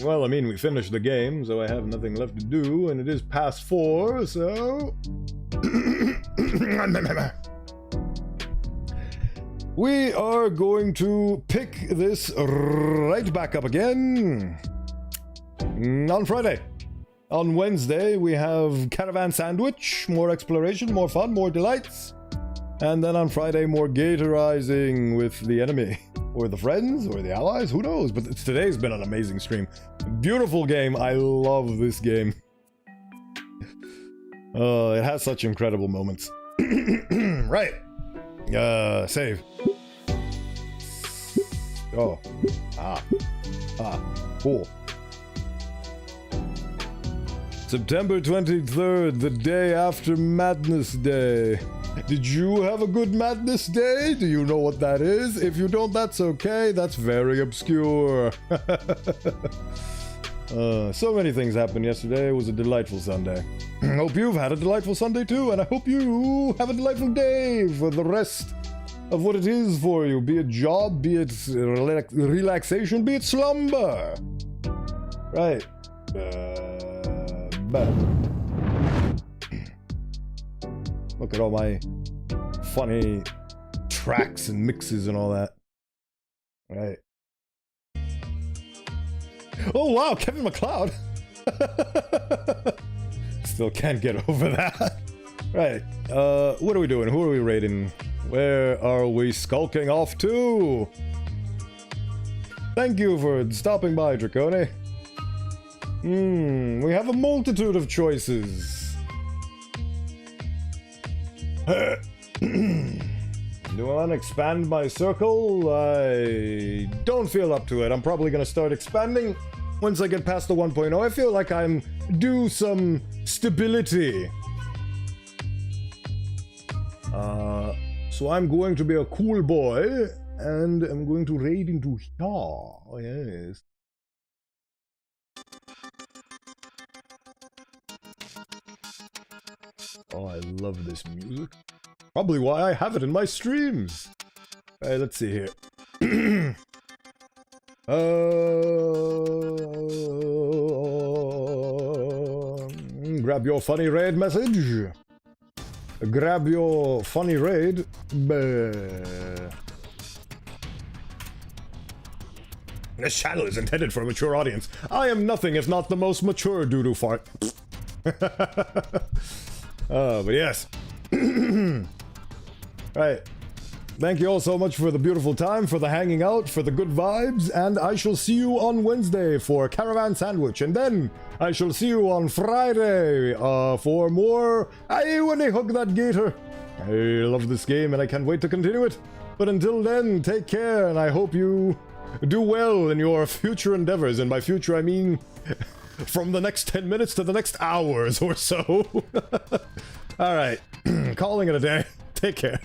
Well, I mean, we finished the game, so I have nothing left to do, and it is past 4, so... We are going to pick this right back up again on Friday. On Wednesday, we have Caravan Sandwich, more exploration, more fun, more delights. And then on Friday, more Gatorizing with the enemy. Or the friends, or the allies, who knows? But today's been an amazing stream. Beautiful game, I love this game. It has such incredible moments. Right. Save. Oh. Cool. September 23rd, the day after Madness Day. Did you have a good Madness Day? Do you know what that is? If you don't, that's okay. That's very obscure. So many things happened yesterday. It was a delightful Sunday. Hope you've had a delightful Sunday too, and I hope you have a delightful day for the rest of what it is for you. Be it job, be it relaxation, be it slumber. Right. Look at all my funny tracks and mixes and all that. Right. Oh wow, Kevin MacLeod! Still can't get over that. Right. What are we doing? Who are we raiding? Where are we skulking off to? Thank you for stopping by, Dracone. We have a multitude of choices. Do I want to expand my circle? I don't feel up to it. I'm probably going to start expanding once I get past the 1.0. I feel like I'm due some stability. So I'm going to be a cool boy, and I'm going to raid into here. Oh, yes. Oh, I love this music. Probably why I have it in my streams. Alright, let's see here. Grab your funny raid message. Grab your funny raid. This channel is intended for a mature audience. I am nothing if not the most mature doo-doo fart. But yes. Right. Thank you all so much for the beautiful time, for the hanging out, for the good vibes, and I shall see you on Wednesday for Caravan Sandwich, and then I shall see you on Friday for more Wani Hug That Gator. I love this game and I can't wait to continue it. But until then, take care, and I hope you do well in your future endeavors. And by future, I mean from the next 10 minutes to the next hours or so. Alright, calling it a day. Take care.